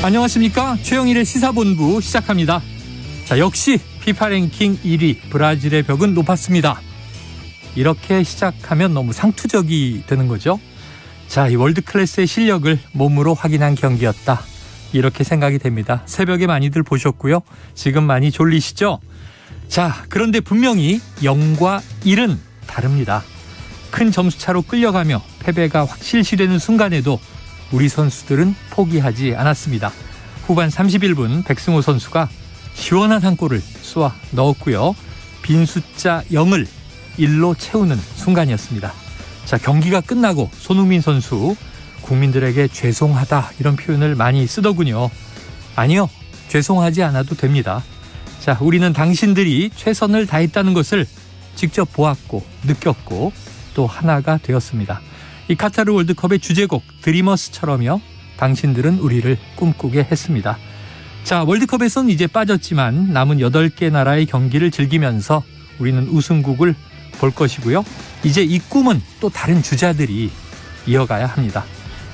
안녕하십니까. 최영일의 시사본부 시작합니다. 자, 역시 피파 랭킹 1위 브라질의 벽은 높았습니다. 이렇게 시작하면 너무 상투적이 되는 거죠. 자, 이 월드클래스의 실력을 몸으로 확인한 경기였다. 이렇게 생각이 됩니다. 새벽에 많이들 보셨고요. 지금 많이 졸리시죠? 자, 그런데 분명히 0과 1은 다릅니다. 큰 점수차로 끌려가며 패배가 확실시되는 순간에도 우리 선수들은 포기하지 않았습니다. 후반 31분 백승호 선수가 시원한 한 골을 쏘아 넣었고요. 빈 숫자 0을 1로 채우는 순간이었습니다. 자, 경기가 끝나고 손흥민 선수 국민들에게 죄송하다 이런 표현을 많이 쓰더군요. 아니요, 죄송하지 않아도 됩니다. 자, 우리는 당신들이 최선을 다했다는 것을 직접 보았고 느꼈고 또 하나가 되었습니다. 이 카타르 월드컵의 주제곡 드리머스처럼요. 당신들은 우리를 꿈꾸게 했습니다. 자, 월드컵에서는 이제 빠졌지만 남은 8개 나라의 경기를 즐기면서 우리는 우승국을 볼 것이고요. 이제 이 꿈은 또 다른 주자들이 이어가야 합니다.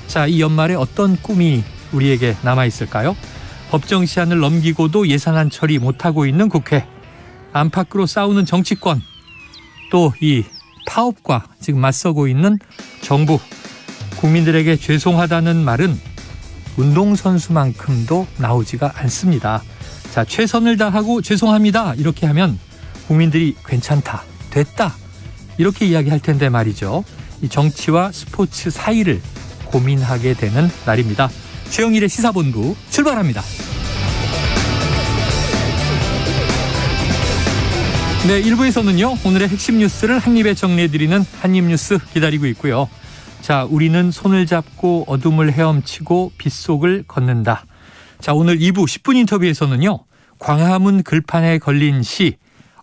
자, 이 연말에 어떤 꿈이 우리에게 남아있을까요? 법정 시한을 넘기고도 예산안 처리 못하고 있는 국회, 안팎으로 싸우는 정치권, 또 이 파업과 지금 맞서고 있는 정부, 국민들에게 죄송하다는 말은 운동선수만큼도 나오지가 않습니다. 자, 최선을 다하고 죄송합니다 이렇게 하면 국민들이 괜찮다, 됐다 이렇게 이야기할 텐데 말이죠. 이 정치와 스포츠 사이를 고민하게 되는 날입니다. 최영일의 시사본부 출발합니다. 네, 1부에서는요. 오늘의 핵심 뉴스를 한입에 정리해드리는 한입뉴스 기다리고 있고요. 자, 우리는 손을 잡고 어둠을 헤엄치고 빗속을 걷는다. 자, 오늘 2부 10분 인터뷰에서는요. 광화문 글판에 걸린 시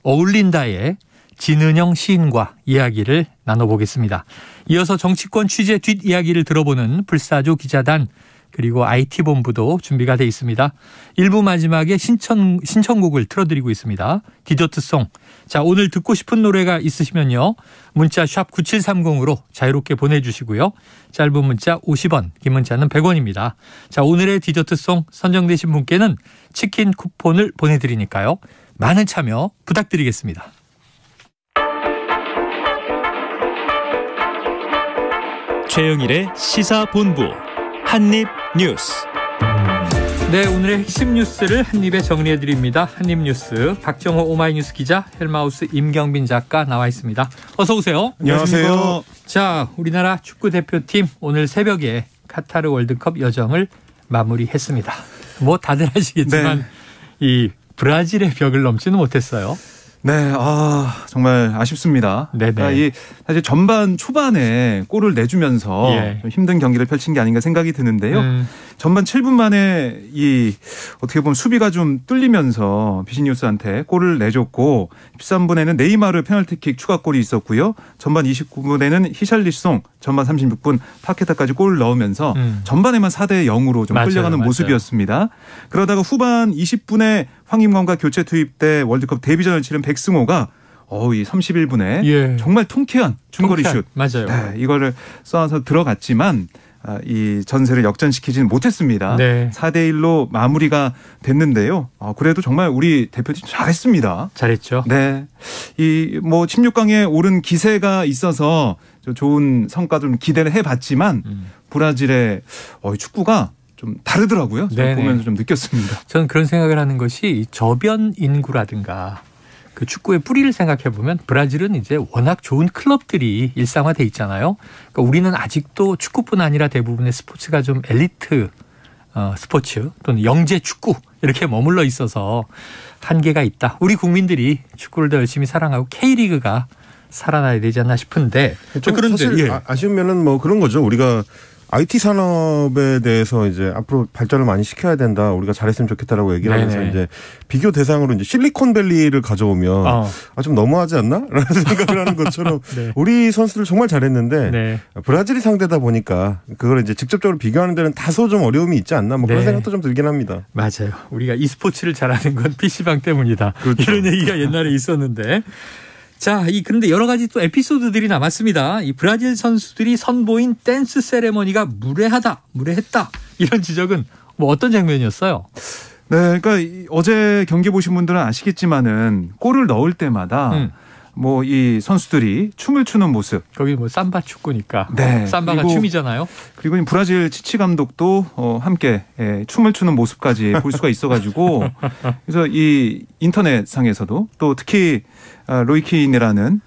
어울린다의 진은영 시인과 이야기를 나눠보겠습니다. 이어서 정치권 취재 뒷이야기를 들어보는 불사조 기자단 그리고 IT본부도 준비가 돼 있습니다. 1부 마지막에 신청곡을 틀어드리고 있습니다. 디저트송. 자, 오늘 듣고 싶은 노래가 있으시면요. 문자 샵 9730으로 자유롭게 보내주시고요. 짧은 문자 50원, 긴 문자는 100원입니다. 자, 오늘의 디저트송 선정되신 분께는 치킨 쿠폰을 보내드리니까요. 많은 참여 부탁드리겠습니다. 최영일의 시사본부 한입뉴스. 네, 오늘의 핵심 뉴스를 한입에 정리해드립니다. 한입뉴스 박정호 오마이뉴스 기자, 헬마우스 임경빈 작가 나와 있습니다. 어서 오세요. 안녕하세요. 자, 우리나라 축구대표팀 오늘 새벽에 카타르 월드컵 여정을 마무리했습니다. 뭐 다들 아시겠지만 네. 이 브라질의 벽을 넘지는 못했어요. 네, 정말 아쉽습니다. 네네. 사실 전반 초반에 골을 내주면서 좀 힘든 경기를 펼친 게 아닌가 생각이 드는데요. 전반 7분 만에 어떻게 보면 수비가 좀 뚫리면서 비시니우스한테 골을 내줬고 13분에는 네이마르 페널티킥 추가골이 있었고요. 전반 29분에는 히샬리송, 전반 36분 파케타까지 골을 넣으면서 전반에만 4대 0으로 좀 끌려가는 모습이었습니다. 그러다가 후반 20분에 황임건과 교체 투입돼 월드컵 데뷔전을 치른 백승호가 이 31분에 정말 통쾌한 중거리 슛. 맞아요. 네, 이거를 쏴서 들어갔지만 이 전세를 역전시키지는 못했습니다. 네. 4대 1로 마무리가 됐는데요. 그래도 정말 우리 대표팀 잘했습니다. 잘했죠. 네. 16강에 오른 기세가 있어서 좋은 성과 좀 기대를 해봤지만 브라질의 축구가 좀 다르더라고요. 보면서 좀 느꼈습니다. 저는 그런 생각을 하는 것이 저변 인구라든가 그 축구의 뿌리를 생각해 보면 브라질은 이제 워낙 좋은 클럽들이 일상화돼 있잖아요. 그러니까 우리는 아직도 축구뿐 아니라 대부분의 스포츠가 좀 엘리트 스포츠 또는 영재 축구 이렇게 머물러 있어서 한계가 있다. 우리 국민들이 축구를 더 열심히 사랑하고 K리그가 살아나야 되지 않나 싶은데. 그런데 사실 아쉬운 면은 뭐 그런 거죠. 우리가 IT 산업에 대해서 이제 앞으로 발전을 많이 시켜야 된다. 우리가 잘했으면 좋겠다라고 얘기를 하면서 이제 비교 대상으로 이제 실리콘밸리를 가져오면 좀 너무하지 않나? 라는 생각을 하는 것처럼 네. 우리 선수들 정말 잘했는데 브라질이 상대다 보니까 그걸 이제 직접적으로 비교하는 데는 다소 좀 어려움이 있지 않나? 뭐 그런 생각도 좀 들긴 합니다. 맞아요. 우리가 e스포츠를 잘하는 건 PC방 때문이다. 그렇죠. 이런 얘기가 옛날에 있었는데. 자, 그런데 여러 가지 또 에피소드들이 남았습니다. 이 브라질 선수들이 선보인 댄스 세레머니가 무례했다. 이런 지적은 뭐 어떤 장면이었어요? 네, 그러니까 어제 경기 보신 분들은 아시겠지만은 골을 넣을 때마다 뭐 이 선수들이 춤을 추는 모습. 거기 뭐 삼바 축구니까. 네. 삼바가 춤이잖아요. 그리고 브라질 치치 감독도 함께 춤을 추는 모습까지 볼 수가 있어가지고 그래서 이 인터넷 상에서도 또 특히 로이킨이라는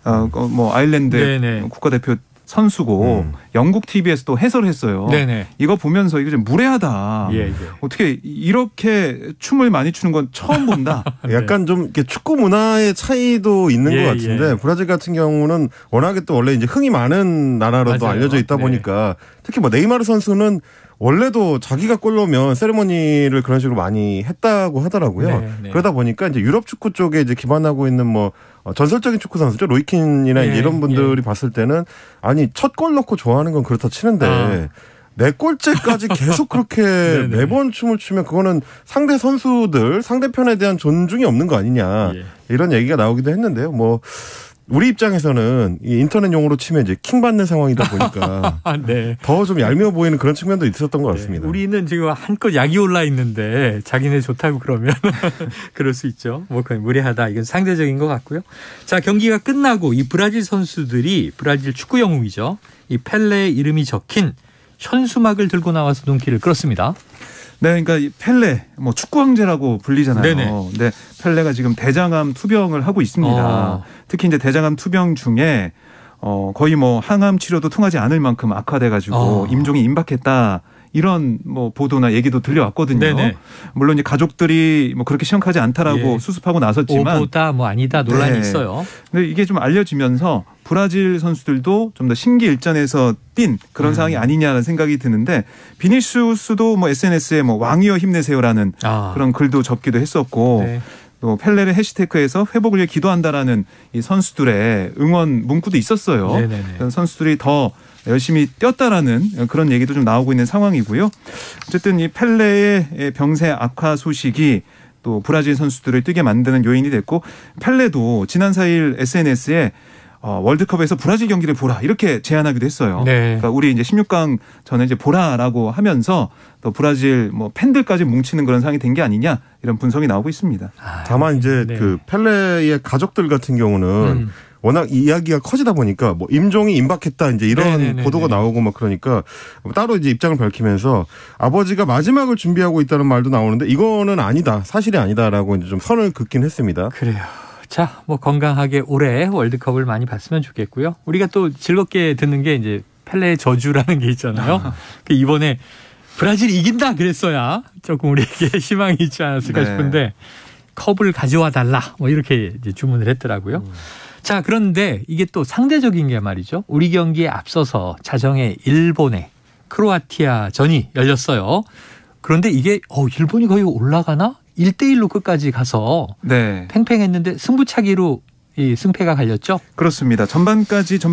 뭐 아일랜드 네네. 국가대표 선수고 영국 TV에서 또 해설을 했어요. 네네. 이거 보면서 이거 좀 무례하다. 예. 어떻게 이렇게 춤을 많이 추는 건 처음 본다. 약간 좀 이렇게 축구 문화의 차이도 있는 것 같은데 브라질 같은 경우는 워낙에 또 원래 이제 흥이 많은 나라로도 맞아요. 알려져 있다 보니까 특히 뭐 네이마르 선수는 원래도 자기가 골 넣으면 세레머니를 그런 식으로 많이 했다고 하더라고요. 네. 그러다 보니까 이제 유럽 축구 쪽에 이제 기반하고 있는 뭐 전설적인 축구 선수죠. 로이킨이나 이제 이런 분들이 봤을 때는 아니 첫 골 넣고 좋아하는 건 그렇다 치는데 네 골째까지 계속 그렇게 매번 춤을 추면 그거는 상대 선수들 상대편에 대한 존중이 없는 거 아니냐 이런 얘기가 나오기도 했는데요. 뭐 우리 입장에서는 이 인터넷 용어로 치면 이제 킹 받는 상황이다 보니까 더 좀 얄미워 보이는 그런 측면도 있었던 것 같습니다. 우리는 지금 한껏 약이 올라 있는데 자기네 좋다고 그러면 그럴 수 있죠. 뭐 그냥 무례하다. 이건 상대적인 것 같고요. 자, 경기가 끝나고 이 브라질 선수들이 브라질 축구 영웅이죠. 이 펠레의 이름이 적힌 현수막을 들고 나와서 눈길을 끌었습니다. 네, 그러니까 이 펠레, 뭐 축구 황제라고 불리잖아요. 네네. 근데 펠레가 지금 대장암 투병을 하고 있습니다. 특히 이제 대장암 투병 중에 거의 뭐 항암 치료도 통하지 않을 만큼 악화돼가지고 임종이 임박했다. 이런 뭐 보도나 얘기도 들려왔거든요. 네네. 물론 이제 가족들이 뭐 그렇게 심각하지 않다라고 수습하고 나섰지만 오보다 뭐 아니다 논란이 있어요. 근데 이게 좀 알려지면서 브라질 선수들도 좀 더 심기일전에서 뛴 그런 상황이 아니냐는 생각이 드는데 비니시우스도 뭐 SNS에 뭐 왕이여 힘내세요라는 그런 글도 적기도 했었고 또 펠레를 해시태그에서 회복을 위해 기도한다라는 이 선수들의 응원 문구도 있었어요. 선수들이 더 열심히 뛰었다라는 그런 얘기도 좀 나오고 있는 상황이고요. 어쨌든 이 펠레의 병세 악화 소식이 또 브라질 선수들을 뛰게 만드는 요인이 됐고 펠레도 지난 4일 SNS에 월드컵에서 브라질 경기를 보라 이렇게 제안하기도 했어요. 그러니까 우리 이제 16강 전에 이제 보라라고 하면서 또 브라질 뭐 팬들까지 뭉치는 그런 상황이 된 게 아니냐 이런 분석이 나오고 있습니다. 다만 이제 그 펠레의 가족들 같은 경우는 워낙 이야기가 커지다 보니까 뭐 임종이 임박했다 이제 이런 보도가 나오고 막 그러니까 따로 이제 입장을 밝히면서 아버지가 마지막을 준비하고 있다는 말도 나오는데 이거는 아니다 사실이 아니다라고 이제 좀 선을 긋긴 했습니다. 그래요. 자, 뭐 건강하게 올해 월드컵을 많이 봤으면 좋겠고요. 우리가 또 즐겁게 듣는 게 이제 펠레의 저주라는 게 있잖아요. 이번에 브라질이 이긴다 그랬어야 조금 우리에게 희망이 있지 않았을까 싶은데 컵을 가져와 달라 뭐 이렇게 이제 주문을 했더라고요. 자, 그런데 이게 또 상대적인 게 말이죠. 우리 경기에 앞서서 자정에 일본의 크로아티아 전이 열렸어요. 그런데 이게 일본이 거의 올라가나? 1대1로 끝까지 가서 팽팽했는데 승부차기로 이 승패가 갈렸죠? 그렇습니다. 전반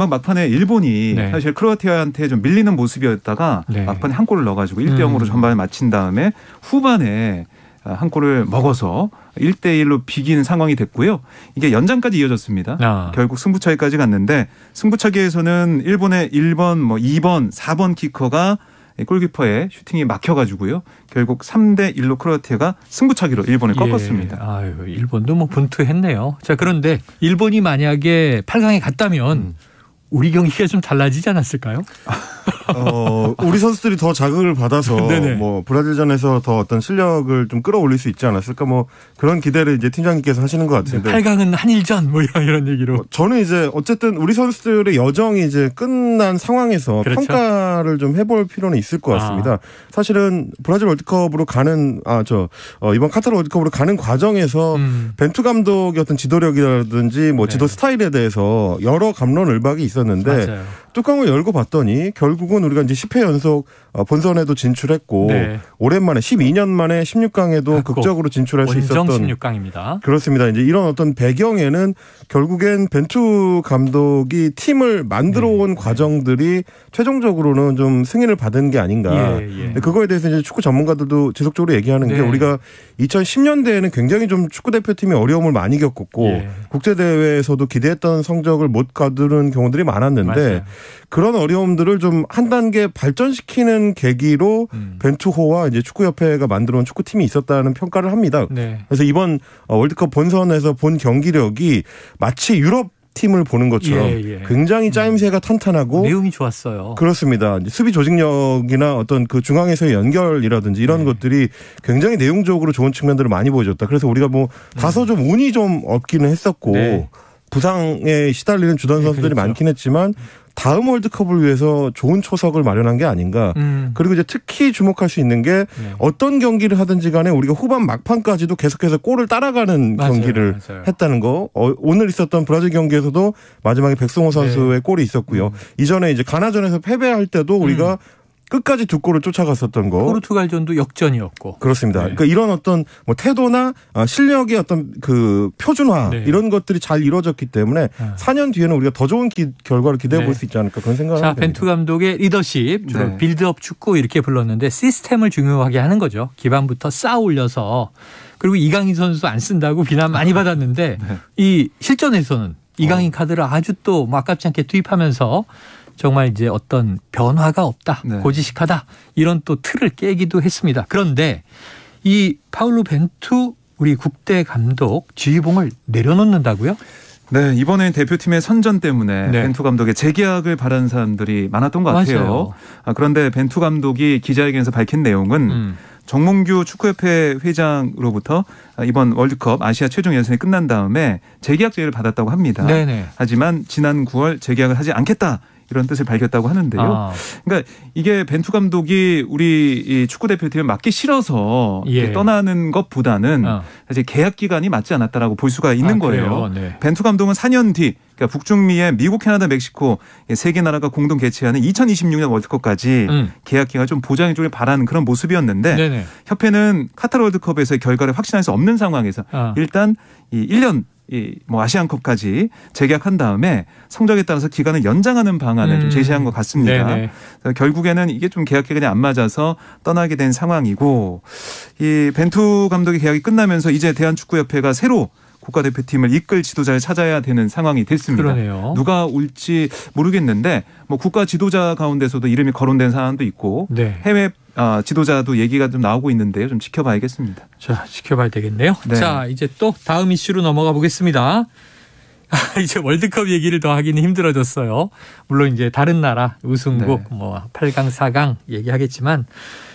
막판에 일본이 사실 크로아티아한테 좀 밀리는 모습이었다가 막판에 한 골을 넣어가지고 1대0으로 전반을 마친 다음에 후반에 한 골을 먹어서 1대1로 비기는 상황이 됐고요. 이게 연장까지 이어졌습니다. 결국 승부차기까지 갔는데 승부차기에서는 일본의 1번, 뭐 2번, 4번 키커가 골키퍼의 슈팅이 막혀가지고요. 결국 3대1로 크로아티아가 승부차기로 일본을 꺾었습니다. 일본도 뭐 분투했네요. 자, 그런데 일본이 만약에 8강에 갔다면 우리 경기가 좀 달라지지 않았을까요? 우리 선수들이 더 자극을 받아서 뭐 브라질전에서 더 어떤 실력을 좀 끌어올릴 수 있지 않았을까 뭐 그런 기대를 이제 팀장님께서 하시는 것 같은데. 8강은 한일전 뭐 이런 얘기로. 저는 이제 어쨌든 우리 선수들의 여정이 이제 끝난 상황에서 평가를 좀 해볼 필요는 있을 것 같습니다. 사실은 브라질 월드컵으로 가는 이번 카타르 월드컵으로 가는 과정에서 벤투 감독의 어떤 지도력이라든지 뭐 지도 스타일에 대해서 여러 갑론을박이 있었는데 뚜껑을 열고 봤더니 결국은 우리가 이제 10회 연속 본선에도 진출했고 오랜만에 12년 만에 16강에도 극적으로 진출할 수 있었던 원정 16강입니다. 그렇습니다. 이제 이런 어떤 배경에는 결국엔 벤투 감독이 팀을 만들어 온 과정들이 최종적으로는 좀 승인을 받은 게 아닌가. 그거에 대해서 이제 축구 전문가들도 지속적으로 얘기하는 게 우리가 2010년대에는 굉장히 좀 축구 대표팀이 어려움을 많이 겪었고 국제 대회에서도 기대했던 성적을 못 거두는 경우들이 많았는데 그런 어려움들을 좀 한 단계 발전시키는 계기로 벤투호와 이제 축구협회가 만들어온 축구팀이 있었다는 평가를 합니다. 네. 그래서 이번 월드컵 본선에서 본 경기력이 마치 유럽 팀을 보는 것처럼 굉장히 짜임새가 탄탄하고 내용이 좋았어요. 그렇습니다. 수비 조직력이나 어떤 그 중앙에서의 연결이라든지 이런 것들이 굉장히 내용적으로 좋은 측면들을 많이 보여줬다. 그래서 우리가 뭐 다소 좀 운이 좀 없기는 했었고 부상에 시달리는 주전 선수들이 많긴 했지만 다음 월드컵을 위해서 좋은 초석을 마련한 게 아닌가. 그리고 이제 특히 주목할 수 있는 게 어떤 경기를 하든지 간에 우리가 후반 막판까지도 계속해서 골을 따라가는 경기를 했다는 거. 오늘 있었던 브라질 경기에서도 마지막에 백승호 선수의 골이 있었고요. 이전에 이제 가나전에서 패배할 때도 우리가 끝까지 두 골을 쫓아갔었던 거. 포르투갈전도 역전이었고. 그렇습니다. 그러니까 이런 어떤 뭐 태도나 실력의 어떤 그 표준화 이런 것들이 잘 이루어졌기 때문에 4년 뒤에는 우리가 더 좋은 결과를 기대해 볼 수 있지 않을까 그런 생각을 합니다. 자, 벤투 감독의 리더십, 주로 빌드업 축구 이렇게 불렀는데 시스템을 중요하게 하는 거죠. 기반부터 쌓아 올려서. 그리고 이강인 선수 안 쓴다고 비난 많이 받았는데 이 실전에서는 이강인 카드를 아주 또 아깝지 않게 투입하면서 정말 이제 어떤 변화가 없다, 고지식하다 이런 또 틀을 깨기도 했습니다. 그런데 이 파울로 벤투 우리 국대 감독 지휘봉을 내려놓는다고요? 네, 이번에 대표팀의 선전 때문에 벤투 감독의 재계약을 바라는 사람들이 많았던 것 같아요. 그런데 벤투 감독이 기자회견에서 밝힌 내용은 정몽규 축구협회 회장으로부터 이번 월드컵 아시아 최종 예선이 끝난 다음에 재계약 제의를 받았다고 합니다. 하지만 지난 9월 재계약을 하지 않겠다. 이런 뜻을 밝혔다고 하는데요. 그러니까 이게 벤투 감독이 우리 축구 대표팀을 맡기 싫어서 떠나는 것보다는 사실 계약 기간이 맞지 않았다라고 볼 수가 있는 거예요. 벤투 감독은 4년 뒤, 그러니까 북중미의 미국, 캐나다, 멕시코 세 개 나라가 공동 개최하는 2026년 월드컵까지 계약 기간을 좀 보장해 주길 바라는 그런 모습이었는데 협회는 카타르 월드컵에서의 결과를 확신할 수 없는 상황에서 일단 이 1년 아시안컵까지 재계약한 다음에 성적에 따라서 기간을 연장하는 방안을 좀 제시한 것 같습니다. 결국에는 이게 좀 계약 기간이 안 맞아서 떠나게 된 상황이고, 이 벤투 감독의 계약이 끝나면서 이제 대한축구협회가 새로 국가대표팀을 이끌 지도자를 찾아야 되는 상황이 됐습니다. 그러네요. 누가 올지 모르겠는데 뭐 국가 지도자 가운데서도 이름이 거론된 사람도 있고 해외 지도자도 얘기가 좀 나오고 있는데요. 좀 지켜봐야겠습니다. 자, 지켜봐야 되겠네요. 자, 이제 또 다음 이슈로 넘어가 보겠습니다. 이제 월드컵 얘기를 더 하기는 힘들어졌어요. 물론 이제 다른 나라 우승국 8강, 4강 얘기하겠지만,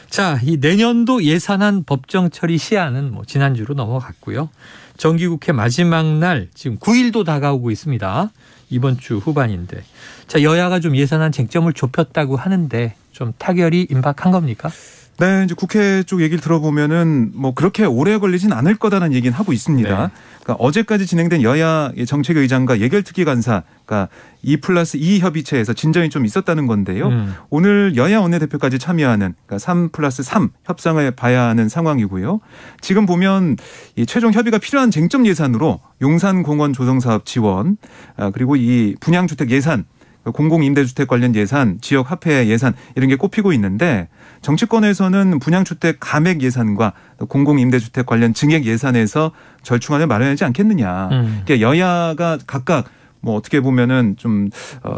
자, 이 내년도 예산안 법정 처리 시한은 지난주로 넘어갔고요. 정기국회 마지막 날 지금 9일도 다가오고 있습니다. 이번 주 후반인데. 자, 여야가 좀 예산안 쟁점을 좁혔다고 하는데 좀 타결이 임박한 겁니까? 네, 이제 국회 쪽 얘기를 들어보면은 그렇게 오래 걸리진 않을 거다라는 얘기는 하고 있습니다. 그러니까 어제까지 진행된 여야 정책의장과 예결특위간사, 그러니까 2+2 협의체에서 진전이 좀 있었다는 건데요. 오늘 여야 원내대표까지 참여하는 그러니까 3+3 협상을 봐야 하는 상황이고요. 지금 보면 이 최종 협의가 필요한 쟁점 예산으로 용산공원 조성사업 지원, 그리고 이 분양주택 예산, 공공임대주택 관련 예산, 지역화폐 예산 이런 게 꼽히고 있는데, 정치권에서는 분양주택 감액 예산과 공공임대주택 관련 증액 예산에서 절충안을 마련하지 않겠느냐. 그러니까 여야가 각각 어떻게 보면은 좀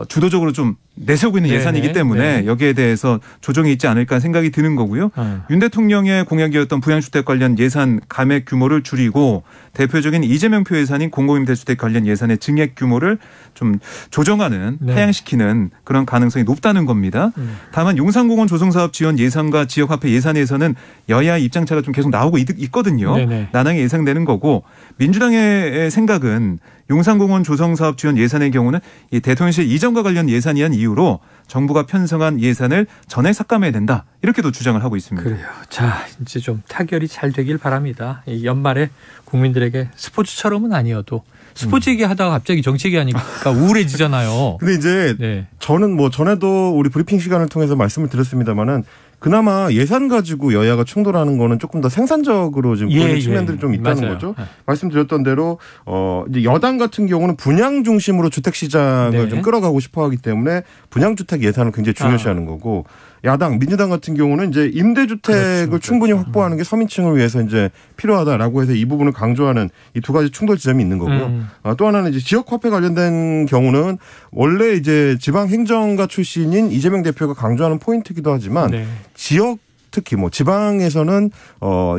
주도적으로 좀 내세우고 있는 예산이기 때문에 여기에 대해서 조정이 있지 않을까 생각이 드는 거고요. 윤 대통령의 공약이었던 분양주택 관련 예산 감액 규모를 줄이고 대표적인 이재명 표 예산인 공공임대주택 관련 예산의 증액 규모를 좀 조정하는, 하향시키는 그런 가능성이 높다는 겁니다. 다만 용산공원 조성사업 지원 예산과 지역화폐 예산에서는 여야 입장차가 좀 계속 나오고 있거든요. 난항이 예상되는 거고, 민주당의 생각은 용산공원 조성사업 지원 예산의 경우는 이 대통령실 이전과 관련 예산이란 이유로 정부가 편성한 예산을 전액 삭감해야 된다, 이렇게도 주장을 하고 있습니다. 그래요. 자, 이제 좀 타결이 잘 되길 바랍니다. 이 연말에 국민들에게 스포츠처럼은 아니어도 스포츠 얘기하다가 갑자기 정치 얘기하니까 우울해지잖아요. 근데 이제 저는 전에도 우리 브리핑 시간을 통해서 말씀을 드렸습니다만은 그나마 예산 가지고 여야가 충돌하는 거는 조금 더 생산적으로 지금 보이는 측면들이 좀 있다는 거죠. 말씀드렸던 대로 이제 여당 같은 경우는 분양 중심으로 주택 시장을 좀 끌어가고 싶어 하기 때문에 분양주택 예산을 굉장히 중요시하는 거고, 야당 민주당 같은 경우는 이제 임대주택을 그렇죠. 충분히 확보하는 게 서민층을 위해서 이제 필요하다라고 해서 이 부분을 강조하는 이 두 가지 충돌 지점이 있는 거고요. 또 하나는 이제 지역 화폐 관련된 경우는 원래 이제 지방 행정가 출신인 이재명 대표가 강조하는 포인트이기도 하지만 네. 지역 특히 뭐 지방에서는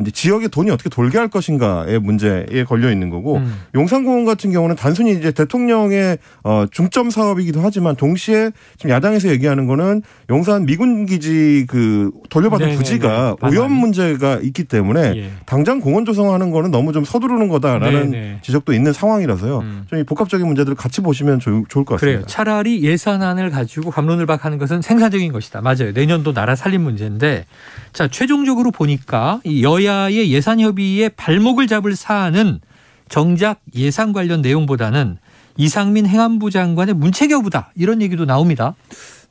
이제 지역에 돈이 어떻게 돌게 할 것인가의 문제에 걸려 있는 거고 용산공원 같은 경우는 단순히 이제 대통령의 중점 사업이기도 하지만 동시에 지금 야당에서 얘기하는 거는 용산 미군 기지 그 돌려받은 네네네. 부지가 오염 문제가 있기 때문에 예. 당장 공원 조성하는 거는 너무 좀 서두르는 거다라는 네네. 지적도 있는 상황이라서요. 좀 이 복합적인 문제들을 같이 보시면 좋을 것 같습니다. 그래요. 차라리 예산안을 가지고 갑론을박하는 것은 생산적인 것이다. 맞아요. 내년도 나라 살림 문제인데 자 최종적으로 보니까 이 여야의 예산 협의에 발목을 잡을 사안은 정작 예산 관련 내용보다는 이상민 행안부 장관의 문책 여부다. 이런 얘기도 나옵니다.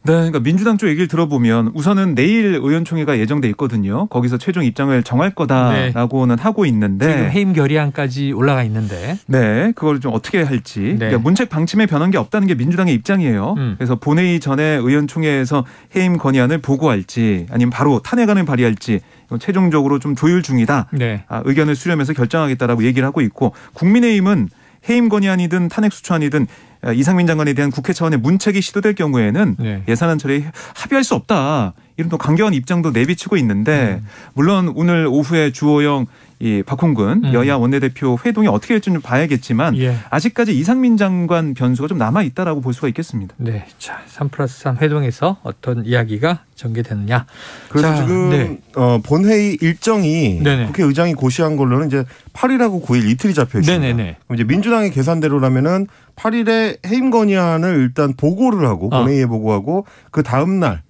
네, 그러니까 민주당 쪽 얘기를 들어보면 우선은 내일 의원총회가 예정돼 있거든요. 거기서 최종 입장을 정할 거다라고는 네. 하고 있는데 지금 해임 결의안까지 올라가 있는데 네, 그걸 좀 어떻게 할지. 네. 그러니까 문책 방침에 변한 게 없다는 게 민주당의 입장이에요. 그래서 본회의 전에 의원총회에서 해임 건의안을 보고할지 아니면 바로 탄핵안을 발의할지 이건 최종적으로 좀 조율 중이다. 네. 의견을 수렴해서 결정하겠다라고 얘기를 하고 있고 국민의힘은 해임 건의안이든 탄핵 수초안이든 이상민 장관에 대한 국회 차원의 문책이 시도될 경우에는 네. 예산안 처리에 합의할 수 없다. 이런 또 강경한 입장도 내비치고 있는데 물론 오늘 오후에 주호영 이 박홍근 여야 원내대표 회동이 어떻게 될지 좀 봐야겠지만 예. 아직까지 이상민 장관 변수가 좀 남아 있다라고 볼 수가 있겠습니다. 네. 자, 3+3 회동에서 어떤 이야기가 전개되느냐. 그래서 자, 지금 네. 본회의 일정이 네네. 국회의장이 고시한 걸로는 이제 8일하고 9일 이틀이 잡혀 있습니다. 네네네. 그럼 이제 민주당의 계산대로라면은 8일에 해임 건의안을 일단 보고를 하고 본회의에 보고하고 그 다음 날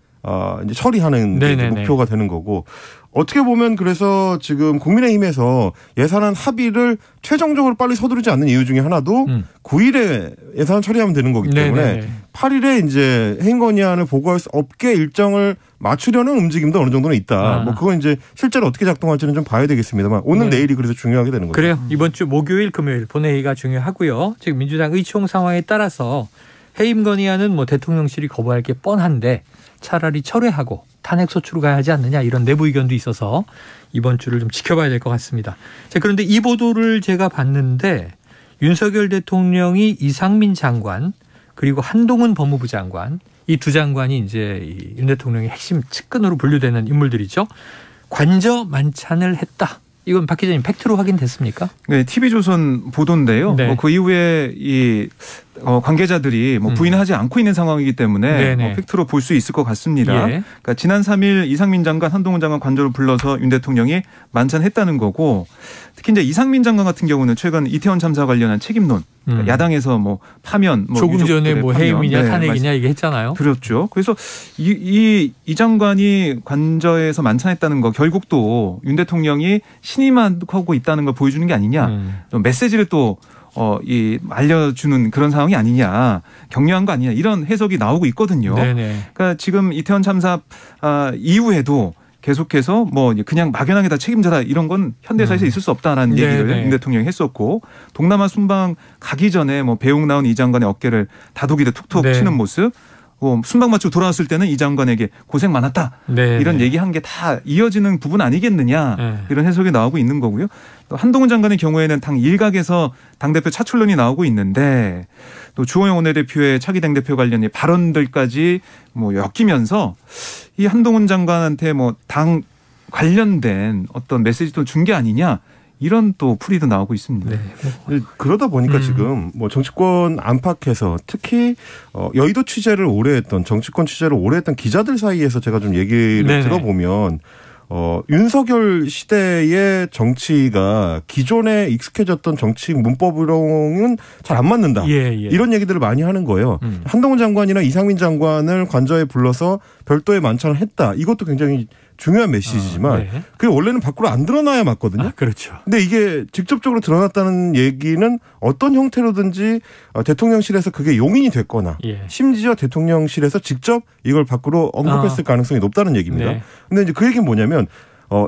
이제 처리하는 게 이제 목표가 되는 거고 어떻게 보면 그래서 지금 국민의힘에서 예산안 합의를 최종적으로 빨리 서두르지 않는 이유 중에 하나도 9일에 예산안 처리하면 되는 거기 때문에 네네. 8일에 이제 해임 건의안을 보고할 수 없게 일정을 맞추려는 움직임도 어느 정도는 있다. 뭐 그건 이제 실제로 어떻게 작동할지는 좀 봐야 되겠습니다만 오늘 내일이 그래서 중요하게 되는 거죠. 그래요. 이번 주 목요일, 금요일 본회의가 중요하고요. 지금 민주당 의총 상황에 따라서 해임 건의안은 뭐 대통령실이 거부할 게 뻔한데 차라리 철회하고 탄핵 소추로 가야 하지 않느냐 이런 내부 의견도 있어서 이번 주를 좀 지켜봐야 될 것 같습니다. 자, 그런데 이 보도를 제가 봤는데 윤석열 대통령이 이상민 장관 그리고 한동훈 법무부 장관 이 두 장관이 이제 윤 대통령의 핵심 측근으로 분류되는 인물들이죠. 관저 만찬을 했다. 이건 박 기자님 팩트로 확인됐습니까? 네, TV조선 보도인데요. 네. 그 이후에 이 관계자들이 부인하지 않고 있는 상황이기 때문에 팩트로 볼 수 있을 것 같습니다. 예. 그러니까 지난 3일 이상민 장관, 한동훈 장관 관저를 불러서 윤 대통령이 만찬했다는 거고 특히 이제 이상민 장관 같은 경우는 최근 이태원 참사 관련한 책임론 그러니까 야당에서 뭐 파면 조금 전에 뭐 해임이냐 탄핵이냐 이게 했잖아요. 그렇죠. 그래서 이 장관이 관저에서 만찬했다는 거 결국 또 윤 대통령이 신임하고 있다는 걸 보여주는 게 아니냐. 좀 메시지를 또 알려주는 그런 상황이 아니냐, 격려한 거 아니냐 이런 해석이 나오고 있거든요. 네네. 그러니까 지금 이태원 참사 이후에도 계속해서 뭐 그냥 막연하게 다 책임자다 이런 건 현대사에서 있을 수 없다라는 얘기를 윤 대통령이 했었고 동남아 순방 가기 전에 뭐 배웅 나온 이 장관의 어깨를 다독이듯 툭툭 치는 모습. 순방 마치고 돌아왔을 때는 이 장관에게 고생 많았다. 이런 얘기한 게 다 이어지는 부분 아니겠느냐. 이런 해석이 나오고 있는 거고요. 또 한동훈 장관의 경우에는 당 일각에서 당대표 차출론이 나오고 있는데 또 주호영 원내대표의 차기 당대표 관련의 발언들까지 뭐 엮이면서 이 한동훈 장관한테 뭐 당 관련된 어떤 메시지도 준 게 아니냐. 이런 또 풀이도 나오고 있습니다. 네. 그러다 보니까 지금 뭐 정치권 안팎에서 특히 여의도 취재를 오래 했던 정치권 취재를 오래 했던 기자들 사이에서 제가 좀 얘기를 들어보면 윤석열 시대의 정치가 기존에 익숙해졌던 정치 문법으로는 잘 안 맞는다. 이런 얘기들을 많이 하는 거예요. 한동훈 장관이나 이상민 장관을 관저에 불러서 별도의 만찬을 했다. 이것도 굉장히 중요한 메시지지만 그게 원래는 밖으로 안 드러나야 맞거든요. 그렇죠. 근데 이게 직접적으로 드러났다는 얘기는 어떤 형태로든지 대통령실에서 그게 용인이 됐거나 심지어 대통령실에서 직접 이걸 밖으로 언급했을 가능성이 높다는 얘기입니다. 근데 이제 그 얘기는 뭐냐면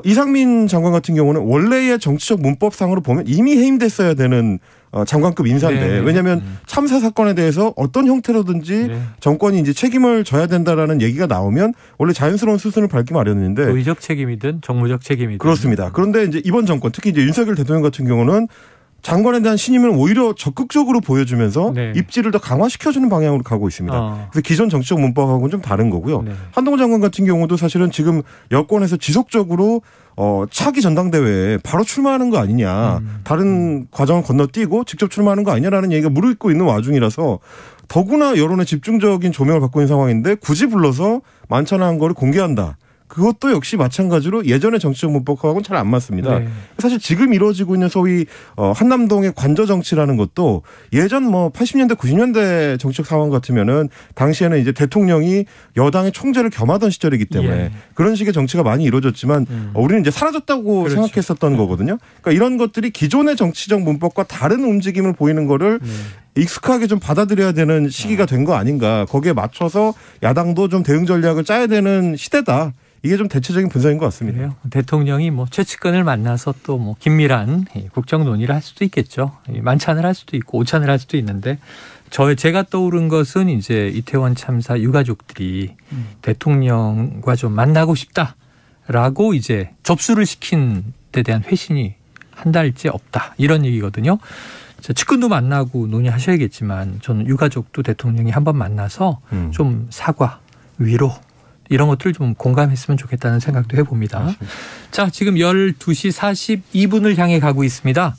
이상민 장관 같은 경우는 원래의 정치적 문법상으로 보면 이미 해임됐어야 되는 장관급 인사인데 네. 왜냐하면 참사 사건에 대해서 어떤 형태로든지 네. 정권이 이제 책임을 져야 된다라는 얘기가 나오면 원래 자연스러운 수순을 밟기 마련인데 도의적 책임이든 정무적 책임이든 그렇습니다. 그런데 이제 이번 정권 특히 이제 윤석열 대통령 같은 경우는 장관에 대한 신임을 오히려 적극적으로 보여주면서 네. 입지를 더 강화시켜주는 방향으로 가고 있습니다. 그래서 기존 정치적 문법하고는 좀 다른 거고요. 네. 한동훈 장관 같은 경우도 사실은 지금 여권에서 지속적으로 차기 전당대회에 바로 출마하는 거 아니냐. 다른 과정을 건너뛰고 직접 출마하는 거 아니냐라는 얘기가 무르익고 있는 와중이라서 더구나 여론의 집중적인 조명을 받고 있는 상황인데 굳이 불러서 만찬한 거를 공개한다. 그것도 역시 마찬가지로 예전의 정치적 문법하고는 잘 안 맞습니다. 네. 사실 지금 이루어지고 있는 소위 한남동의 관저 정치라는 것도 예전 80년대 90년대 정치적 상황 같으면은 당시에는 이제 대통령이 여당의 총재를 겸하던 시절이기 때문에 예. 그런 식의 정치가 많이 이루어졌지만 우리는 이제 사라졌다고 그렇죠. 생각했었던 거거든요. 그러니까 이런 것들이 기존의 정치적 문법과 다른 움직임을 보이는 거를 익숙하게 좀 받아들여야 되는 시기가 된 거 아닌가. 거기에 맞춰서 야당도 좀 대응 전략을 짜야 되는 시대다. 이게 좀 대체적인 분석인 것 같습니다. 그래요. 대통령이 최측근을 만나서 또 긴밀한 국정 논의를 할 수도 있겠죠. 만찬을 할 수도 있고 오찬을 할 수도 있는데 제가 떠오른 것은 이제 이태원 참사 유가족들이 대통령과 좀 만나고 싶다라고 이제 접수를 시킨 데 대한 회신이 한 달째 없다. 이런 얘기거든요. 측근도 만나고 논의하셔야겠지만 저는 유가족도 대통령이 한번 만나서 좀 사과, 위로 이런 것들을 좀 공감했으면 좋겠다는 생각도 해봅니다. 맞습니다. 자, 지금 12시 42분을 향해 가고 있습니다.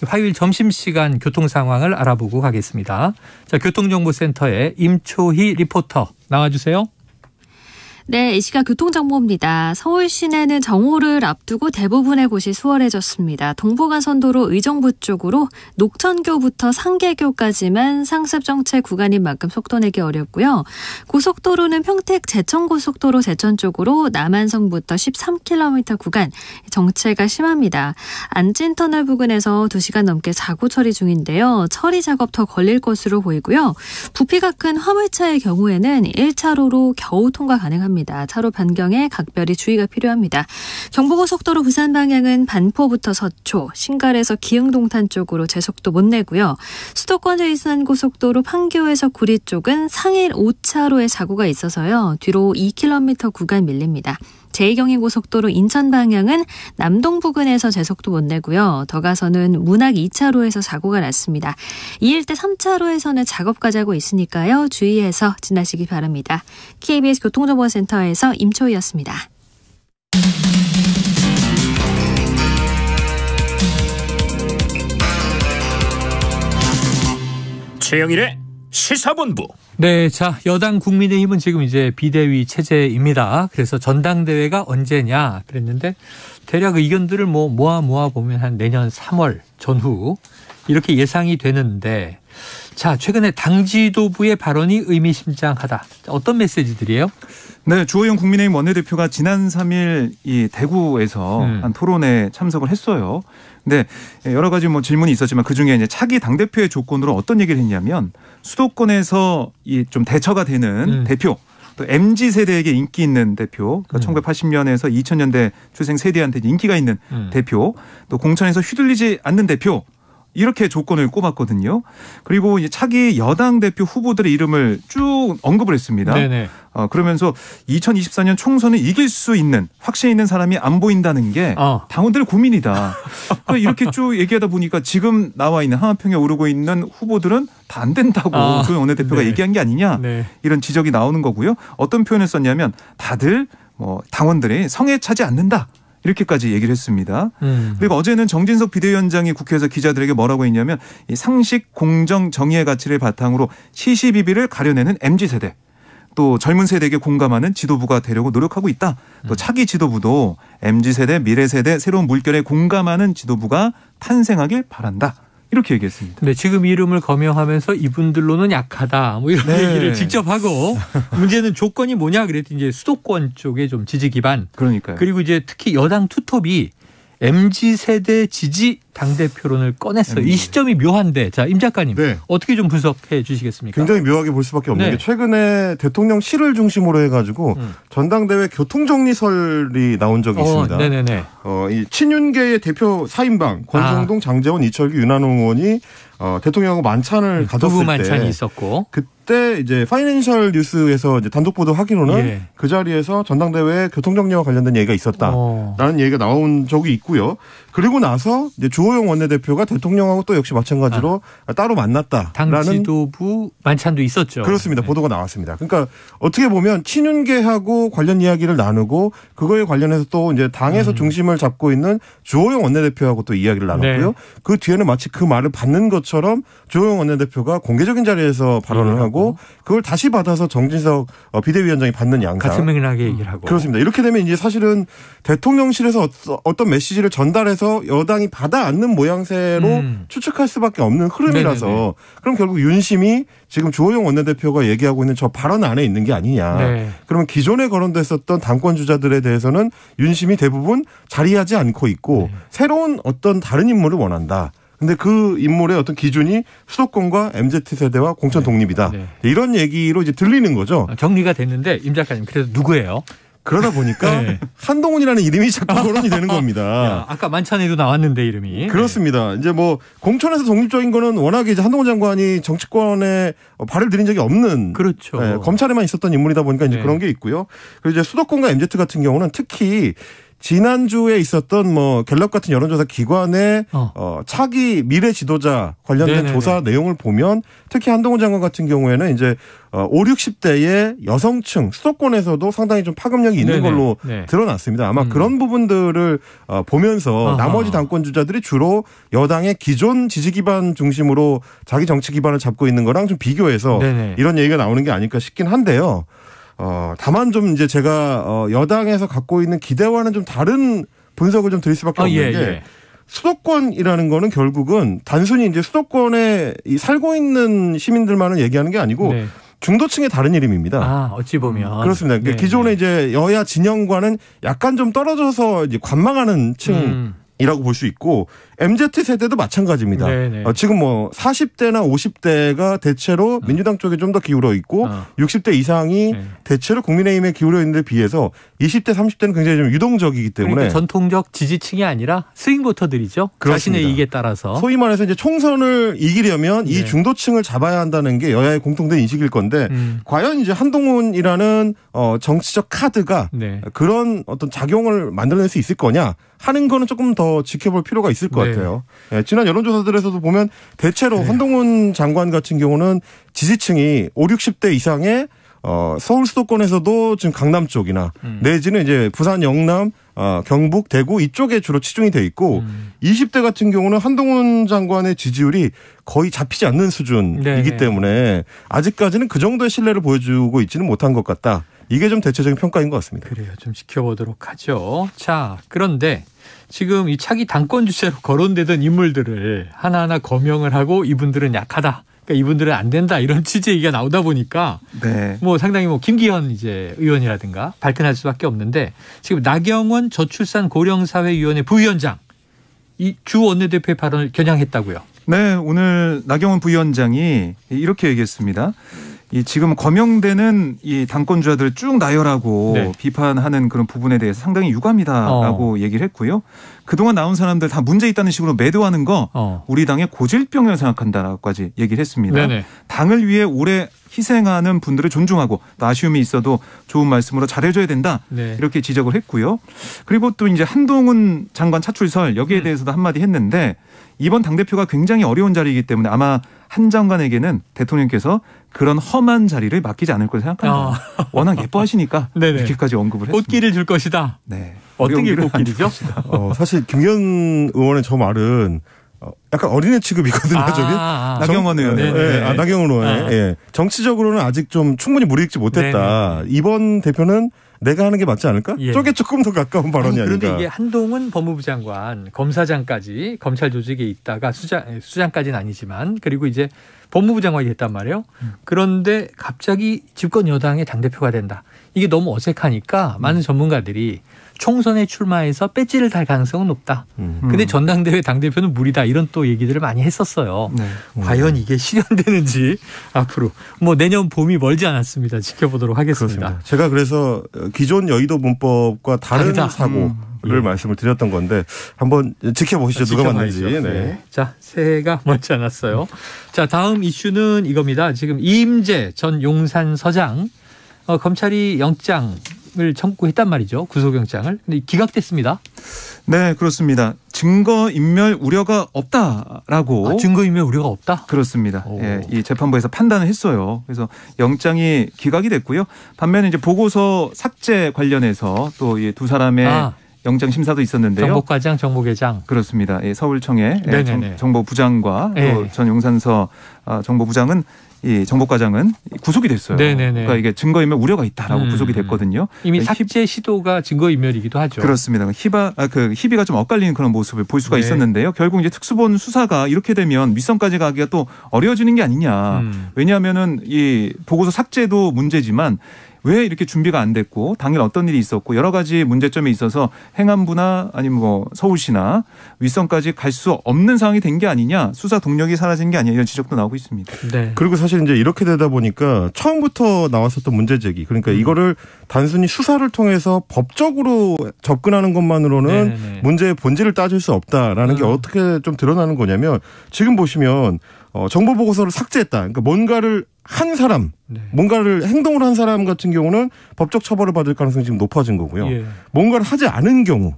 화요일 점심시간 교통 상황을 알아보고 가겠습니다. 자, 교통정보센터의 임초희 리포터 나와주세요. 네, 이 시각 교통정보입니다. 서울 시내는 정오를 앞두고 대부분의 곳이 수월해졌습니다. 동부간선도로 의정부 쪽으로 녹천교부터 상계교까지만 상습 정체 구간인 만큼 속도 내기 어렵고요. 고속도로는 평택 제천고속도로 제천 쪽으로 남한성부터 13km 구간 정체가 심합니다. 안진터널 부근에서 2시간 넘게 사고 처리 중인데요. 처리 작업 더 걸릴 것으로 보이고요. 부피가 큰 화물차의 경우에는 1차로로 겨우 통과 가능합니다. 차로 변경에 각별히 주의가 필요합니다. 경부고속도로 부산 방향은 반포부터 서초, 신갈에서 기흥동탄 쪽으로 제속도 못 내고요. 수도권 제2순환고속도로 판교에서 구리 쪽은 상일 5차로에 사고가 있어서요. 뒤로 2km 구간 밀립니다. 제2경인고속도로 인천 방향은 남동 부근에서 제속도 못 내고요. 더 가서는 문학 2차로에서 사고가 났습니다. 이 일대 3차로에서는 작업까지 하고 있으니까요. 주의해서 지나시기 바랍니다. KBS 교통정보센터에서 임초희였습니다. 최영일의 시사본부. 네, 자, 여당 국민의힘은 지금 이제 비대위 체제입니다. 그래서 전당대회가 언제냐 그랬는데 대략 의견들을 모아 보면 한 내년 3월 전후 이렇게 예상이 되는데 자, 최근에 당 지도부의 발언이 의미심장하다. 어떤 메시지들이에요? 네, 주호영 국민의힘 원내대표가 지난 3일 이 대구에서 한 토론에 참석을 했어요. 근데 여러 가지 질문이 있었지만 그중에 이제 차기 당대표의 조건으로 어떤 얘기를 했냐면 수도권에서 이 좀 대처가 되는 대표, 또 MZ세대에게 인기 있는 대표, 그러니까 1980년에서 2000년대 출생 세대한테 인기가 있는 대표, 또 공천에서 휘둘리지 않는 대표, 이렇게 조건을 꼽았거든요. 그리고 이제 차기 여당 대표 후보들의 이름을 쭉 언급을 했습니다. 네네. 그러면서 2024년 총선을 이길 수 있는 확신 있는 사람이 안 보인다는 게 당원들의 고민이다. 이렇게 쭉 얘기하다 보니까 지금 나와 있는 하마평에 오르고 있는 후보들은 다 안 된다고 그 원내대표가 네. 얘기한 게 아니냐 네. 이런 지적이 나오는 거고요. 어떤 표현을 썼냐면 다들 당원들이 성에 차지 않는다. 이렇게까지 얘기를 했습니다. 그리고 어제는 정진석 비대위원장이 국회에서 기자들에게 뭐라고 했냐면 이 상식, 공정, 정의의 가치를 바탕으로 시시비비를 가려내는 MZ세대. 또 젊은 세대에게 공감하는 지도부가 되려고 노력하고 있다. 또 차기 지도부도 MZ세대, 미래세대, 새로운 물결에 공감하는 지도부가 탄생하길 바란다. 이렇게 얘기했습니다. 네, 지금 이름을 거명하면서 이분들로는 약하다. 이런 얘기를 직접 하고 문제는 조건이 뭐냐 그랬더니 이제 수도권 쪽에 좀 지지 기반. 그러니까요. 그리고 이제 특히 여당 투톱이 MZ세대 지지 당대표론을 꺼냈어요. 이 시점이 묘한데 자, 임 작가님 네. 어떻게 좀 분석해 주시겠습니까? 굉장히 묘하게 볼 수밖에 없는 게 최근에 대통령실을 중심으로 해가지고 전당대회 교통정리설이 나온 적이 있습니다. 네네네. 이 친윤계의 대표 4인방 권성동, 장제원, 이철규, 윤한홍 의원이 대통령하고 만찬을 가졌을 부부 때 만찬이 있었고 그때 이제 파이낸셜 뉴스에서 이제 단독 보도 하기로는 그 자리에서 전당대회 교통정리와 관련된 얘기가 있었다라는 얘기가 나온 적이 있고요. 그리고 나서 이제 주호영 원내대표가 대통령하고 또 역시 마찬가지로 따로 만났다라는 당 지도부 만찬도 있었죠. 그렇습니다. 보도가 나왔습니다. 그러니까 어떻게 보면 친윤계하고 관련 이야기를 나누고 그거에 관련해서 또 이제 당에서 중심을 잡고 있는 주호영 원내대표하고 또 이야기를 나눴고요. 그 뒤에는 마치 그 말을 받는 것처럼 주호영 원내대표가 공개적인 자리에서 발언을 하고 그걸 다시 받아서 정진석 비대위원장이 받는 양상. 같은 맥락의 얘기를 하고. 그렇습니다. 이렇게 되면 이제 사실은 대통령실에서 어떤 메시지를 전달해서 여당이 받아 안는 모양새로 추측할 수밖에 없는 흐름이라서 네네네. 그럼 결국 윤심이 지금 주호영 원내대표가 얘기하고 있는 저 발언 안에 있는 게 아니냐. 네. 그러면 기존에 거론됐었던 당권 주자들에 대해서는 윤심이 대부분 자리하지 않고 있고 새로운 어떤 다른 인물을 원한다. 근데 그 인물의 어떤 기준이 수도권과 MZ세대와 공천 독립이다. 이런 얘기로 이제 들리는 거죠. 정리가 됐는데 임 작가님 그래서 누구예요? 그러다 보니까 한동훈이라는 이름이 자꾸 거론이 되는 겁니다. 야, 아까 만찬에도 나왔는데 이름이. 그렇습니다. 이제 뭐 공천에서 독립적인 거는 워낙에 이제 한동훈 장관이 정치권에 발을 들인 적이 없는 그렇죠. 검찰에만 있었던 인물이다 보니까 이제 그런 게 있고요. 그리고 이제 수도권과 MZ 같은 경우는 특히 지난주에 있었던 뭐 갤럽 같은 여론조사 기관의 차기 미래 지도자 관련된 네네네. 조사 내용을 보면 특히 한동훈 장관 같은 경우에는 이제 5, 60대의 여성층 수도권에서도 상당히 좀 파급력이 있는 네네. 걸로 드러났습니다. 아마 그런 부분들을 보면서 나머지 당권 주자들이 주로 여당의 기존 지지 기반 중심으로 자기 정치 기반을 잡고 있는 거랑 좀 비교해서 네네. 이런 얘기가 나오는 게 아닐까 싶긴 한데요. 다만 좀 이제 제가 여당에서 갖고 있는 기대와는 좀 다른 분석을 좀 드릴 수밖에 없는 게 수도권이라는 거는 결국은 단순히 이제 수도권에 살고 있는 시민들만을 얘기하는 게 아니고 중도층의 다른 이름입니다. 어찌 보면 그렇습니다. 그러니까 기존에 이제 여야 진영과는 약간 좀 떨어져서 이제 관망하는 층. 이라고 볼 수 있고 MZ세대도 마찬가지입니다. 지금 뭐 40대나 50대가 대체로 민주당 쪽에 좀 더 기울어 있고 60대 이상이 대체로 국민의힘에 기울어 있는 데 비해서 20대 30대는 굉장히 좀 유동적이기 때문에 그러니까 전통적 지지층이 아니라 스윙 보터들이죠. 그렇습니다. 자신의 이익에 따라서. 소위 말해서 이제 총선을 이기려면 이 중도층을 잡아야 한다는 게 여야의 공통된 인식일 건데 과연 이제 한동훈이라는 정치적 카드가 그런 어떤 작용을 만들어낼 수 있을 거냐 하는 거는 조금 더 지켜볼 필요가 있을 것 같아요. 지난 여론조사들에서도 보면 대체로 한동훈 장관 같은 경우는 지지층이 5, 60대 이상의 서울 수도권에서도 지금 강남 쪽이나 내지는 이제 부산, 영남, 경북, 대구 이쪽에 주로 치중이 돼 있고 20대 같은 경우는 한동훈 장관의 지지율이 거의 잡히지 않는 수준이기 때문에 아직까지는 그 정도의 신뢰를 보여주고 있지는 못한 것 같다. 이게 좀 대체적인 평가인 것 같습니다. 그래요. 좀 지켜보도록 하죠. 자, 그런데 지금 이 차기 당권 주자로 거론되던 인물들을 하나하나 거명을 하고 이분들은 약하다. 그러니까 이분들은 안 된다. 이런 취지의 얘기가 나오다 보니까 뭐 상당히 뭐 김기현 이제 의원이라든가 발끈할 수밖에 없는데 지금 나경원 저출산 고령사회위원회 부위원장 이 주 원내대표의 발언을 겨냥했다고요. 네, 오늘 나경원 부위원장이 이렇게 얘기했습니다. 이 지금 거명되는 이 당권주자들을 쭉 나열하고 비판하는 그런 부분에 대해서 상당히 유감이다라고 얘기를 했고요. 그동안 나온 사람들 다 문제 있다는 식으로 매도하는 거 우리 당의 고질병이라고 생각한다라고까지 얘기를 했습니다. 당을 위해 오래 희생하는 분들을 존중하고 또 아쉬움이 있어도 좋은 말씀으로 잘해줘야 된다. 이렇게 지적을 했고요. 그리고 또 이제 한동훈 장관 차출설 여기에 대해서도 한마디 했는데 이번 당대표가 굉장히 어려운 자리이기 때문에 아마 한 장관에게는 대통령께서 그런 험한 자리를 맡기지 않을 거라 생각합니다. 워낙 예뻐하시니까 이렇게까지 언급을 했습니다. 꽃길을 줄 것이다. 어떻게 꽃길이죠? 사실 김기현 의원의 저 말은 약간 어린애 취급이거든요. 저기 나경원 의원. 나경원 의원. 정치적으로는 아직 좀 충분히 무리익지 못했다. 이번 대표는 내가 하는 게 맞지 않을까? 저게 조금 더 가까운 발언이 아닌가. 그런데 이게 한동훈 법무부 장관 검사장까지 검찰 조직에 있다가 수장까지는 아니지만 그리고 이제 법무부 장관이 됐단 말이에요. 그런데 갑자기 집권 여당의 당대표가 된다. 이게 너무 어색하니까 많은 전문가들이 총선에 출마해서 배지를 달 가능성은 높다. 근데 전당대회 당대표는 무리다. 이런 또 얘기들을 많이 했었어요. 네. 과연 이게 실현되는지 앞으로 뭐 내년 봄이 멀지 않았습니다. 지켜보도록 하겠습니다. 그렇습니다. 제가 그래서 기존 여의도 문법과 다른 사고를 말씀을 드렸던 건데 한번 지켜보시죠. 누가 맞는지. 네. 자, 새해가 멀지 않았어요. 자, 다음 이슈는 이겁니다. 지금 이임재 전 용산서장 검찰이 영장을 청구했단 말이죠. 구속영장을. 근데 기각됐습니다. 네, 그렇습니다. 증거인멸 우려가 없다라고. 증거인멸 우려가 없다? 그렇습니다. 예, 이 재판부에서 판단을 했어요. 그래서 영장이 기각이 됐고요. 반면에 이제 보고서 삭제 관련해서 또 이 두 사람의 영장 심사도 있었는데요. 정보과장, 정보계장. 그렇습니다. 예, 서울청의 네네네. 정보부장과 또 전 용산서 정보부장은 이 정보과장은 구속이 됐어요. 네네네. 그러니까 이게 증거인멸 우려가 있다라고 구속이 됐거든요. 이미 삭제 시도가 증거인멸이기도 하죠. 그렇습니다. 희비가 좀 엇갈리는 그런 모습을 볼 수가 있었는데요. 결국 이제 특수본 수사가 이렇게 되면 윗선까지 가기가 또 어려워지는 게 아니냐. 왜냐하면은 이 보고서 삭제도 문제지만 왜 이렇게 준비가 안 됐고 당일 어떤 일이 있었고 여러 가지 문제점이 있어서 행안부나 아니면 뭐 서울시나 윗선까지 갈 수 없는 상황이 된 게 아니냐, 수사 동력이 사라진 게 아니냐 이런 지적도 나오고 있습니다. 네. 그리고 사실 이제 이렇게 되다 보니까 처음부터 나왔었던 문제 제기, 그러니까 이거를 단순히 수사를 통해서 법적으로 접근하는 것만으로는 문제의 본질을 따질 수 없다라는 게 어떻게 좀 드러나는 거냐면 지금 보시면 정보 보고서를 삭제했다. 그러니까 뭔가를 한 사람, 뭔가를 행동을 한 사람 같은 경우는 법적 처벌을 받을 가능성이 지금 높아진 거고요. 뭔가를 하지 않은 경우,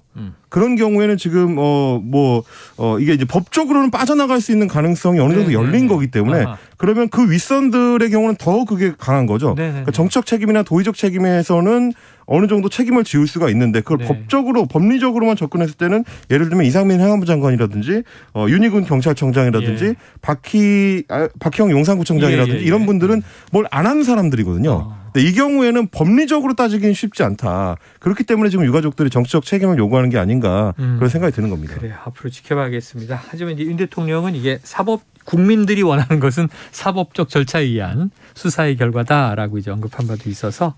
그런 경우에는 지금 이게 이제 법적으로는 빠져나갈 수 있는 가능성이 어느 정도 열린 거기 때문에 그러면 그 윗선들의 경우는 더 그게 강한 거죠. 그러니까 정치적 책임이나 도의적 책임에서는 어느 정도 책임을 지울 수가 있는데 그걸 법리적으로만 접근했을 때는 예를 들면 이상민 행안부 장관이라든지 윤희근 경찰청장이라든지 박희영 용산구청장이라든지 이런 분들은 뭘 안 한 사람들이거든요. 근데 이 경우에는 법리적으로 따지기는 쉽지 않다. 그렇기 때문에 지금 유가족들이 정치적 책임을 요구하는 게 아닌가 그런 생각이 드는 겁니다. 그래요. 앞으로 지켜봐야겠습니다. 하지만 이제 윤 대통령은 이게 국민들이 원하는 것은 사법적 절차에 의한 수사의 결과다라고 이제 언급한 바도 있어서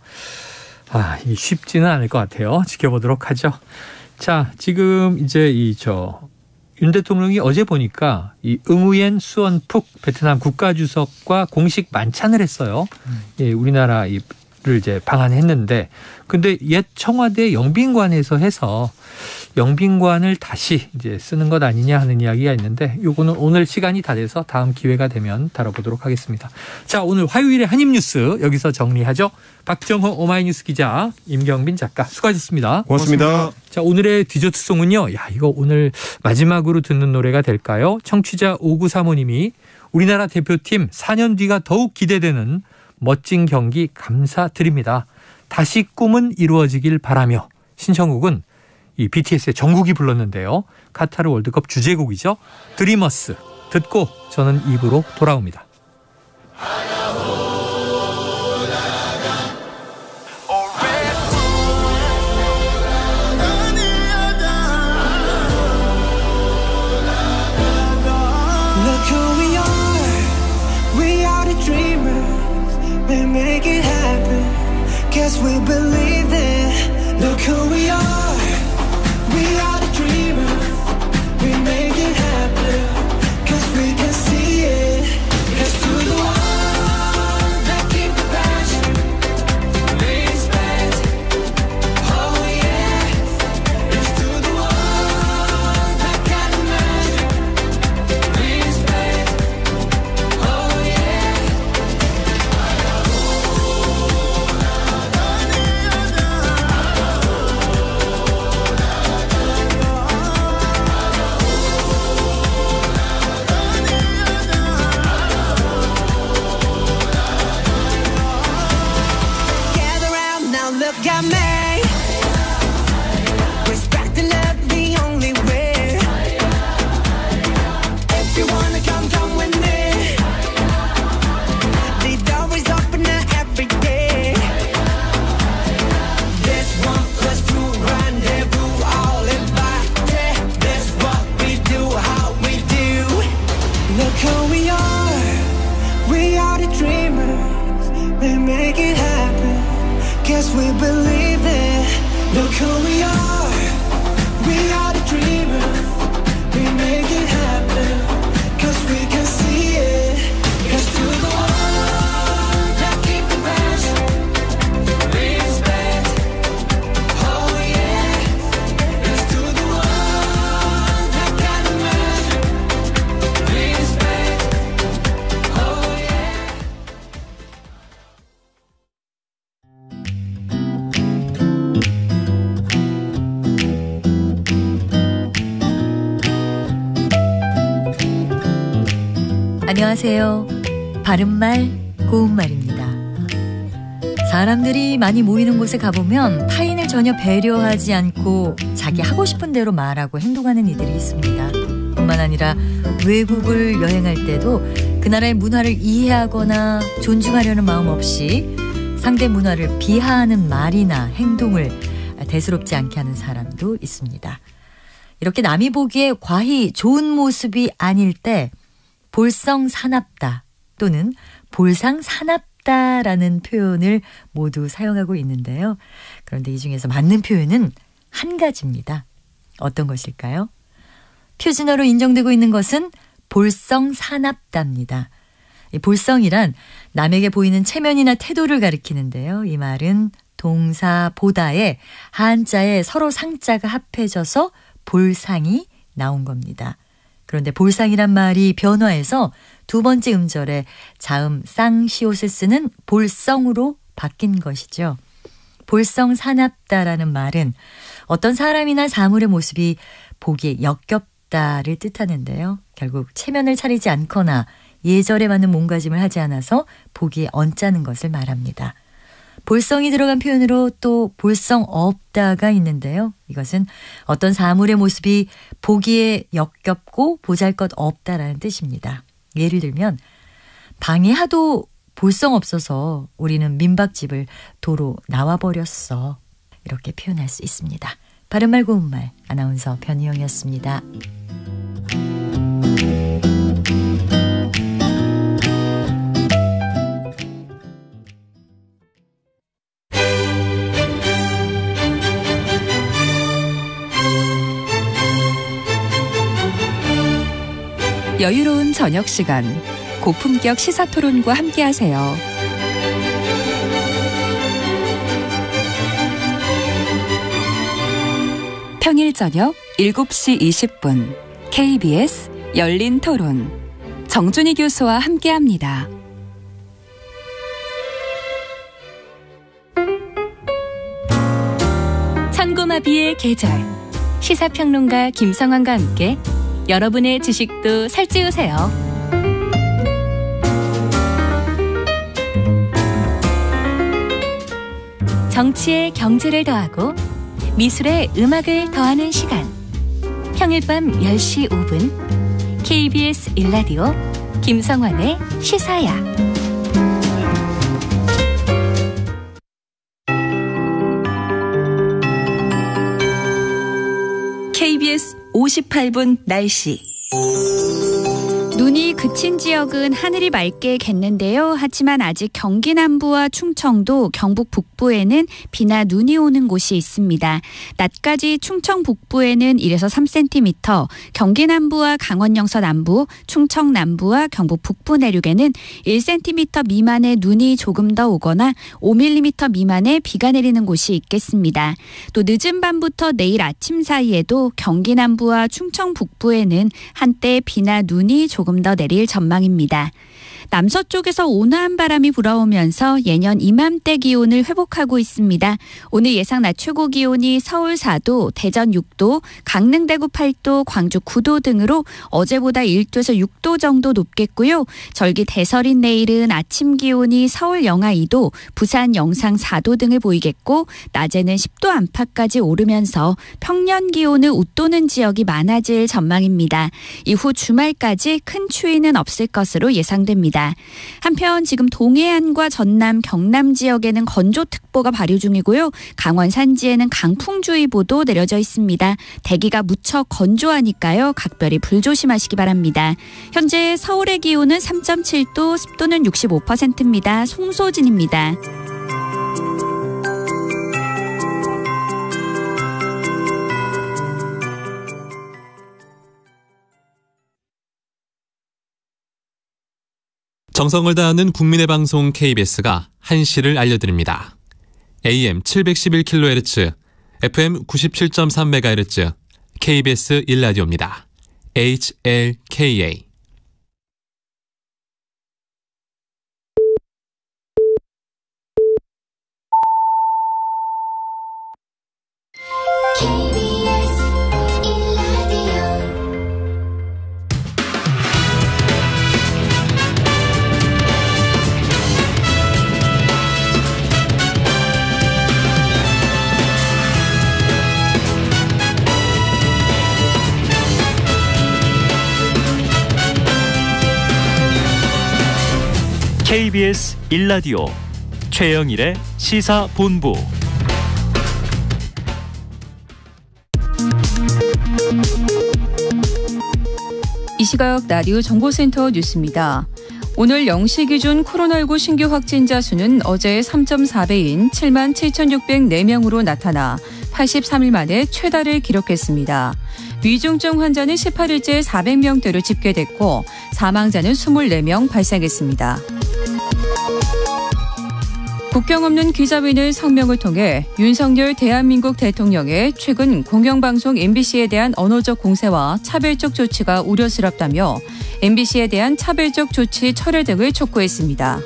이게 쉽지는 않을 것 같아요. 지켜보도록 하죠. 자, 지금 이제 윤 대통령이 어제 보니까 이 응우옌 수언푹 베트남 국가주석과 공식 만찬을 했어요. 예, 우리나라를 이제 방한했는데, 근데 옛 청와대 영빈관에서 해서 영빈관을 다시 이제 쓰는 것 아니냐 하는 이야기가 있는데, 요거는 오늘 시간이 다 돼서 다음 기회가 되면 다뤄보도록 하겠습니다. 자, 오늘 화요일의 한입뉴스 여기서 정리하죠. 박정호 오마이뉴스 기자, 임경빈 작가 수고하셨습니다. 고맙습니다. 자, 오늘의 디저트송은요. 이거 오늘 마지막으로 듣는 노래가 될까요? 청취자 5935님이 우리나라 대표팀 4년 뒤가 더욱 기대되는 멋진 경기 감사드립니다. 다시 꿈은 이루어지길 바라며, 신청곡은 이 BTS의 정국이 불렀는데요. 카타르 월드컵 주제곡이죠. 드리머스 듣고 저는 2부로 돌아옵니다. Make it happen, 'cause we believe it. Look who we are the dreamers. We make it happen, 'cause we can see it. Let's do the one that keep the passion, respect. Oh yeah, let's do the one that can imagine, respect. Oh yeah. Look at me. Respect and love the only way. If you wanna come with me. The door is open every day. This 1+2 rendezvous, all invited. This what we do, how we do. Look who we are the dreamers. We make it happen. Guess we believe it. Look who we are the dreamers. We make it happen, 'cause we can see it. Here's to the one that keep the passion, respect. Oh yeah. Here's to the one that got a magic, respect. Oh yeah. 안녕하세요. 바른말 고운말입니다. 사람들이 많이 모이는 곳에 가보면 타인을 전혀 배려하지 않고 자기 하고 싶은 대로 말하고 행동하는 이들이 있습니다. 뿐만 아니라 외국을 여행할 때도 그 나라의 문화를 이해하거나 존중하려는 마음 없이 상대 문화를 비하하는 말이나 행동을 대수롭지 않게 하는 사람도 있습니다. 이렇게 남이 보기에 과히 좋은 모습이 아닐 때 볼썽사납다 또는 볼상사납다라는 표현을 모두 사용하고 있는데요. 그런데 이 중에서 맞는 표현은 한 가지입니다. 어떤 것일까요? 표준어로 인정되고 있는 것은 볼썽사납다입니다. 이 볼썽이란 남에게 보이는 체면이나 태도를 가리키는데요. 이 말은 동사 보다에 한자에 서로 상자가 합해져서 볼상이 나온 겁니다. 그런데 볼상이란 말이 변화해서 두 번째 음절에 자음 쌍시옷을 쓰는 볼썽으로 바뀐 것이죠. 볼썽사납다라는 말은 어떤 사람이나 사물의 모습이 보기에 역겹다를 뜻하는데요. 결국 체면을 차리지 않거나 예절에 맞는 몸가짐을 하지 않아서 보기에 언짢은 것을 말합니다. 볼썽이 들어간 표현으로 또 볼썽 없다가 있는데요. 이것은 어떤 사물의 모습이 보기에 역겹고 보잘것 없다라는 뜻입니다. 예를 들면 방에 하도 볼썽 없어서 우리는 민박집을 도로 나와버렸어. 이렇게 표현할 수 있습니다. 바른말 고운말 아나운서 변희영이었습니다. 여유로운 저녁 시간, 고품격 시사토론과 함께하세요. 평일 저녁 7시 20분 KBS 열린 토론 정준희 교수와 함께합니다. 천고마비의 계절, 시사평론가 김성환과 함께 여러분의 지식도 살찌우세요. 정치에 경제를 더하고 미술에 음악을 더하는 시간. 평일 밤 10시 5분 KBS 1라디오 김성환의 시사야. KBS 58분 날씨. 눈이 그친 지역은 하늘이 맑게 겠는데요. 하지만 아직 경기 남부와 충청도, 경북 북부에는 비나 눈이 오는 곳이 있습니다. 낮까지 충청 북부에는 1에서 3cm, 경기 남부와 강원 영서 남부, 충청 남부와 경북 북부 내륙에는 1cm 미만의 눈이 조금 더 오거나 5mm 미만의 비가 내리는 곳이 있겠습니다. 또 늦은 밤부터 내일 아침 사이에도 경기 남부와 충청 북부에는 한때 비나 눈이 조금 더 내릴 전망입니다. 남서쪽에서 온화한 바람이 불어오면서 예년 이맘때 기온을 회복하고 있습니다. 오늘 예상 낮 최고 기온이 서울 4도, 대전 6도, 강릉 대구 8도, 광주 9도 등으로 어제보다 1도에서 6도 정도 높겠고요. 절기 대설인 내일은 아침 기온이 서울 영하 2도, 부산 영상 4도 등을 보이겠고 낮에는 10도 안팎까지 오르면서 평년 기온을 웃도는 지역이 많아질 전망입니다. 이후 주말까지 큰 추위는 없을 것으로 예상됩니다. 한편 지금 동해안과 전남, 경남 지역에는 건조특보가 발효 중이고요. 강원 산지에는 강풍주의보도 내려져 있습니다. 대기가 무척 건조하니까요. 각별히 불조심하시기 바랍니다. 현재 서울의 기온은 3.7도, 습도는 65%입니다. 송소진입니다. 정성을 다하는 국민의 방송 KBS가 한시를 알려드립니다. AM 711kHz, FM 97.3MHz, KBS 1라디오입니다. HLKA. KBS 1라디오 최영일의 시사본부. 이 시각 라디오 정보센터 뉴스입니다. 오늘 0시 기준 코로나19 신규 확진자 수는 어제의 3.4배인 77,604명으로 나타나 83일 만에 최다를 기록했습니다. 위중증 환자는 18일째 400명대로 집계됐고 사망자는 24명 발생했습니다. 국경 없는 기자회의 성명을 통해 윤석열 대한민국 대통령의 최근 공영방송 MBC에 대한 언어적 공세와 차별적 조치가 우려스럽다며 MBC에 대한 차별적 조치 철회 등을 촉구했습니다.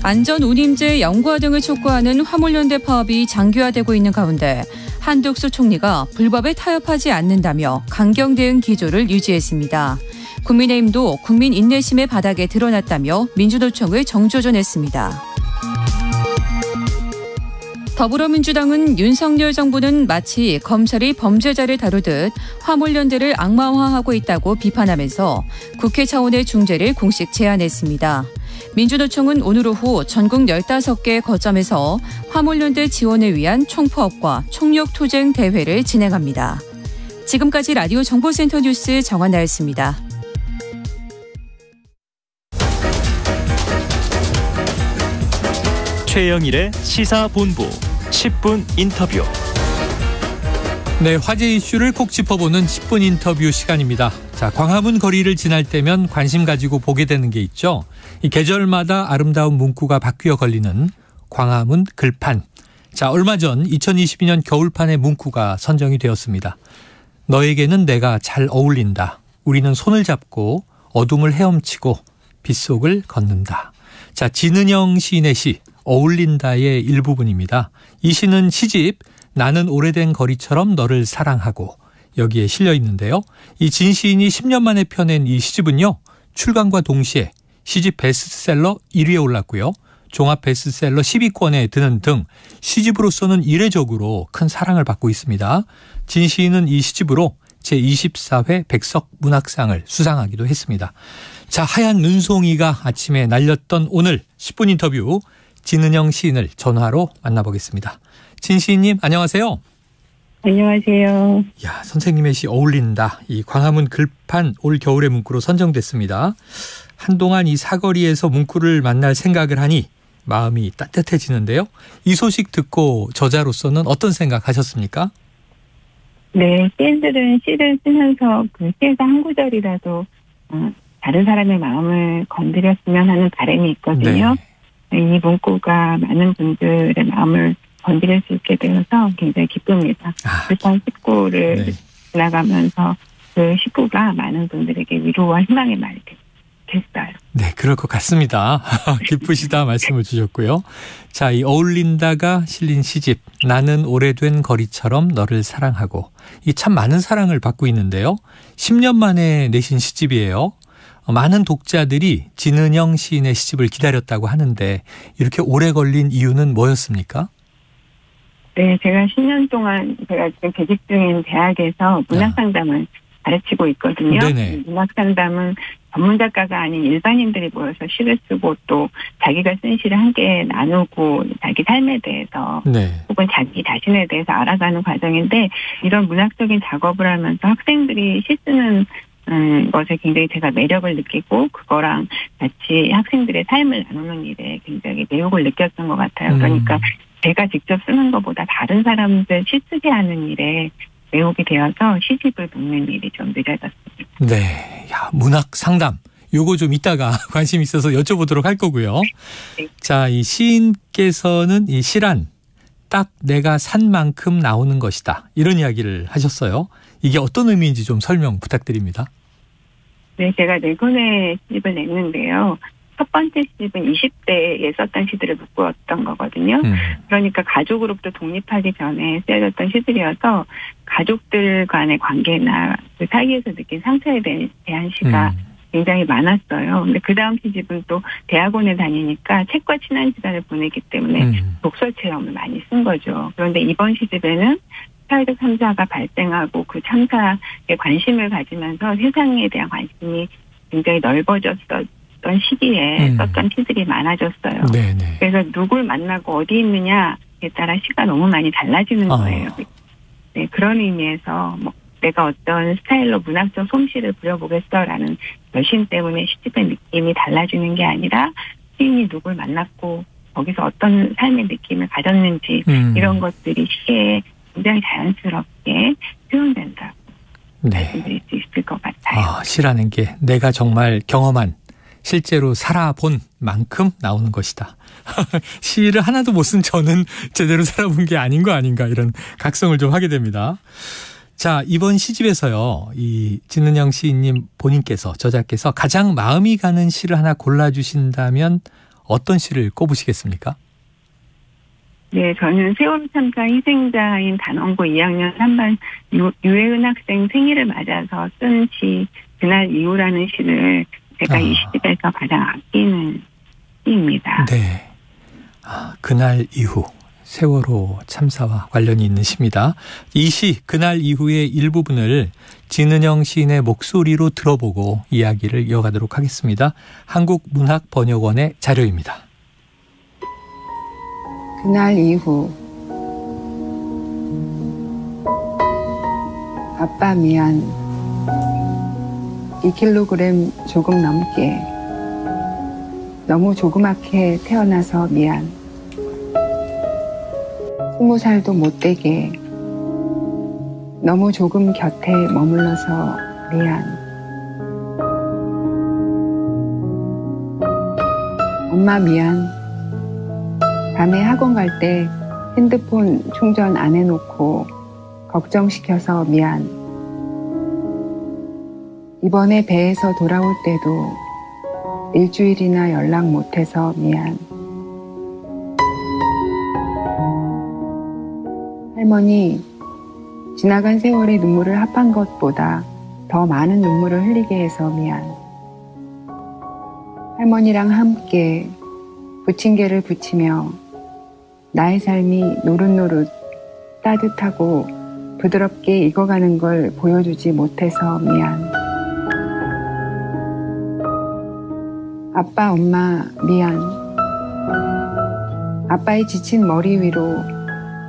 안전운임제 영구화 등을 촉구하는 화물연대 파업이 장기화되고 있는 가운데 한덕수 총리가 불법에 타협하지 않는다며 강경 대응 기조를 유지했습니다. 국민의힘도 국민 인내심의 바닥에 드러났다며 민주노총을 정조준했습니다. 더불어민주당은 윤석열 정부는 마치 검찰이 범죄자를 다루듯 화물연대를 악마화하고 있다고 비판하면서 국회 차원의 중재를 공식 제안했습니다. 민주노총은 오늘 오후 전국 15개 거점에서 화물연대 지원을 위한 총파업과 총력투쟁 대회를 진행합니다. 지금까지 라디오 정보센터 뉴스 정한나였습니다. 최영일의 시사본부 10분 인터뷰. 네, 화제 이슈를 콕 짚어보는 10분 인터뷰 시간입니다. 자, 광화문 거리를 지날 때면 관심 가지고 보게 되는 게 있죠. 이 계절마다 아름다운 문구가 바뀌어 걸리는 광화문 글판. 자, 얼마 전 2022년 겨울판의 문구가 선정이 되었습니다. 너에게는 내가 잘 어울린다. 우리는 손을 잡고 어둠을 헤엄치고 빗속을 걷는다. 자, 진은영 시인의 시 어울린다의 일부분입니다. 이 시는 시집 나는 오래된 거리처럼 너를 사랑하고 여기에 실려 있는데요. 이 진 시인이 10년 만에 펴낸 이 시집은요. 출간과 동시에 시집 베스트셀러 1위에 올랐고요. 종합 베스트셀러 10위권에 드는 등 시집으로서는 이례적으로 큰 사랑을 받고 있습니다. 진 시인은 이 시집으로 제24회 백석 문학상을 수상하기도 했습니다. 자, 하얀 눈송이가 아침에 날렸던 오늘 10분 인터뷰 진은영 시인을 전화로 만나보겠습니다. 진 시인님 안녕하세요. 안녕하세요. 야, 선생님의 시 어울린다. 이 광화문 글판 올 겨울의 문구로 선정됐습니다. 한동안 이 사거리에서 문구를 만날 생각을 하니 마음이 따뜻해지는데요. 이 소식 듣고 저자로서는 어떤 생각하셨습니까? 네, 시인들은 시를 쓰면서 그 시에서 한 구절이라도 다른 사람의 마음을 건드렸으면 하는 바람이 있거든요. 네. 이 문구가 많은 분들의 마음을 건드릴 수 있게 되어서 굉장히 기쁩니다. 불판 식구를 지나가면서 그 식구가 많은 분들에게 위로와 희망의 말이 됐어요. 네, 그럴 것 같습니다. 기쁘시다 말씀을 주셨고요. 자, 이 어울린다가 실린 시집 나는 오래된 거리처럼 너를 사랑하고 이 참 많은 사랑을 받고 있는데요. 10년 만에 내신 시집이에요. 많은 독자들이 진은영 시인의 시집을 기다렸다고 하는데 이렇게 오래 걸린 이유는 뭐였습니까? 네, 제가 10년 동안 제가 지금 재직 중인 대학에서 문학상담을 가르치고 있거든요. 네네. 문학상담은 전문 작가가 아닌 일반인들이 모여서 시를 쓰고 또 자기가 쓴 시를 함께 나누고 자기 삶에 대해서 혹은 자기 자신에 대해서 알아가는 과정인데 이런 문학적인 작업을 하면서 학생들이 시 쓰는 것에 굉장히 제가 매력을 느끼고 그거랑 같이 학생들의 삶을 나누는 일에 굉장히 매혹을 느꼈던 것 같아요. 그러니까 제가 직접 쓰는 것보다 다른 사람들 시 쓰게 하는 일에 매혹이 되어서 시집을 묶는 일이 좀 늦어졌습니다. 네, 야, 문학 상담 요거 좀 이따가 관심 있어서 여쭤보도록 할 거고요. 자, 이 시인께서는 이 시란 딱 내가 산 만큼 나오는 것이다. 이런 이야기를 하셨어요. 이게 어떤 의미인지 좀 설명 부탁드립니다. 네, 제가 4권의 시집을 냈는데요. 첫 번째 시집은 20대에 썼던 시들을 묶었던 거거든요. 그러니까 가족으로부터 독립하기 전에 쓰여졌던 시들이어서 가족들 간의 관계나 그 사이에서 느낀 상처에 대한 시가 굉장히 많았어요. 근데 그 다음 시집은 또 대학원에 다니니까 책과 친한 시간을 보내기 때문에 독서 체험을 많이 쓴 거죠. 그런데 이번 시집에는 사회적 참사가 발생하고 그 참사에 관심을 가지면서 세상에 대한 관심이 굉장히 넓어졌던 시기에 썼던 시들이 많아졌어요. 네네. 그래서 누굴 만나고 어디 있느냐에 따라 시가 너무 많이 달라지는 거예요. 네, 그런 의미에서 뭐 내가 어떤 스타일로 문학적 솜씨를 부려보겠어라는 결심 때문에 시집의 느낌이 달라지는 게 아니라 시인이 누굴 만났고 거기서 어떤 삶의 느낌을 가졌는지 이런 것들이 시에 굉장히 자연스럽게 표현된다고 말씀드릴 수 있을 것 같아요. 시라는 게 내가 정말 경험한 실제로 살아본 만큼 나오는 것이다. 시를 하나도 못 쓴 저는 제대로 살아본 게 아닌 거 아닌가 이런 각성을 좀 하게 됩니다. 자, 이번 시집에서요. 이 진은영 시인님 본인께서 저자께서 가장 마음이 가는 시를 하나 골라주신다면 어떤 시를 꼽으시겠습니까? 네, 저는 세월호 참사 희생자인 단원고 2학년 3반 유혜은 학생 생일을 맞아서 쓴 시 그날 이후라는 시를 제가 이 시집에서 가장 아끼는 시입니다. 네. 그날 이후 세월호 참사와 관련이 있는 시입니다. 이 시 그날 이후의 일부분을 진은영 시인의 목소리로 들어보고 이야기를 이어가도록 하겠습니다. 한국문학번역원의 자료입니다. 그날 이후 아빠 미안 2kg 조금 넘게 너무 조그맣게 태어나서 미안 20살도 못 되게 너무 조금 곁에 머물러서 미안 엄마 미안 밤에 학원 갈 때 핸드폰 충전 안 해놓고 걱정시켜서 미안 이번에 배에서 돌아올 때도 일주일이나 연락 못해서 미안. 할머니, 지나간 세월의 눈물을 합한 것보다 더 많은 눈물을 흘리게 해서 미안. 할머니랑 함께 부침개를 부치며 나의 삶이 노릇노릇 따뜻하고 부드럽게 익어가는 걸 보여주지 못해서 미안. 아빠, 엄마, 미안. 아빠의 지친 머리 위로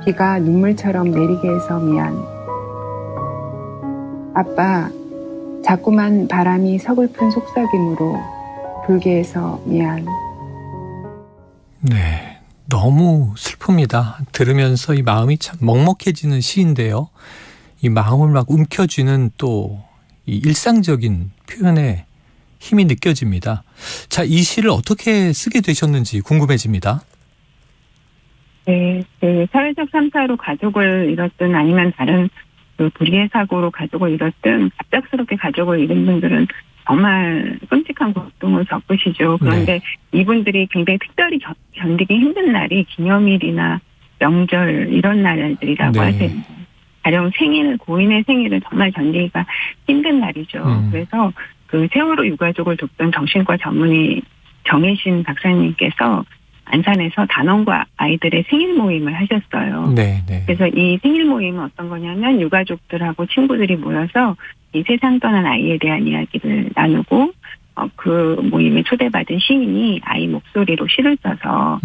비가 눈물처럼 내리게 해서 미안. 아빠, 자꾸만 바람이 서글픈 속삭임으로 불게 해서 미안. 네, 너무 슬픕니다. 들으면서 이 마음이 참 먹먹해지는 시인데요. 이 마음을 막 움켜쥐는 또 이 일상적인 표현에 힘이 느껴집니다. 자, 이 시를 어떻게 쓰게 되셨는지 궁금해집니다. 네, 사회적 참사로 가족을 잃었든 아니면 다른 불의의 사고로 가족을 잃었든 갑작스럽게 가족을 잃은 분들은 정말 끔찍한 고통을 겪으시죠. 그런데 이분들이 굉장히 특별히 견디기 힘든 날이 기념일이나 명절 이런 날들이라고 하세요. 가령 생일, 고인의 생일은 정말 견디기가 힘든 날이죠. 그래서 그 세월호 유가족을 돕던 정신과 전문의 정혜신 박사님께서 안산에서 단원과 아이들의 생일 모임을 하셨어요. 그래서 이 생일 모임은 어떤 거냐면 유가족들하고 친구들이 모여서 이 세상 떠난 아이에 대한 이야기를 나누고 그 모임에 초대받은 시인이 아이 목소리로 시를 써서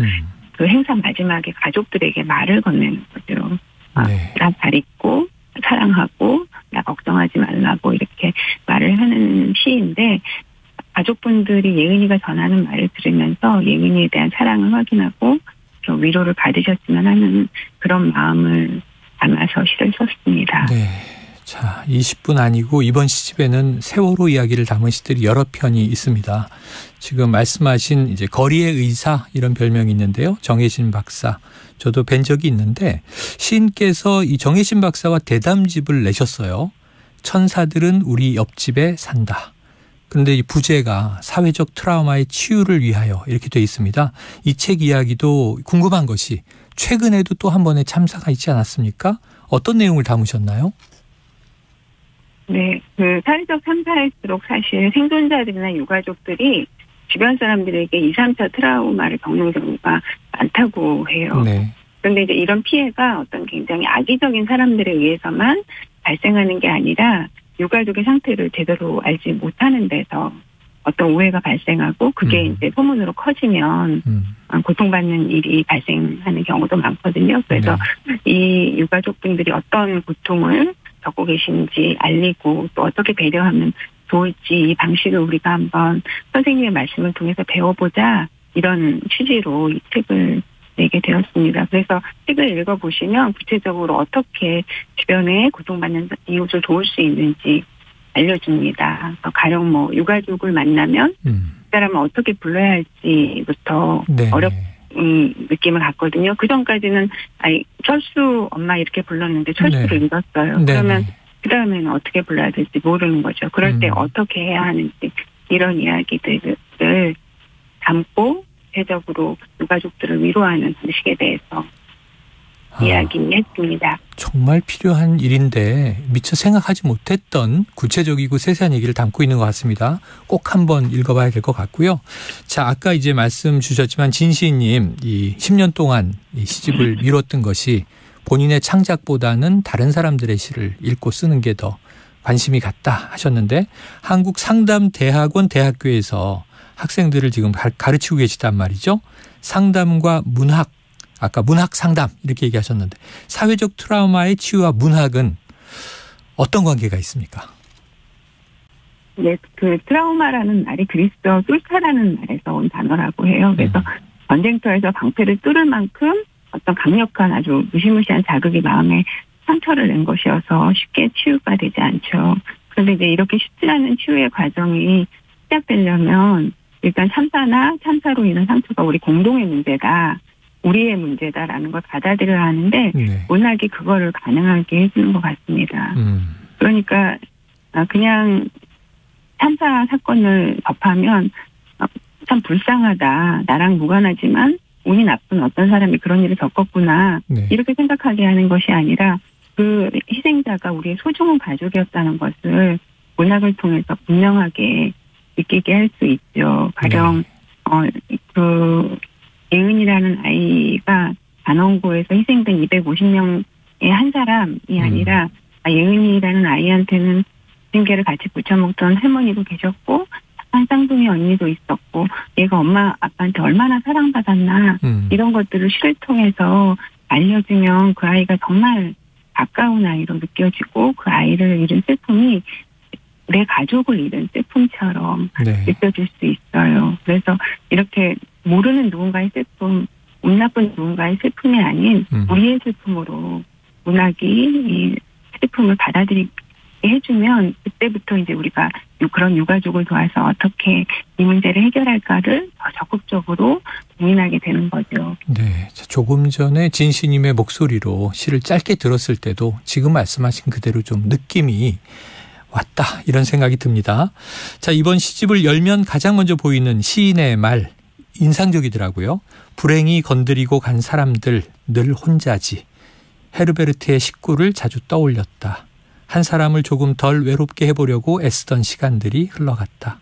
그 행사 마지막에 가족들에게 말을 건네는 거죠. 나 잘 있고 사랑하고 나 걱정하지 말라고 이렇게 말을 하는 시인데 가족분들이 예은이가 전하는 말을 들으면서 예은이에 대한 사랑을 확인하고 위로를 받으셨으면 하는 그런 마음을 담아서 시를 썼습니다. 네. 자, 20분 아니고 이번 시집에는 세월호 이야기를 담은 시들이 여러 편이 있습니다. 지금 말씀하신 이제 거리의 의사 이런 별명이 있는데요. 정혜신 박사. 저도 뵌 적이 있는데 시인께서 이 정혜신 박사와 대담집을 내셨어요. 천사들은 우리 옆집에 산다. 그런데 이 부제가 사회적 트라우마의 치유를 위하여 이렇게 돼 있습니다. 이 책 이야기도 궁금한 것이 최근에도 또 한 번의 참사가 있지 않았습니까? 어떤 내용을 담으셨나요? 네, 그 사회적 참사일수록 사실 생존자들이나 유가족들이 주변 사람들에게 2, 3차 트라우마를 겪는 경우가 많다고 해요. 네. 그런데 이제 이런 피해가 어떤 굉장히 악의적인 사람들에 의해서만 발생하는 게 아니라 유가족의 상태를 제대로 알지 못하는 데서 어떤 오해가 발생하고 그게 이제 소문으로 커지면 고통받는 일이 발생하는 경우도 많거든요. 그래서 이 유가족분들이 어떤 고통을 겪고 계신지 알리고 또 어떻게 배려하면 좋을지 이 방식을 우리가 한번 선생님의 말씀을 통해서 배워보자 이런 취지로 이 책을 내게 되었습니다. 그래서 책을 읽어보시면 구체적으로 어떻게 주변에 고통받는 이웃을 도울 수 있는지 알려줍니다. 가령 뭐 유가족을 만나면 그 사람을 어떻게 불러야 할지부터 느낌을 갖거든요. 그 전까지는 철수 엄마 이렇게 불렀는데 철수를 잃었어요. 그러면 그 다음에는 어떻게 불러야 될지 모르는 거죠. 그럴 때 어떻게 해야 하는지 이런 이야기들을 담고 구체적으로 유가족들을 위로하는 방식에 대해서 이야기했습니다. 정말 필요한 일인데 미처 생각하지 못했던 구체적이고 세세한 얘기를 담고 있는 것 같습니다. 꼭 한번 읽어봐야 될 것 같고요. 자, 아까 이제 말씀 주셨지만 진시인님 이 10년 동안 이 시집을 미뤘던 것이 본인의 창작보다는 다른 사람들의 시를 읽고 쓰는 게 더 관심이 갔다 하셨는데 한국상담대학원 대학교에서 학생들을 지금 가르치고 계시단 말이죠. 상담과 문학, 아까 문학 상담 이렇게 얘기하셨는데 사회적 트라우마의 치유와 문학은 어떤 관계가 있습니까? 네, 그 트라우마라는 말이 그리스어 뚫다라는 말에서 온 단어라고 해요. 그래서 전쟁터에서 방패를 뚫을 만큼 어떤 강력한 아주 무시무시한 자극이 마음에 상처를 낸 것이어서 쉽게 치유가 되지 않죠. 그런데 이제 이렇게 쉽지 않은 치유의 과정이 시작되려면 일단 참사로 인한 상처가 우리 공동의 문제다. 우리의 문제다라는 걸 받아들여야 하는데 문학이 그거를 가능하게 해주는 것 같습니다. 그러니까 그냥 참사 사건을 접하면 참 불쌍하다. 나랑 무관하지만 운이 나쁜 어떤 사람이 그런 일을 겪었구나. 이렇게 생각하게 하는 것이 아니라 그 희생자가 우리의 소중한 가족이었다는 것을 문학을 통해서 분명하게 느끼게 할 수 있죠. 가령 그 예은이라는 아이가 단원고에서 희생된 250명의 한 사람이 아니라 예은이라는 아이한테는 징계를 같이 부쳐먹던 할머니도 계셨고 한 쌍둥이 언니도 있었고 얘가 엄마 아빠한테 얼마나 사랑받았나 이런 것들을 시를 통해서 알려주면 그 아이가 정말 가까운 아이로 느껴지고 그 아이를 잃은 슬픔이 내 가족을 잃은 슬픔처럼 느껴질 수 있어요. 그래서 이렇게 모르는 누군가의 슬픔, 운 나쁜 누군가의 슬픔이 아닌 우리의 슬픔으로 문학이 이 슬픔을 받아들이게 해주면 그때부터 이제 우리가 그런 유가족을 도와서 어떻게 이 문제를 해결할까를 더 적극적으로 고민하게 되는 거죠. 네, 조금 전에 진시님의 목소리로 시를 짧게 들었을 때도 지금 말씀하신 그대로 좀 느낌이 왔다 이런 생각이 듭니다. 자, 이번 시집을 열면 가장 먼저 보이는 시인의 말 인상적이더라고요. 불행이 건드리고 간 사람들 늘 혼자지. 헤르베르트의 식구를 자주 떠올렸다. 한 사람을 조금 덜 외롭게 해보려고 애쓰던 시간들이 흘러갔다.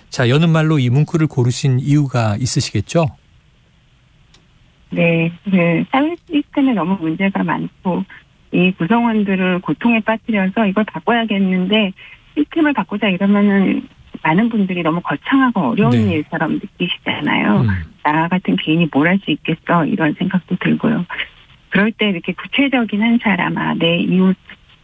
자, 여는 말로 이 문구를 고르신 이유가 있으시겠죠? 네, 사회 시스템에 너무 문제가 많고 이 구성원들을 고통에 빠뜨려서 이걸 바꿔야겠는데 시스템을 바꾸자 이러면은 많은 분들이 너무 거창하고 어려운 일처럼 느끼시잖아요. 나 같은 개인이 뭘 할 수 있겠어 이런 생각도 들고요. 그럴 때 이렇게 구체적인 한 사람, 내 이웃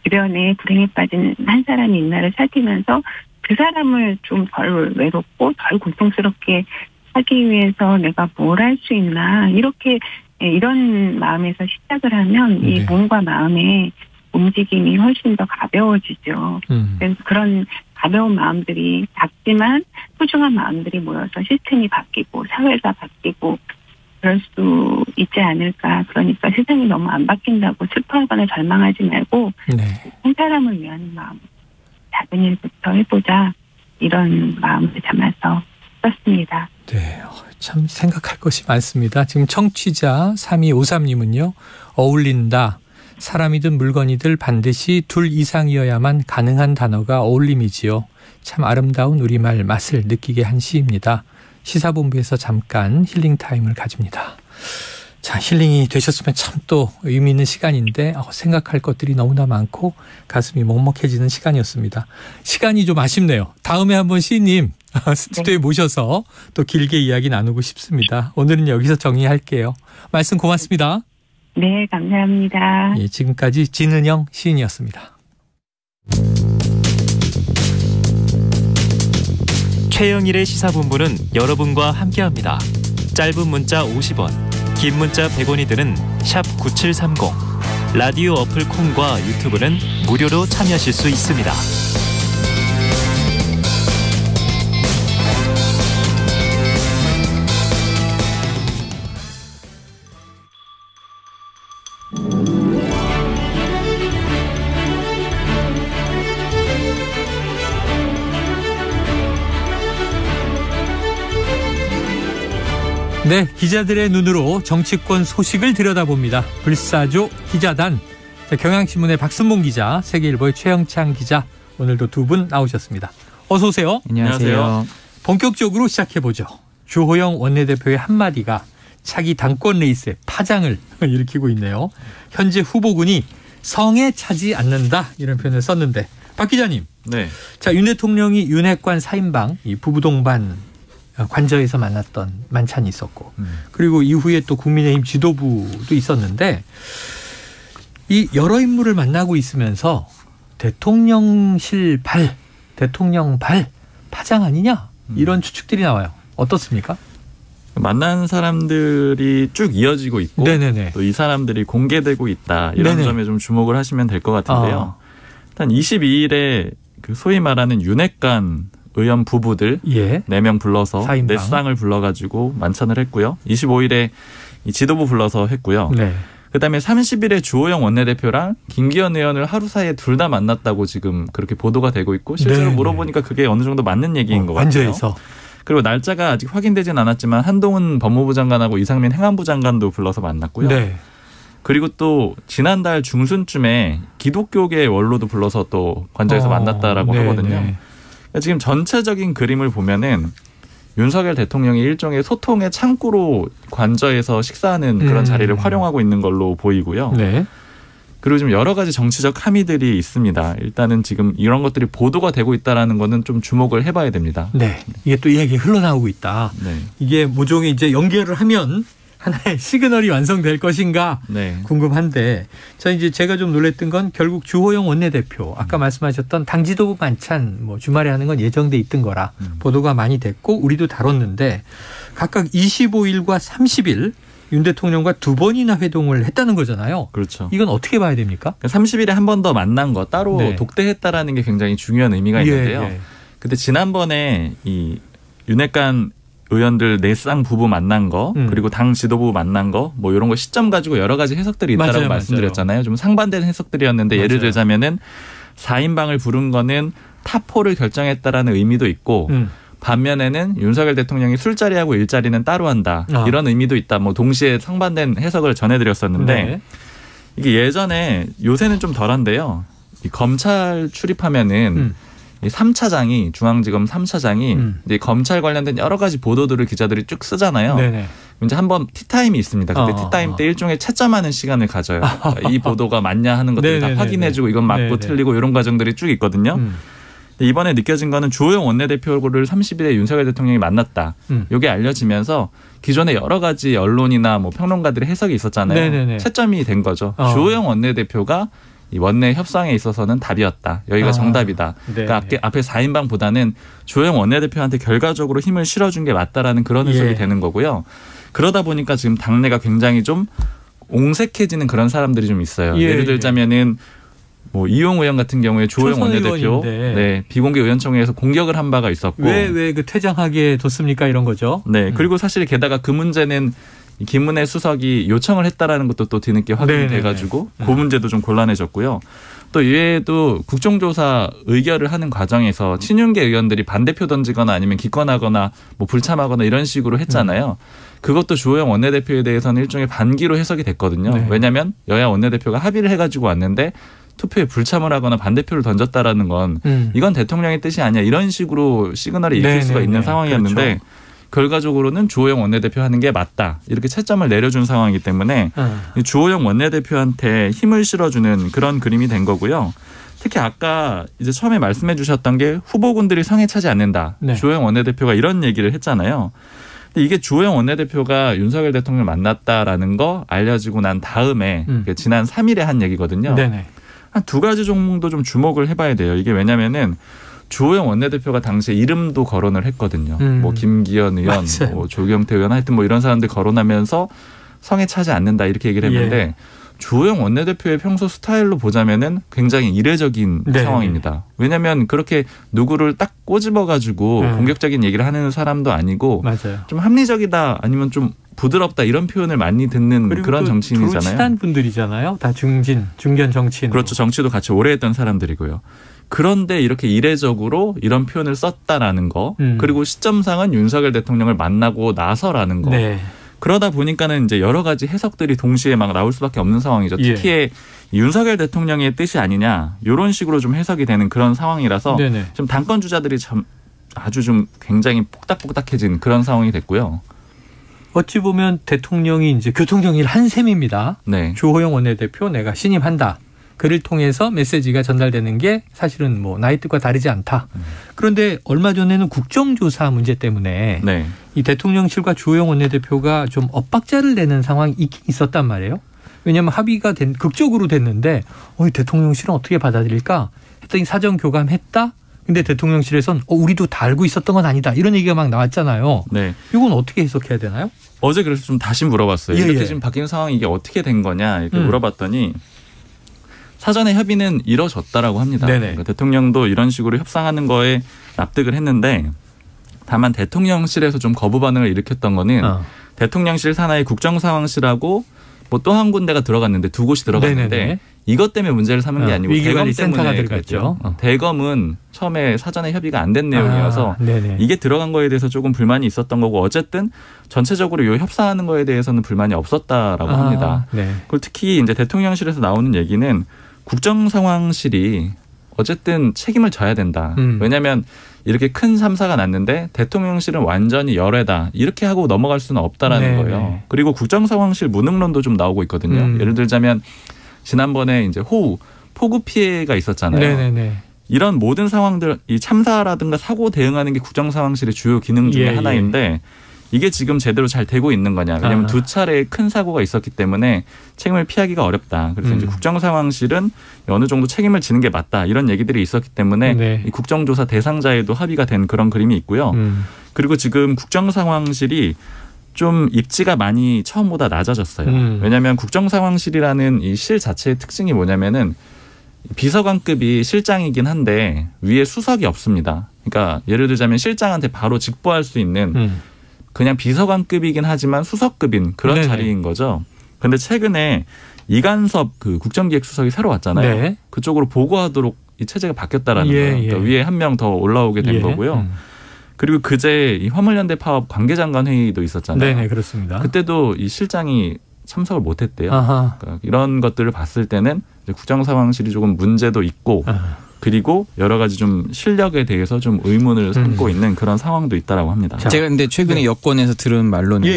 주변에 불행에 빠진 한 사람이 있나를 살피면서 그 사람을 좀 덜 외롭고 덜 고통스럽게 하기 위해서 내가 뭘 할 수 있나 이렇게 이런 마음에서 시작을 하면 이 몸과 마음에 움직임이 훨씬 더 가벼워지죠. 그래서 그런 가벼운 마음들이 작지만 소중한 마음들이 모여서 시스템이 바뀌고 사회가 바뀌고 그럴 수 있지 않을까. 그러니까 세상이 너무 안 바뀐다고 슬퍼하거나 절망하지 말고 한 사람을 위한 마음, 작은 일부터 해보자. 이런 마음을 담아서 썼습니다. 네, 참 생각할 것이 많습니다. 지금 청취자 3253님은요. 어울린다. 사람이든 물건이든 반드시 둘 이상이어야만 가능한 단어가 어울림이지요. 참 아름다운 우리말 맛을 느끼게 한 시입니다. 시사본부에서 잠깐 힐링 타임을 가집니다. 자, 힐링이 되셨으면 참 또 의미 있는 시간인데 생각할 것들이 너무나 많고 가슴이 먹먹해지는 시간이었습니다. 시간이 좀 아쉽네요. 다음에 한번 시인님 스튜디오에 모셔서 또 길게 이야기 나누고 싶습니다. 오늘은 여기서 정리할게요. 말씀 고맙습니다. 네, 감사합니다. 예, 지금까지 진은영 시인이었습니다. 최영일의 시사본부는 여러분과 함께합니다. 짧은 문자 50원, 긴 문자 100원이 드는 샵 9730, 라디오 어플 콩과 유튜브는 무료로 참여하실 수 있습니다. 네, 기자들의 눈으로 정치권 소식을 들여다봅니다. 불사조 기자단. 경향신문의 박순봉 기자, 세계일보의 최영창 기자, 오늘도 두 분 나오셨습니다. 어서 오세요. 안녕하세요. 본격적으로 시작해보죠. 주호영 원내대표의 한마디가 차기 당권 레이스에 파장을 일으키고 있네요. 현재 후보군이 성에 차지 않는다 이런 표현을 썼는데 박 기자님. 네. 자, 윤 대통령이 윤핵관 4인방 이 부부 동반 관저에서 만났던 만찬이 있었고 그리고 이후에 또 국민의힘 지도부도 있었는데 이 여러 인물을 만나고 있으면서 대통령실 발, 대통령 발 파장 아니냐 이런 추측들이 나와요. 어떻습니까? 만난 사람들이 쭉 이어지고 있고 또 이 사람들이 공개되고 있다. 이런 네네. 점에 좀 주목을 하시면 될 것 같은데요. 일단 22일에 그 소위 말하는 윤핵관 의원 부부들 4명 불러서 4인방. 넷상을 불러가지고 만찬을 했고요. 25일에 이 지도부 불러서 했고요. 네. 그다음에 30일에 주호영 원내대표랑 김기현 의원을 하루 사이에 둘 다 만났다고 지금 그렇게 보도가 되고 있고 실제로 네네. 물어보니까 그게 어느 정도 맞는 얘기인 것 같아요. 관저에서. 그리고 날짜가 아직 확인되진 않았지만 한동훈 법무부 장관하고 이상민 행안부 장관도 불러서 만났고요. 네. 그리고 또 지난달 중순쯤에 기독교계 원로도 불러서 또 관저에서 만났다라고 하거든요. 그러니까 지금 전체적인 그림을 보면은 윤석열 대통령이 일종의 소통의 창구로 관저에서 식사하는 그런 자리를 활용하고 있는 걸로 보이고요. 네. 그리고 좀 여러 가지 정치적 함의들이 있습니다. 일단은 지금 이런 것들이 보도가 되고 있다라는 거는 좀 주목을 해봐야 됩니다. 네. 이게 또 이야기가 흘러나오고 있다. 네. 이게 모종의 이제 연결을 하면 하나의 시그널이 완성될 것인가 궁금한데 자 이제 제가 좀 놀랬던 건 결국 주호영 원내대표 아까 말씀하셨던 당 지도부 만찬 뭐 주말에 하는 건 예정돼 있던 거라 보도가 많이 됐고 우리도 다뤘는데 각각 25일과 30일 윤 대통령과 두 번이나 회동을 했다는 거잖아요. 그렇죠. 이건 어떻게 봐야 됩니까? 30일에 한 번 더 만난 거 따로 네. 독대했다라는 게 굉장히 중요한 의미가 있는데요. 예. 근데 지난번에 이 윤핵관 의원들 넷상 부부 만난 거 그리고 당 지도부 만난 거 뭐 이런 거 시점 가지고 여러 가지 해석들이 있다라고 맞아요. 말씀드렸잖아요. 좀 상반된 해석들이었는데 맞아요. 예를 들자면은 4인방을 부른 거는 타포를 결정했다라는 의미도 있고 반면에는 윤석열 대통령이 술자리하고 일자리는 따로 한다. 이런 의미도 있다. 뭐 동시에 상반된 해석을 전해드렸었는데 네. 이게 예전에 요새는 좀 덜한데요. 이 검찰 출입하면은 이 3차장이 중앙지검 3차장이 이제 검찰 관련된 여러 가지 보도들을 기자들이 쭉 쓰잖아요. 네네. 이제 한번 티타임이 있습니다. 그때 티타임 때 일종의 채점하는 시간을 가져요. 이 보도가 맞냐 하는 것들을 다 확인해주고 이건 맞고 틀리고 이런 과정들이 쭉 있거든요. 이번에 느껴진 거는 주호영 원내대표를 30일에 윤석열 대통령이 만났다. 이게 알려지면서 기존에 여러 가지 언론이나 뭐 평론가들의 해석이 있었잖아요. 네네네. 채점이 된 거죠. 주호영 원내대표가 이 원내 협상에 있어서는 답이었다. 여기가 정답이다. 그러니까 앞에 4인방보다는 주호영 원내대표한테 결과적으로 힘을 실어준 게 맞다라는 그런 해석이 되는 거고요. 그러다 보니까 지금 당내가 굉장히 좀 옹색해지는 그런 사람들이 좀 있어요. 예를 들자면은 뭐 이용 의원 같은 경우에 주호영 원내대표 네, 비공개 의원총회에서 공격을 한 바가 있었고 왜 그 퇴장하게 뒀습니까 이런 거죠. 네. 그리고 사실 게다가 그 문제는 김은혜 수석이 요청을 했다라는 것도 또 뒤늦게 확인이 돼가지고 그 문제도 좀 곤란해졌고요. 또 이외에도 국정조사 의결을 하는 과정에서 친윤계 의원들이 반대표 던지거나 아니면 기권하거나 뭐 불참하거나 이런 식으로 했잖아요. 그것도 주호영 원내대표에 대해서는 일종의 반기로 해석이 됐거든요. 네. 왜냐하면 여야 원내대표가 합의를 해가지고 왔는데 투표에 불참을 하거나 반대표를 던졌다라는 건 이건 대통령의 뜻이 아니야. 이런 식으로 시그널이 읽힐 수가 있는 상황이었는데 그렇죠. 결과적으로는 주호영 원내대표 하는 게 맞다. 이렇게 채점을 내려준 상황이기 때문에 주호영 원내대표한테 힘을 실어주는 그런 그림이 된 거고요. 특히 아까 이제 처음에 말씀해 주셨던 게 후보군들이 성에 차지 않는다. 네. 주호영 원내대표가 이런 얘기를 했잖아요. 근데 이게 주호영 원내대표가 윤석열 대통령을 만났다라는 거 알려지고 난 다음에 지난 3일에 한 얘기거든요. 네네. 한 두 가지 정도 좀 주목을 해봐야 돼요. 이게 왜냐면은 주호영 원내대표가 당시에 이름도 거론을 했거든요. 뭐 김기현 의원, 뭐 조경태 의원 하여튼 뭐 이런 사람들 거론하면서 성에 차지 않는다 이렇게 얘기를 했는데 주호영 원내대표의 평소 스타일로 보자면은 굉장히 이례적인 상황입니다. 왜냐하면 그렇게 누구를 딱 꼬집어가지고 공격적인 얘기를 하는 사람도 아니고 좀 합리적이다 아니면 좀 부드럽다 이런 표현을 많이 듣는 그런 정치인이잖아요. 두루 친한 분들이잖아요. 다 중견 정치인. 그렇죠. 정치도 같이 오래 했던 사람들이고요. 그런데 이렇게 이례적으로 이런 표현을 썼다라는 거 그리고 시점상은 윤석열 대통령을 만나고 나서라는 거. 네. 그러다 보니까는 이제 여러 가지 해석들이 동시에 막 나올 수밖에 없는 상황이죠. 특히 윤석열 대통령의 뜻이 아니냐 이런 식으로 좀 해석이 되는 그런 상황이라서 좀 당권 주자들이 참 아주 좀 굉장히 폭닥폭닥해진 그런 상황이 됐고요. 어찌 보면 대통령이 이제 교통정리를 한 셈입니다. 네. 주호영 원내대표 내가 신임한다. 그를 통해서 메시지가 전달되는 게 사실은 뭐 나의 뜻과 다르지 않다. 그런데 얼마 전에는 국정조사 문제 때문에 이 대통령실과 주호영 원내대표가 좀 엇박자를 내는 상황이 있긴 있었단 말이에요. 왜냐하면 합의가 극적으로 됐는데 대통령실은 어떻게 받아들일까 했더니 사전 교감했다. 근데 대통령실에서는 우리도 다 알고 있었던 건 아니다. 이런 얘기가 막 나왔잖아요. 네. 이건 어떻게 해석해야 되나요? 어제 그래서 좀 다시 물어봤어요. 이렇게 지금 바뀐 상황이 이게 어떻게 된 거냐 이렇게 물어봤더니 사전에 협의는 이뤄졌다라고 합니다. 그러니까 대통령도 이런 식으로 협상하는 거에 납득을 했는데 다만 대통령실에서 좀 거부 반응을 일으켰던 거는 대통령실 산하의 국정상황실하고 뭐 또 한 군데가 들어갔는데 두 곳이 들어갔는데 이것 때문에 문제를 삼은 게 아니고 대검 때문에 그랬죠. 대검은 처음에 사전에 협의가 안 된 내용이어서 이게 들어간 거에 대해서 조금 불만이 있었던 거고 어쨌든 전체적으로 이 협상하는 거에 대해서는 불만이 없었다라고 합니다. 그리고 특히 이제 대통령실에서 나오는 얘기는 국정상황실이 어쨌든 책임을 져야 된다. 왜냐하면 이렇게 큰 참사가 났는데 대통령실은 완전히 열애다. 이렇게 하고 넘어갈 수는 없다라는 거예요. 그리고 국정상황실 무능론도 좀 나오고 있거든요. 예를 들자면 지난번에 이제 폭우 피해가 있었잖아요. 이런 모든 상황들, 이 참사라든가 사고 대응하는 게 국정상황실의 주요 기능 중에 하나인데 이게 지금 제대로 잘 되고 있는 거냐. 왜냐하면 두 차례의 큰 사고가 있었기 때문에 책임을 피하기가 어렵다. 그래서 이제 국정상황실은 어느 정도 책임을 지는 게 맞다. 이런 얘기들이 있었기 때문에 이 국정조사 대상자에도 합의가 된 그런 그림이 있고요. 그리고 지금 국정상황실이 좀 입지가 많이 처음보다 낮아졌어요. 왜냐하면 국정상황실이라는 이 실 자체의 특징이 뭐냐면은 비서관급이 실장이긴 한데 위에 수석이 없습니다. 그러니까 예를 들자면 실장한테 바로 직보할 수 있는 그냥 비서관급이긴 하지만 수석급인 그런 자리인 거죠. 그런데 최근에 이간섭 그 국정기획수석이 새로 왔잖아요. 그쪽으로 보고하도록 이 체제가 바뀌었다라는 거예요. 그러니까 위에 한 명 더 올라오게 된 거고요. 그리고 그제 이 화물연대 파업 관계장관 회의도 있었잖아요. 네, 그렇습니다. 그때도 이 실장이 참석을 못했대요. 그러니까 이런 것들을 봤을 때는 이제 국정상황실이 조금 문제도 있고 그리고 여러 가지 좀 실력에 대해서 좀 의문을 삼고 있는 그런 상황도 있다라고 합니다. 제가 근데 최근에 여권에서 들은 말로는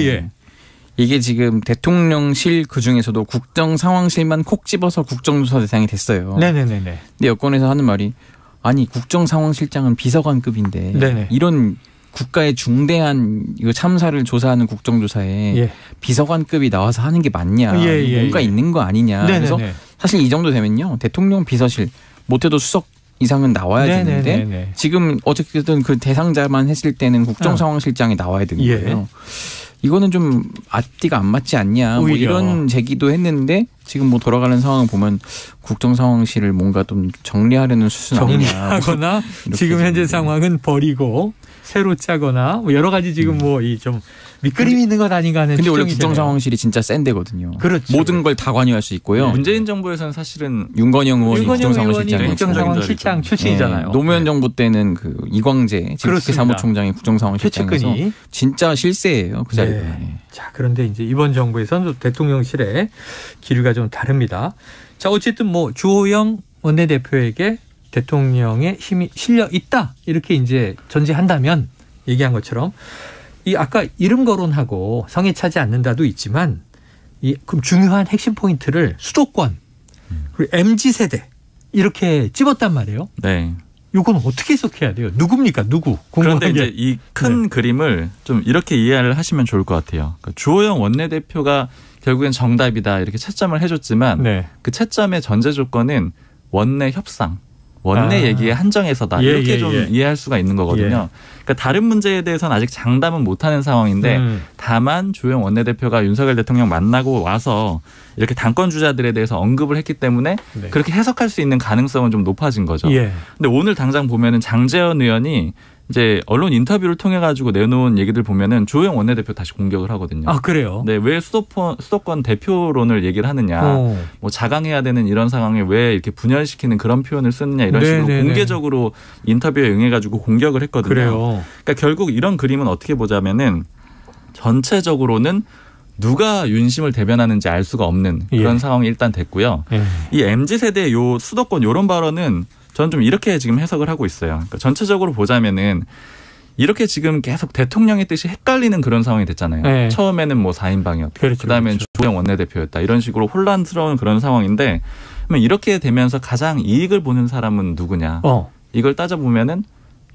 이게 지금 대통령실 그중에서도 국정상황실만 콕 집어서 국정조사 대상이 됐어요. 근데 여권에서 하는 말이 아니 국정상황실장은 비서관급인데 이런 국가의 중대한 이거 참사를 조사하는 국정조사에 비서관급이 나와서 하는 게 맞냐 뭔가 있는 거 아니냐. 그래서 사실 이 정도 되면요 대통령 비서실 못해도 수석 이상은 나와야 되는데 지금 어쨌든 그 대상자만 했을 때는 국정상황실장이 나와야 되는 거예요. 이거는 좀 앞뒤가 안 맞지 않냐 뭐 이런 제기도 했는데 지금 뭐 돌아가는 상황을 보면 국정상황실을 뭔가 좀 정리하려는 수준 아니냐. 정리하거나 지금 현재 상황은 버리고 새로 짜거나 뭐 여러 가지 지금 뭐 이 좀 밑그림이 있는 것 아닌가 하는. 근데 원래 국정상황실이 진짜 센 데거든요. 그렇죠. 모든 걸 다 관여할 수 있고요. 문재인 정부에서는 사실은 윤건영 의원이 국정상황실장 국정상황실장 출신이잖아요. 노무현 정부 때는 그 이광재 직특위 사무총장이 국정상황실장에서 진짜 실세예요. 그 자리가. 자, 그런데 이제 이번 정부에서는 대통령실의 기류가 좀 다릅니다. 자, 어쨌든 뭐 주호영 원내대표에게 대통령의 힘이 실려 있다 이렇게 이제 전제한다면 얘기한 것처럼 이 아까 이름 거론하고 성에 차지 않는다도 있지만 이 그럼 중요한 핵심 포인트를 수도권 그리고 MZ세대 이렇게 찝었단 말이에요. 네. 이건 어떻게 해석해야 돼요? 누굽니까? 누구? 그런데 이제 이 큰 그림을 좀 이렇게 이해를 하시면 좋을 것 같아요. 그러니까 주호영 원내대표가 결국엔 정답이다 이렇게 채점을 해줬지만 그 채점의 전제 조건은 원내 협상. 원내 얘기의 한정에서다. 이렇게 좀 이해할 수가 있는 거거든요. 그러니까 다른 문제에 대해서는 아직 장담은 못하는 상황인데 다만 주호영 원내대표가 윤석열 대통령 만나고 와서 이렇게 당권 주자들에 대해서 언급을 했기 때문에 그렇게 해석할 수 있는 가능성은 좀 높아진 거죠. 근데 오늘 당장 보면은 장제원 의원이 이제 언론 인터뷰를 통해 가지고 내놓은 얘기들 보면은 주호영 원내대표 다시 공격을 하거든요. 아, 그래요? 네, 왜 수도권 대표론을 얘기를 하느냐, 뭐 자강해야 되는 이런 상황에 왜 이렇게 분열시키는 그런 표현을 쓰느냐 이런 식으로 공개적으로 인터뷰에 응해가지고 공격을 했거든요. 그래요. 그러니까 결국 이런 그림은 어떻게 보자면은 전체적으로는 누가 윤심을 대변하는지 알 수가 없는 그런 상황이 일단 됐고요. 이 MZ세대 요 수도권 요런 발언은 저는 좀 이렇게 지금 해석을 하고 있어요. 그러니까 전체적으로 보자면은 이렇게 지금 계속 대통령의 뜻이 헷갈리는 그런 상황이 됐잖아요. 처음에는 뭐 4인방이었고 그다음엔 주호영 원내대표였다. 이런 식으로 혼란스러운 그런 상황인데 그러면 이렇게 되면서 가장 이익을 보는 사람은 누구냐. 이걸 따져보면은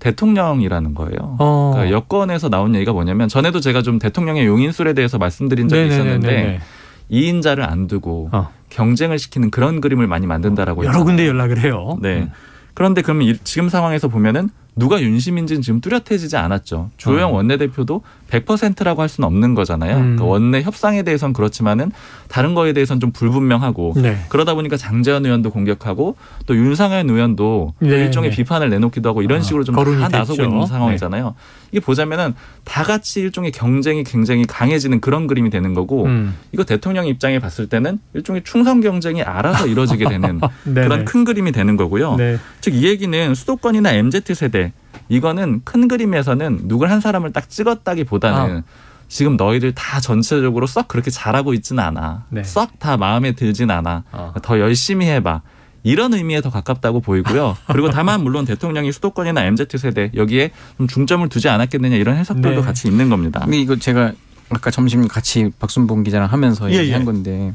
대통령이라는 거예요. 그러니까 여권에서 나온 얘기가 뭐냐면 전에도 제가 좀 대통령의 용인술에 대해서 말씀드린 적이 있었는데 2인자를 안 두고 경쟁을 시키는 그런 그림을 많이 만든다라고 여러 군데 연락을 해요. 네. 그런데 그러면 지금 상황에서 보면은 누가 윤심인지는 지금 뚜렷해지지 않았죠. 주호영 원내대표도 100%라고 할 수는 없는 거잖아요. 그러니까 원내 협상에 대해서는 그렇지만은 다른 거에 대해서는 좀 불분명하고 그러다 보니까 장제원 의원도 공격하고 또 윤상현 의원도 일종의 비판을 내놓기도 하고 이런 식으로 좀 다 나서고 있는 상황이잖아요. 이게 보자면은 다 같이 일종의 경쟁이 굉장히 강해지는 그런 그림이 되는 거고 이거 대통령 입장에 봤을 때는 일종의 충성 경쟁이 알아서 이루어지게 되는 그런 큰 그림이 되는 거고요. 즉 이 얘기는 수도권이나 MZ세대 이거는 큰 그림에서는 누굴 한 사람을 딱 찍었다기보다는 지금 너희들 다 전체적으로 썩 그렇게 잘하고 있지는 않아. 썩 다 마음에 들진 않아. 더 열심히 해봐. 이런 의미에 더 가깝다고 보이고요. 그리고 다만 물론 대통령이 수도권이나 MZ세대 여기에 좀 중점을 두지 않았겠느냐 이런 해석들도 같이 있는 겁니다. 근데 이거 제가 아까 점심 같이 박순봉 기자랑 하면서 얘기한 건데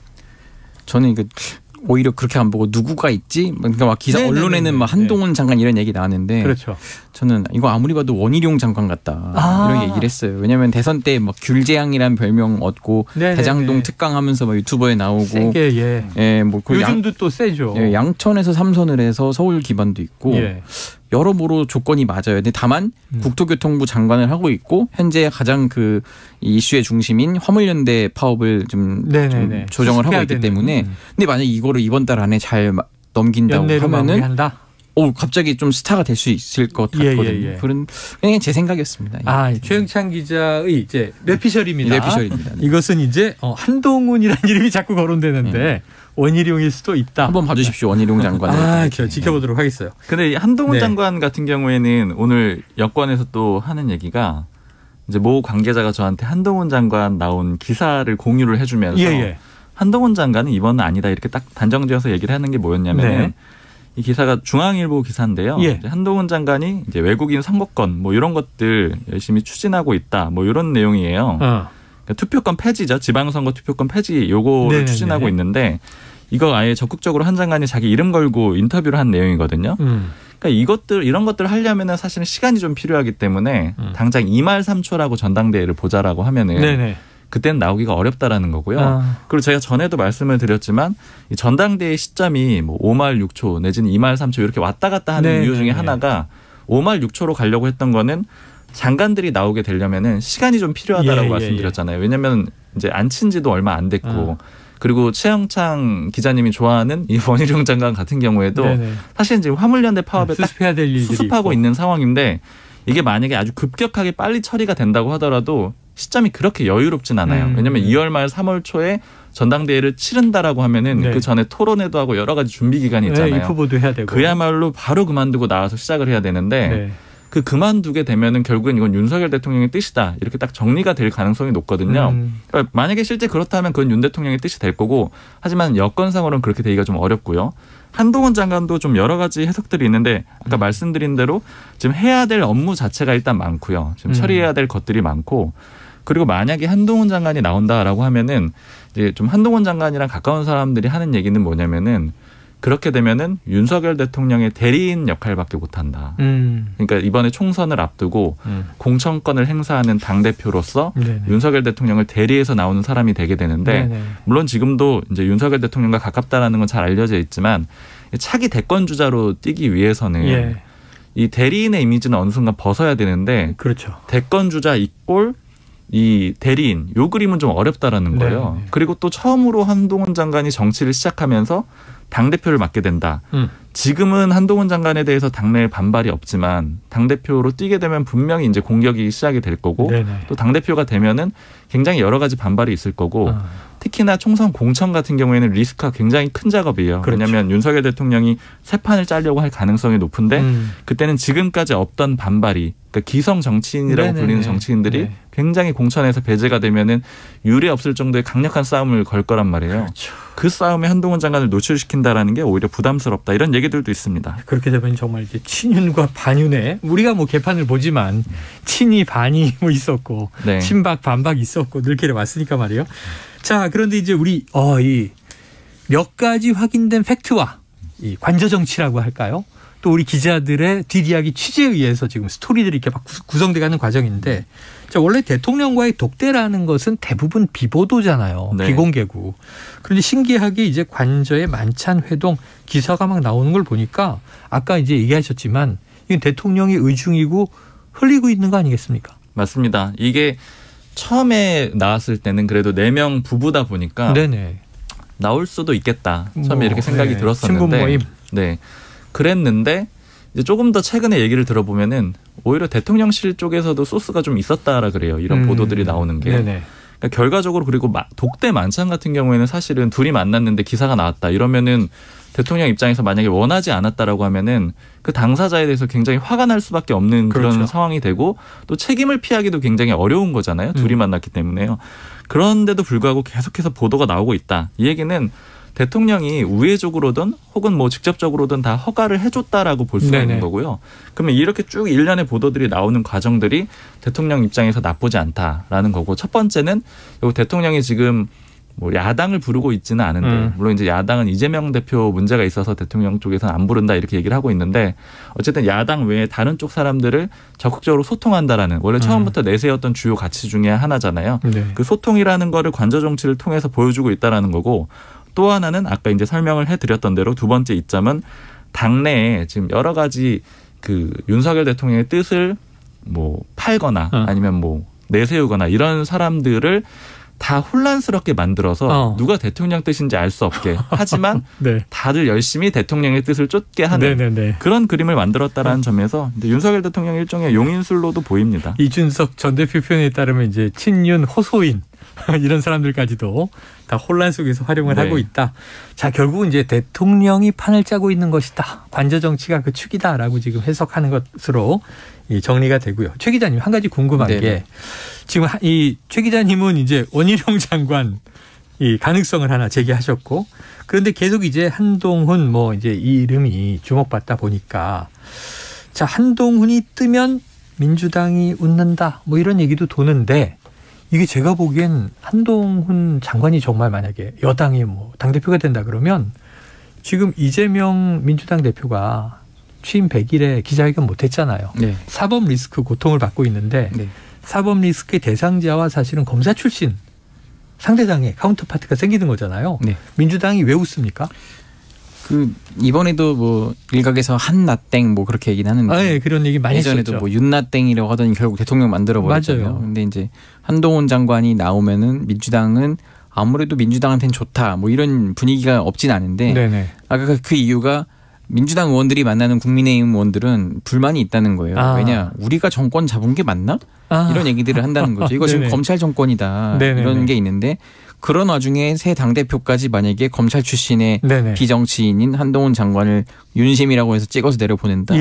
저는 이거 오히려 그렇게 안 보고 누구가 있지? 그러니까 막 기사 언론에는 막 한동훈 장관 이런 얘기 나왔는데 저는 이거 아무리 봐도 원희룡 장관 같다 이런 얘기를 했어요. 왜냐하면 대선 때 막 귤재앙이라는 별명 얻고 대장동 특강하면서 막 유튜버에 나오고 뭐 요즘도 또 세죠. 양천에서 3선을 해서 서울 기반도 있고 여러모로 조건이 맞아요. 근데 다만 국토교통부 장관을 하고 있고 현재 가장 그 이슈의 중심인 화물연대 파업을 좀 조정을 하고 있기 때문에 근데 만약 이거를 이번 달 안에 잘 넘긴다고 하면은 갑자기 좀 스타가 될 수 있을 것 같거든요. 그런 그냥 제 생각이었습니다. 최영찬 기자의 이제 뇌피셜입니다. 뇌피셜입니다. 이것은 이제 한동훈이라는 이름이 자꾸 거론되는데 원희룡일 수도 있다. 한번 봐주십시오. 원희룡 장관을. 지켜보도록 하겠어요. 근데 한동훈 장관 같은 경우에는 오늘 여권에서 또 하는 얘기가 이제 모 관계자가 저한테 한동훈 장관 나온 기사를 공유를 해주면서 한동훈 장관은 이번은 아니다 이렇게 딱 단정지어서 얘기를 하는 게 뭐였냐면 이 기사가 중앙일보 기사인데요. 한동훈 장관이 이제 외국인 선거권 뭐 이런 것들 열심히 추진하고 있다 뭐 이런 내용이에요. 그러니까 투표권 폐지죠. 지방선거 투표권 폐지 요거를 추진하고 있는데 이거 아예 적극적으로 한 장관이 자기 이름 걸고 인터뷰를 한 내용이거든요. 그러니까 이런 것들을 하려면은 사실은 시간이 좀 필요하기 때문에 당장 2말 3초라고 전당대회를 보자라고 하면은 그때는 나오기가 어렵다라는 거고요. 그리고 제가 전에도 말씀을 드렸지만 이 전당대회 시점이 뭐 5말 6초 내지는 2말 3초 이렇게 왔다 갔다 하는 이유 중에 하나가 5말 6초로 가려고 했던 거는 장관들이 나오게 되려면은 시간이 좀 필요하다라고 말씀드렸잖아요. 왜냐하면 이제 앉힌 지도 얼마 안 됐고 그리고 최영창 기자님이 좋아하는 이 원희룡 장관 같은 경우에도 사실 지금 화물연대 파업에 딱 수습하고 있는 상황인데 이게 만약에 아주 급격하게 빨리 처리가 된다고 하더라도 시점이 그렇게 여유롭진 않아요. 왜냐하면 2월 말 3월 초에 전당대회를 치른다라고 하면은 그 전에 토론회도 하고 여러 가지 준비 기간이 있잖아요. 후보도 해야 되고. 그야말로 바로 그만두고 나와서 시작을 해야 되는데 그 그만두게 되면은 결국엔 이건 윤석열 대통령의 뜻이다. 이렇게 딱 정리가 될 가능성이 높거든요. 그러니까 만약에 실제 그렇다면 그건 윤 대통령의 뜻이 될 거고 하지만 여건상으로는 그렇게 되기가 좀 어렵고요. 한동훈 장관도 좀 여러 가지 해석들이 있는데 아까 말씀드린 대로 지금 해야 될 업무 자체가 일단 많고요. 지금 처리해야 될 것들이 많고 그리고 만약에 한동훈 장관이 나온다라고 하면은 이제 좀 한동훈 장관이랑 가까운 사람들이 하는 얘기는 뭐냐면은 그렇게 되면은 윤석열 대통령의 대리인 역할밖에 못한다. 그러니까 이번에 총선을 앞두고 공천권을 행사하는 당대표로서 윤석열 대통령을 대리해서 나오는 사람이 되게 되는데 물론 지금도 이제 윤석열 대통령과 가깝다라는 건 잘 알려져 있지만 차기 대권 주자로 뛰기 위해서는 이 대리인의 이미지는 어느 순간 벗어야 되는데 대권 주자 이꼴 이 대리인 요 그림은 좀 어렵다라는 거예요. 그리고 또 처음으로 한동훈 장관이 정치를 시작하면서 당대표를 맡게 된다. 지금은 한동훈 장관에 대해서 당내에 반발이 없지만 당대표로 뛰게 되면 분명히 이제 공격이 시작이 될 거고 또 당대표가 되면은 굉장히 여러 가지 반발이 있을 거고 특히나 총선 공천 같은 경우에는 리스크가 굉장히 큰 작업이에요. 왜냐하면 윤석열 대통령이 새 판을 짜려고 할 가능성이 높은데 그때는 지금까지 없던 반발이 그러니까 기성 정치인이라고 불리는 정치인들이 굉장히 공천에서 배제가 되면은 유례 없을 정도의 강력한 싸움을 걸 거란 말이에요. 그 싸움에 한동훈 장관을 노출시킨다라는 게 오히려 부담스럽다 이런 얘기들도 있습니다. 그렇게 되면 정말 이제 친윤과 반윤에 우리가 뭐 개판을 보지만 친이 반이 뭐 있었고 친박 반박 있었고 늘 왔으니까 말이에요. 자 그런데 이제 우리 이 몇 가지 확인된 팩트와 이 관저 정치라고 할까요? 또 우리 기자들의 뒷이야기 취재에 의해서 지금 스토리들이 이렇게 막 구성돼가는 과정인데 자, 원래 대통령과의 독대라는 것은 대부분 비보도잖아요. 비공개고. 그런데 신기하게 이제 관저의 만찬 회동 기사가 막 나오는 걸 보니까 아까 이제 얘기하셨지만 이건 대통령의 의중이고 흘리고 있는 거 아니겠습니까? 맞습니다. 이게 처음에 나왔을 때는 그래도 4명 부부다 보니까 나올 수도 있겠다. 처음에 이렇게 생각이 들었었는데 친분 모임. 그랬는데 이제 조금 더 최근에 얘기를 들어보면은 오히려 대통령실 쪽에서도 소스가 좀 있었다라 그래요. 이런 보도들이 나오는 게. 그러니까 결과적으로 그리고 독대 만찬 같은 경우에는 사실은 둘이 만났는데 기사가 나왔다. 이러면은 대통령 입장에서 만약에 원하지 않았다라고 하면은 그 당사자에 대해서 굉장히 화가 날 수밖에 없는 그런 상황이 되고 또 책임을 피하기도 굉장히 어려운 거잖아요. 둘이 만났기 때문에요. 그런데도 불구하고 계속해서 보도가 나오고 있다. 이 얘기는 대통령이 우회적으로든 혹은 뭐 직접적으로든 다 허가를 해줬다라고 볼 수가 있는 거고요. 그러면 이렇게 쭉 일련의 보도들이 나오는 과정들이 대통령 입장에서 나쁘지 않다라는 거고 첫 번째는 대통령이 지금 뭐 야당을 부르고 있지는 않은데 물론 이제 야당은 이재명 대표 문제가 있어서 대통령 쪽에서는 안 부른다 이렇게 얘기를 하고 있는데 어쨌든 야당 외에 다른 쪽 사람들을 적극적으로 소통한다라는 원래 처음부터 내세웠던 주요 가치 중에 하나잖아요. 그 소통이라는 거를 관저 정치를 통해서 보여주고 있다라는 거고 또 하나는 아까 이제 설명을 해드렸던 대로 두 번째 이점은 당내에 지금 여러 가지 그 윤석열 대통령의 뜻을 뭐 팔거나 아니면 뭐 내세우거나 이런 사람들을 다 혼란스럽게 만들어서 누가 대통령 뜻인지 알 수 없게 하지만 다들 열심히 대통령의 뜻을 쫓게 하는 그런 그림을 만들었다라는 점에서 윤석열 대통령 일종의 용인술로도 보입니다. 이준석 전 대표 표현에 따르면 이제 친윤 호소인 이런 사람들까지도 다 혼란 속에서 활용을 하고 있다. 자, 결국은 이제 대통령이 판을 짜고 있는 것이다. 관저 정치가 그 축이다라고 지금 해석하는 것으로 정리가 되고요. 최 기자님 한 가지 궁금한 게 지금 이 최 기자님은 이제 원희룡 장관 이 가능성을 하나 제기하셨고 그런데 계속 이제 한동훈 뭐 이제 이 이름이 주목받다 보니까 자, 한동훈이 뜨면 민주당이 웃는다 뭐 이런 얘기도 도는데 이게 제가 보기엔 한동훈 장관이 정말 만약에 여당이 뭐 당대표가 된다 그러면 지금 이재명 민주당 대표가 취임 100일에 기자회견 못했잖아요. 사법 리스크 고통을 받고 있는데 사법 리스크의 대상자와 사실은 검사 출신 상대당의 카운터파트가 생기는 거잖아요. 민주당이 왜 웃습니까? 이번에도 뭐 일각에서 한나땡 뭐 그렇게 얘기는 하는데 그런 얘기 많이 예전에도 했었죠. 뭐 윤나땡이라고 하더니 결국 대통령 만들어 버렸잖아요. 근데 이제 한동훈 장관이 나오면은 민주당은 아무래도 민주당한테는 좋다 뭐 이런 분위기가 없진 않은데 네네. 아까 그 이유가 민주당 의원들이 만나는 국민의힘 의원들은 불만이 있다는 거예요. 왜냐 우리가 정권 잡은 게 맞나? 이런 얘기들을 한다는 거죠. 이거 지금 검찰 정권이다. 이런 게 있는데 그런 와중에 새 당대표까지 만약에 검찰 출신의 비정치인인 한동훈 장관을 윤심이라고 해서 찍어서 내려보낸다.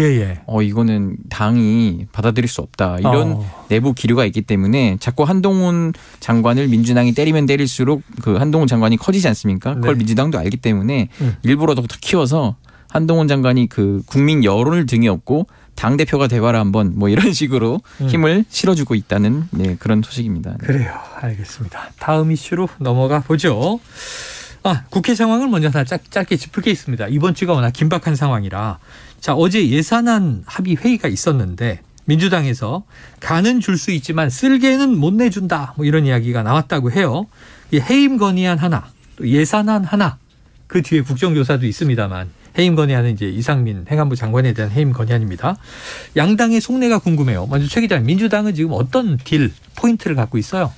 이거는 당이 받아들일 수 없다. 이런 내부 기류가 있기 때문에 자꾸 한동훈 장관을 민주당이 때리면 때릴수록 그 한동훈 장관이 커지지 않습니까? 그걸 민주당도 알기 때문에 일부러 더 키워서 한동훈 장관이 그 국민 여론을 등에 업고 당대표가 되봐라 한번 뭐 이런 식으로 힘을 실어주고 있다는 그런 소식입니다. 그래요. 알겠습니다. 다음 이슈로 넘어가 보죠. 국회 상황을 먼저 하나 짧게 짚을 게 있습니다. 이번 주가 워낙 긴박한 상황이라 자 어제 예산안 합의 회의가 있었는데 민주당에서 간은 줄 수 있지만 쓸개는 못 내준다 뭐 이런 이야기가 나왔다고 해요. 이 해임 건의안 하나 또 예산안 하나 그 뒤에 국정조사도 있습니다만 해임 건의안은 이제 이상민 행안부 장관에 대한 해임 건의안입니다. 양당의 속내가 궁금해요. 먼저 최 기자님, 민주당은 지금 어떤 딜 포인트를 갖고 있어요?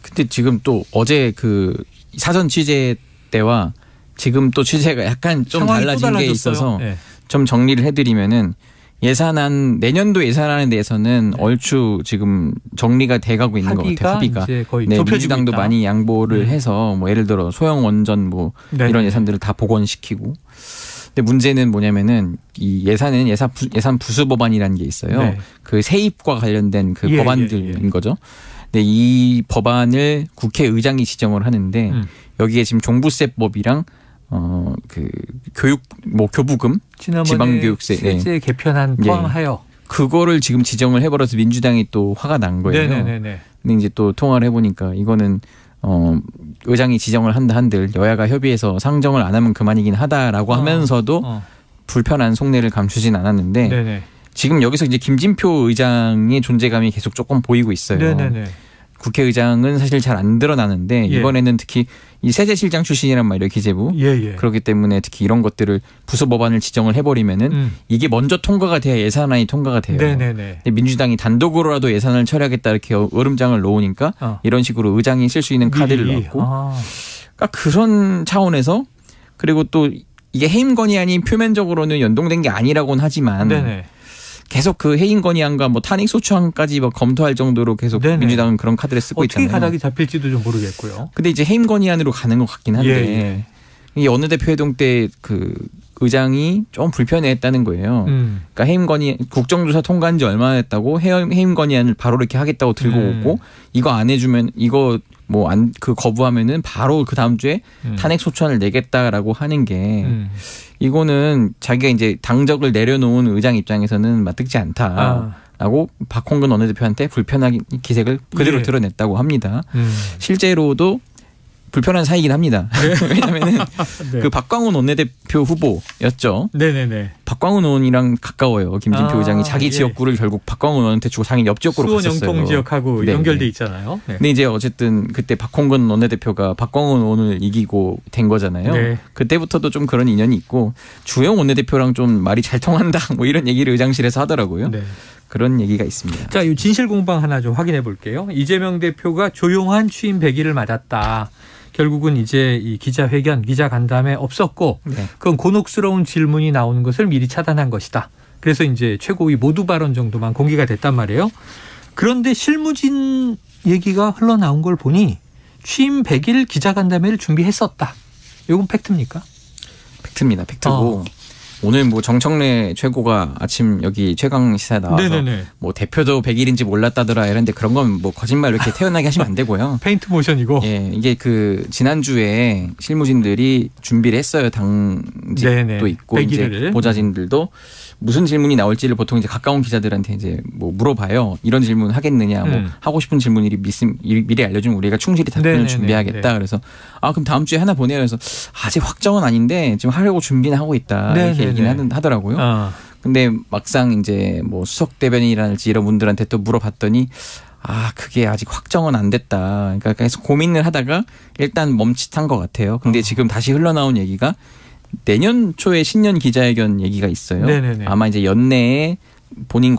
근데 지금 또 어제 그 사전 취재 때와 지금 또 취재가 약간 좀 달라진 게 있어서 좀 정리를 해드리면은 예산안 내년도 예산안에 대해서는 얼추 지금 정리가 돼가고 있는 것 같아요. 합의가 거의 민주당도 많이 양보를 해서 뭐 예를 들어 소형 원전 뭐 이런 예산들을 다 복원시키고. 근데 문제는 뭐냐면은 이 예산은 예산 부수 법안이라는 게 있어요. 그 세입과 관련된 그 법안들인 거죠. 근데 이 법안을 국회의장이 지정을 하는데 여기에 지금 종부세법이랑 그 교육 뭐 교부금 지방교육세 실제 개편안 포함하여 그거를 지금 지정을 해버려서 민주당이 또 화가 난 거예요. 근데 이제 또 통화를 해보니까 이거는 의장이 지정을 한다 한들 여야가 협의해서 상정을 안 하면 그만이긴 하다라고 하면서도 불편한 속내를 감추진 않았는데 지금 여기서 이제 김진표 의장의 존재감이 계속 조금 보이고 있어요. 국회의장은 사실 잘 안 드러나는데 이번에는 특히 이 세제실장 출신이란 말이에요, 기재부. 그렇기 때문에 특히 이런 것들을 부수 법안을 지정을 해버리면은 이게 먼저 통과가 돼야 예산안이 통과가 돼요. 근데 민주당이 단독으로라도 예산을 처리하겠다 이렇게 얼음장을 놓으니까 이런 식으로 의장이 쓸 수 있는 카드를 넣었고. 그러니까 그런 차원에서 그리고 또 이게 해임 건의안이 표면적으로는 연동된 게 아니라고는 하지만 계속 그 해임 건의안과 뭐 탄핵 소추안까지 뭐 검토할 정도로 계속 민주당은 그런 카드를 쓰고 있잖아요. 어떻게 가닥이 잡힐지도 좀 모르겠고요. 근데 이제 해임 건의안으로 가는 것 같긴 한데 이 어느 대표 회동 때 그 의장이 좀 불편해했다는 거예요. 그러니까 해임 건의 국정조사 통과한 지 얼마나 됐다고 해임 건의안을 바로 이렇게 하겠다고 들고 오고 이거 안 해주면 이거 뭐 안 그 거부하면은 바로 그 다음 주에 탄핵 소추안을 내겠다라고 하는 게 이거는 자기가 이제 당적을 내려놓은 의장 입장에서는 맞득지 않다라고 박홍근 원내대표한테 불편한 기색을 그대로 드러냈다고 합니다. 실제로도 불편한 사이긴 합니다. 왜냐하면은 그 박광훈 원내대표 후보였죠. 박광훈 의원이랑 가까워요. 김진표 의장이 자기 지역구를 결국 박광훈 의원한테 주고 자기 옆 지역구로 갔었어요. 수원 영통 지역하고 연결돼 있잖아요. 근데 이제 어쨌든 그때 박홍근 원내대표가 박광훈 의원을 이기고 된 거잖아요. 그때부터도 좀 그런 인연이 있고 주영 원내대표랑 좀 말이 잘 통한다 뭐 이런 얘기를 의장실에서 하더라고요. 그런 얘기가 있습니다. 자, 이 진실 공방 하나 좀 확인해 볼게요. 이재명 대표가 조용한 취임 100일을 맞았다. 결국은 이제 이 기자회견, 기자간담회 없었고 그건 곤혹스러운 질문이 나오는 것을 미리 차단한 것이다. 그래서 이제 최고위 모두 발언 정도만 공개가 됐단 말이에요. 그런데 실무진 얘기가 흘러나온 걸 보니 취임 100일 기자간담회를 준비했었다. 이건 팩트입니까? 팩트입니다. 팩트고. 오늘 뭐 정청래 최고가 아침 여기 최강 시사에 나와서 뭐 대표도 100일인지 몰랐다더라 이런데 그런 건 뭐 거짓말 이렇게 태연하게 하시면 안 되고요. 페인트 모션이고. 이게 그 지난주에 실무진들이 준비를 했어요. 당직도 있고 이제 보좌진들도 무슨 질문이 나올지를 보통 이제 가까운 기자들한테 이제 뭐 물어봐요. 이런 질문 하겠느냐, 뭐 하고 싶은 질문이 미리 알려주면 우리가 충실히 답변을 준비하겠다. 그래서 그럼 다음 주에 하나 보내요. 그래서 아직 확정은 아닌데 지금 하려고 준비는 하고 있다. 이렇게 얘기는 하더라고요. 근데 막상 이제 뭐 수석 대변인이라든지 이런 분들한테 또 물어봤더니 그게 아직 확정은 안 됐다. 그러니까 계속 고민을 하다가 일단 멈칫한 것 같아요. 근데 지금 다시 흘러나온 얘기가 내년 초에 신년 기자회견 얘기가 있어요. 네네네. 아마 이제 연내에 본인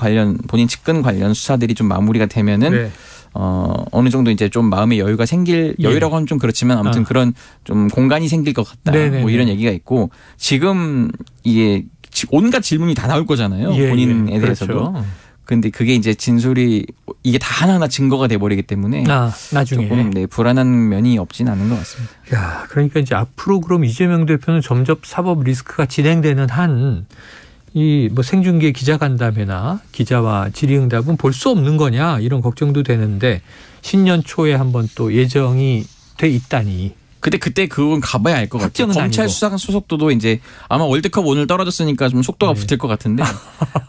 측근 관련 수사들이 좀 마무리가 되면은 네. 어느 정도 이제 좀 마음의 여유가 생길 여유라고 하면 좀 그렇지만 아무튼 그런 좀 공간이 생길 것 같다. 네네네. 뭐 이런 얘기가 있고 지금 이게 온갖 질문이 다 나올 거잖아요. 본인에 대해서도. 그렇죠. 근데 그게 이제 진술이 이게 다 하나하나 증거가 돼버리기 때문에 나중에 조금 불안한 면이 없진 않은 것 같습니다. 야, 그러니까 이제 앞으로 그럼 이재명 대표는 점점 사법 리스크가 진행되는 한 이 뭐 생중계 기자간담회나 기자와 질의응답은 볼 수 없는 거냐 이런 걱정도 되는데 신년 초에 한번 또 예정이 돼 있다니. 그때 그건 가봐야 알 것 같아요. 검찰 아니고. 수사 소속도도 이제 아마 월드컵 오늘 떨어졌으니까 좀 속도가 붙을 것 같은데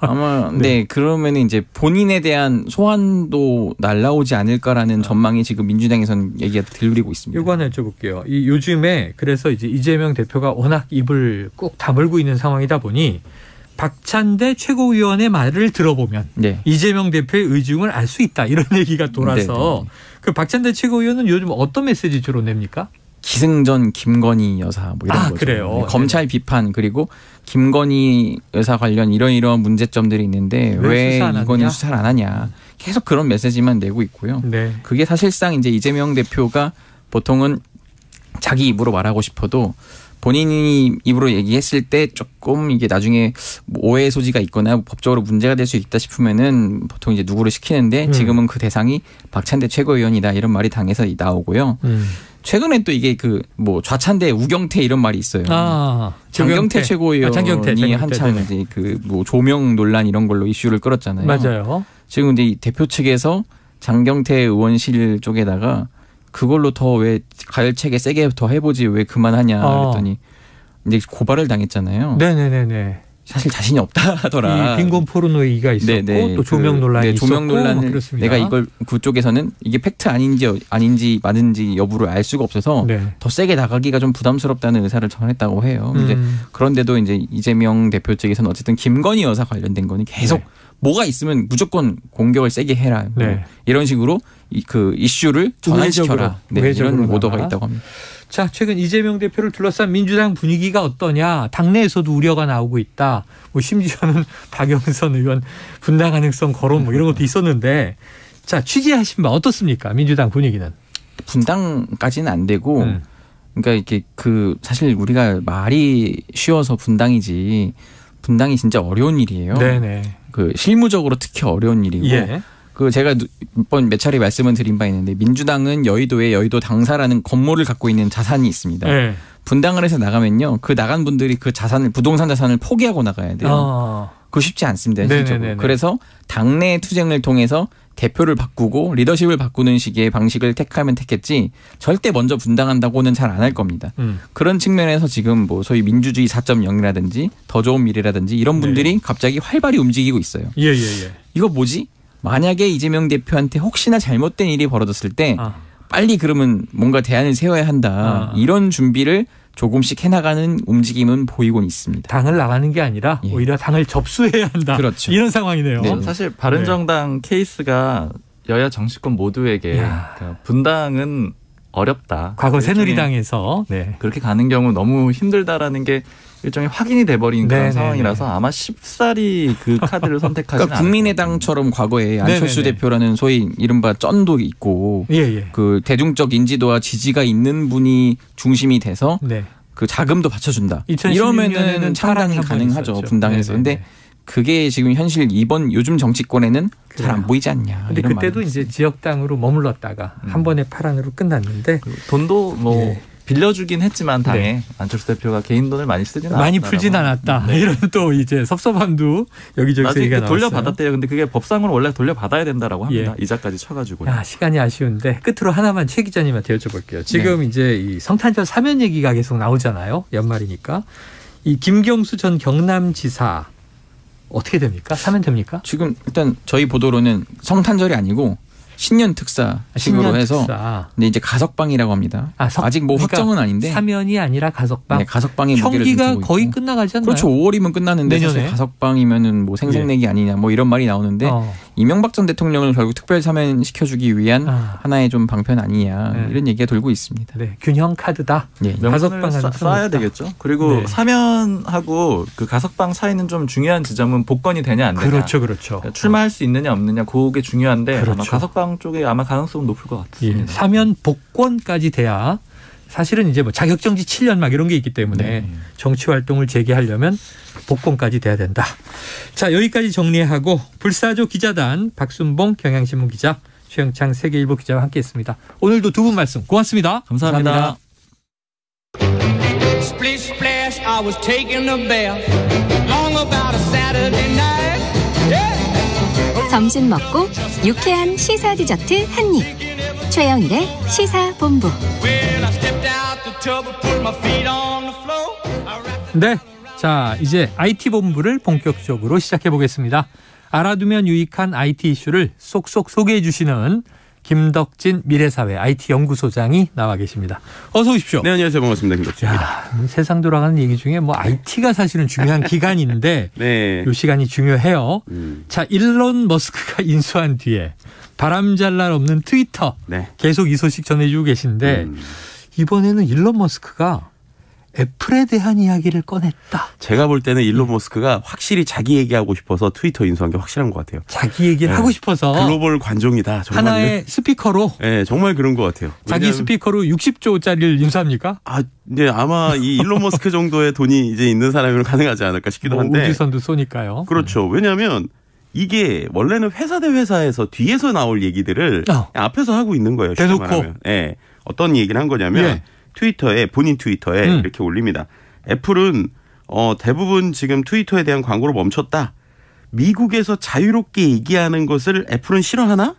아마 네 그러면 이제 본인에 대한 소환도 날라오지 않을까라는 전망이 지금 민주당에서는 얘기가 들리고 있습니다. 이거 하나 여쭤볼게요. 이 요즘에 그래서 이제 이재명 대표가 워낙 입을 꼭 다물고 있는 상황이다 보니 박찬대 최고위원의 말을 들어보면 이재명 대표의 의중을 알 수 있다 이런 얘기가 돌아서 그 박찬대 최고위원은 요즘 어떤 메시지 주로 냅니까? 기승전 김건희 여사 뭐 이런 거죠. 그래요. 검찰 비판 그리고 김건희 여사 관련 이러한 문제점들이 있는데 왜 이거는 수사를 안 하냐. 계속 그런 메시지만 내고 있고요. 네. 그게 사실상 이제 이재명 대표가 보통은 자기 입으로 말하고 싶어도 본인이 입으로 얘기했을 때 조금 이게 나중에 오해 소지가 있거나 법적으로 문제가 될 수 있다 싶으면은 보통 이제 누구를 시키는데 지금은 그 대상이 박찬대 최고위원이다 이런 말이 당에서 나오고요. 최근에 또 이게 그 뭐 좌찬대 우경태 이런 말이 있어요. 장경태 최고위원이 한참 이제 그 뭐 조명 논란 이런 걸로 이슈를 끌었잖아요. 맞아요. 지금 이제 이 대표 측에서 장경태 의원실 쪽에다가 그걸로 더 왜 가열차게 세게 더 해보지 왜 그만하냐 그랬더니 이제 고발을 당했잖아요. 네네네네. 사실 자신이 없다 하더라. 이 빈곤 포르노이가 있었고 또 조명 논란이 있었고. 조명 논란을 내가 이걸 그쪽에서는 이게 팩트 아닌지 맞은지 여부를 알 수가 없어서 더 세게 나가기가 좀 부담스럽다는 의사를 전했다고 해요. 이제 그런데도 이제 이재명 대표 측에서는 어쨌든 김건희 여사 관련된 거는 계속 뭐가 있으면 무조건 공격을 세게 해라. 뭐 이런 식으로 그 이슈를 전환시켜라. 이런 오더가 있다고 합니다. 자, 최근 이재명 대표를 둘러싼 민주당 분위기가 어떠냐. 당내에서도 우려가 나오고 있다. 뭐 심지어는 박영선 의원 분당 가능성 거론 뭐 이런 것도 있었는데 자, 취재하신 바 어떻습니까? 민주당 분위기는. 분당까지는 안 되고 그러니까 이렇게 그 사실 우리가 말이 쉬워서 분당이지 분당이 진짜 어려운 일이에요. 네네. 그 실무적으로 특히 어려운 일이고 그 제가 몇 차례 말씀을 드린 바 있는데 민주당은 여의도에 여의도 당사라는 건물을 갖고 있는 자산이 있습니다. 분당을 해서 나가면요. 그 나간 분들이 그 자산을 부동산 자산을 포기하고 나가야 돼요. 그거 쉽지 않습니다. 실적으로. 그래서 당내 투쟁을 통해서 대표를 바꾸고 리더십을 바꾸는 식의 방식을 택하면 택했지 절대 먼저 분당한다고는 잘 안 할 겁니다. 그런 측면에서 지금 뭐 소위 민주주의 4.0이라든지 더 좋은 미래라든지 이런 분들이 갑자기 활발히 움직이고 있어요. 이거 뭐지? 만약에 이재명 대표한테 혹시나 잘못된 일이 벌어졌을 때 빨리 그러면 뭔가 대안을 세워야 한다. 이런 준비를 조금씩 해나가는 움직임은 보이곤 있습니다. 당을 나가는 게 아니라 오히려 당을 접수해야 한다. 그렇죠. 이런 상황이네요. 사실 바른정당 케이스가 여야 정치권 모두에게 분당은 어렵다. 과거 새누리당에서 그렇게 가는 경우 너무 힘들다라는 게 일종의 확인이 돼버린 그런 상황이라서 아마 쉽사리 그 카드를 선택하지는 그러니까 국민의당처럼 과거에 안철수 대표라는 소위 이른바 쩐도 있고 그 대중적 인지도와 지지가 있는 분이 중심이 돼서 그 자금도 받쳐준다. 이러면은 창당이 가능하죠. 분당에서. 근데 그게 지금 현실 요즘 정치권에는 잘 안 보이지 않냐. 근데 그때도 이제 지역당으로 머물렀다가 한 번에 파란으로 끝났는데 돈도 뭐 빌려주긴 했지만 당에 안철수 대표가 개인 돈을 많이 쓰진 않았다. 많이 풀진 않았다. 이런 또 이제 섭섭함도 여기저기서 얘기가 나왔어요. 돌려받았대요. 근데 그게 법상으로 원래 돌려받아야 된다라고 합니다. 이자까지 쳐가지고. 시간이 아쉬운데 끝으로 하나만 최 기자님한테 여쭤볼게요. 지금 이제 이 성탄절 사면 얘기가 계속 나오잖아요. 연말이니까. 이 김경수 전 경남지사 어떻게 됩니까? 사면 됩니까? 지금 일단 저희 보도로는 성탄절이 아니고 신년 특사식으로 해서 근데 이제 가석방이라고 합니다. 아직 뭐 그러니까 확정은 아닌데 사면이 아니라 가석방. 가석방의 형기가 거의 끝나가지 않나요? 그렇죠. 5월이면 끝나는데 사실 가석방이면은 뭐 생색내기 아니냐 뭐 이런 말이 나오는데 이명박 전 대통령을 결국 특별 사면시켜주기 위한 하나의 좀 방편 아니냐 이런 얘기가 돌고 있습니다. 네, 균형 카드다. 네, 명분을 쌓아야 되겠죠. 그리고 네. 사면하고 그 가석방 사이는 좀 중요한 지점은 복권이 되냐 안 되냐. 그렇죠, 그렇죠. 출마할 수 있느냐 없느냐 그게 중요한데 그렇죠. 아마 가석방 쪽에 아마 가능성은 높을 것 같습니다. 예, 사면 복권까지 돼야 사실은 이제 뭐 자격정지 7년 막 이런 게 있기 때문에 네. 정치 활동을 재개하려면 복권까지 돼야 된다. 자, 여기까지 정리하고 불사조 기자단 박순봉 경향신문 기자, 최영창 세계일보 기자와 함께했습니다. 오늘도 두 분 말씀 고맙습니다. 감사합니다. 점심 먹고 유쾌한 시사 디저트 한 입. 최영일의 시사본부. 네, 자 이제 IT본부를 본격적으로 시작해 보겠습니다. 알아두면 유익한 IT 이슈를 쏙쏙 소개해 주시는 김덕진 미래사회 IT연구소장이 나와 계십니다. 어서 오십시오. 네, 안녕하세요. 반갑습니다. 김덕진입니다. 세상 돌아가는 얘기 중에 뭐 IT가 사실은 중요한 기간인데 네. 이 시간이 중요해요. 자, 일론 머스크가 인수한 뒤에 바람잘 날 없는 트위터 네. 계속 이 소식 전해주고 계신데 이번에는 일론 머스크가 애플에 대한 이야기를 꺼냈다. 제가 볼 때는 일론 머스크가 확실히 자기 얘기하고 싶어서 트위터 인수한 게 확실한 것 같아요. 자기 얘기를 하고 싶어서. 글로벌 관종이다. 정말. 하나의 스피커로. 네, 정말 그런 것 같아요. 자기 스피커로 60조짜리를 인수합니까? 이제 아마 이 일론 머스크 정도의 돈이 이제 있는 사람이면 가능하지 않을까 싶기도 한데. 우주선도 쏘니까요. 그렇죠. 왜냐하면 이게 원래는 회사 대 회사에서 뒤에서 나올 얘기들을 앞에서 하고 있는 거예요. 대놓고. 네. 어떤 얘기를 한 거냐면. 예. 본인 트위터에 이렇게 올립니다. 애플은 대부분 지금 트위터에 대한 광고를 멈췄다. 미국에서 자유롭게 얘기하는 것을 애플은 싫어하나?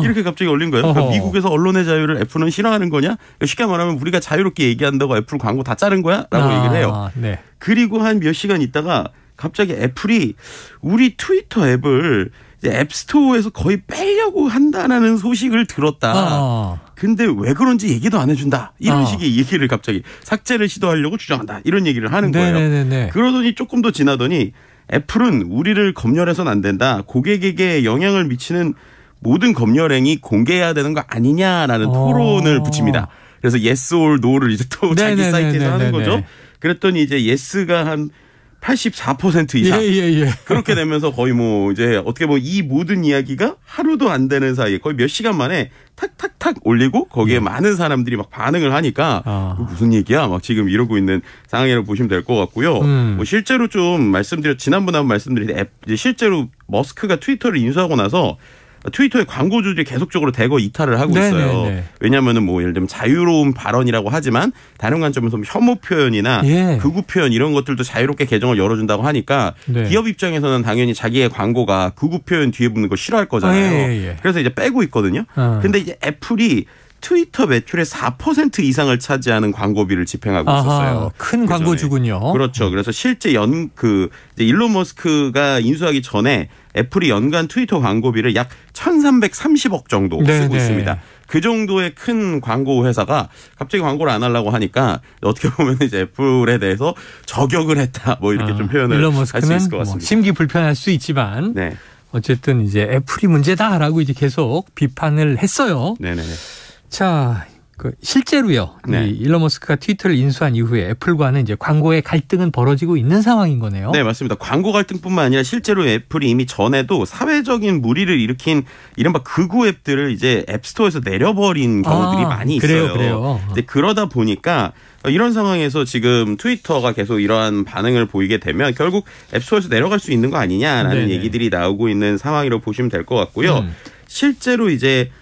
이렇게 갑자기 올린 거예요. 그러니까 미국에서 언론의 자유를 애플은 싫어하는 거냐? 쉽게 말하면 우리가 자유롭게 얘기한다고 애플 광고 다 자른 거야? 라고 얘기를 해요. 네. 그리고 한 몇 시간 있다가 갑자기 애플이 우리 트위터 앱을 이제 앱스토어에서 거의 빼려고 한다는 소식을 들었다. 근데 왜 그런지 얘기도 안 해준다. 이런 식의 얘기를 갑자기 삭제를 시도하려고 주장한다. 이런 얘기를 하는 거예요. 네네네. 그러더니 조금 더 지나더니 애플은 우리를 검열해서는 안 된다. 고객에게 영향을 미치는 모든 검열행위 공개해야 되는 거 아니냐라는 토론을 붙입니다. 그래서 yes or no를 이제 또 자기 사이트에서 하는 거죠. 그랬더니 이제 yes가 한 84% 이상. 그렇게 되면서 거의 뭐 이제 어떻게 보면 이 모든 이야기가 하루도 안 되는 사이에 거의 몇 시간 만에 탁탁탁 올리고 거기에 많은 사람들이 막 반응을 하니까 무슨 얘기야? 막 지금 이러고 있는 상황이라고 보시면 될 것 같고요. 뭐 실제로 좀 지난번에 한번 말씀드린 실제로 머스크가 트위터를 인수하고 나서 트위터의 광고주들이 계속적으로 대거 이탈을 하고 있어요. 왜냐하면은 뭐 예를 들면 자유로운 발언이라고 하지만 다른 관점에서 혐오 표현이나 극우 표현 이런 것들도 자유롭게 계정을 열어준다고 하니까 기업 입장에서는 당연히 자기의 광고가 극우 표현 뒤에 붙는 거 싫어할 거잖아요. 그래서 이제 빼고 있거든요. 근데 이제 애플이 트위터 매출의 4% 이상을 차지하는 광고비를 집행하고 있었어요. 큰 광고주군요. 그렇죠. 그래서 실제 이제 일론 머스크가 인수하기 전에 애플이 연간 트위터 광고비를 약 1,330억 정도 쓰고 있습니다. 그 정도의 큰 광고 회사가 갑자기 광고를 안 하려고 하니까 어떻게 보면 이제 애플에 대해서 저격을 했다. 뭐 이렇게 좀 표현을 할 수 있을 것 같습니다. 뭐 심기 불편할 수 있지만 어쨌든 이제 애플이 문제다라고 이제 계속 비판을 했어요. 네네. 자, 실제로요. 이 일론 머스크가 트위터를 인수한 이후에 애플과는 이제 광고의 갈등은 벌어지고 있는 상황인 거네요. 네, 맞습니다. 광고 갈등뿐만 아니라 실제로 애플이 이미 전에도 사회적인 물의를 일으킨 이른바 극우 앱들을 이제 앱스토어에서 내려버린 경우들이 많이 있어요. 그래요. 근데 그러다 보니까 이런 상황에서 지금 트위터가 계속 이러한 반응을 보이게 되면 결국 앱스토어에서 내려갈 수 있는 거 아니냐라는 얘기들이 나오고 있는 상황이라고 보시면 될 것 같고요. 실제로 이제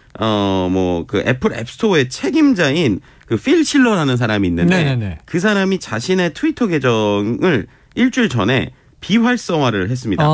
그 애플 앱스토어의 책임자인 그 필 실러라는 사람이 있는데 그 사람이 자신의 트위터 계정을 일주일 전에 비활성화를 했습니다.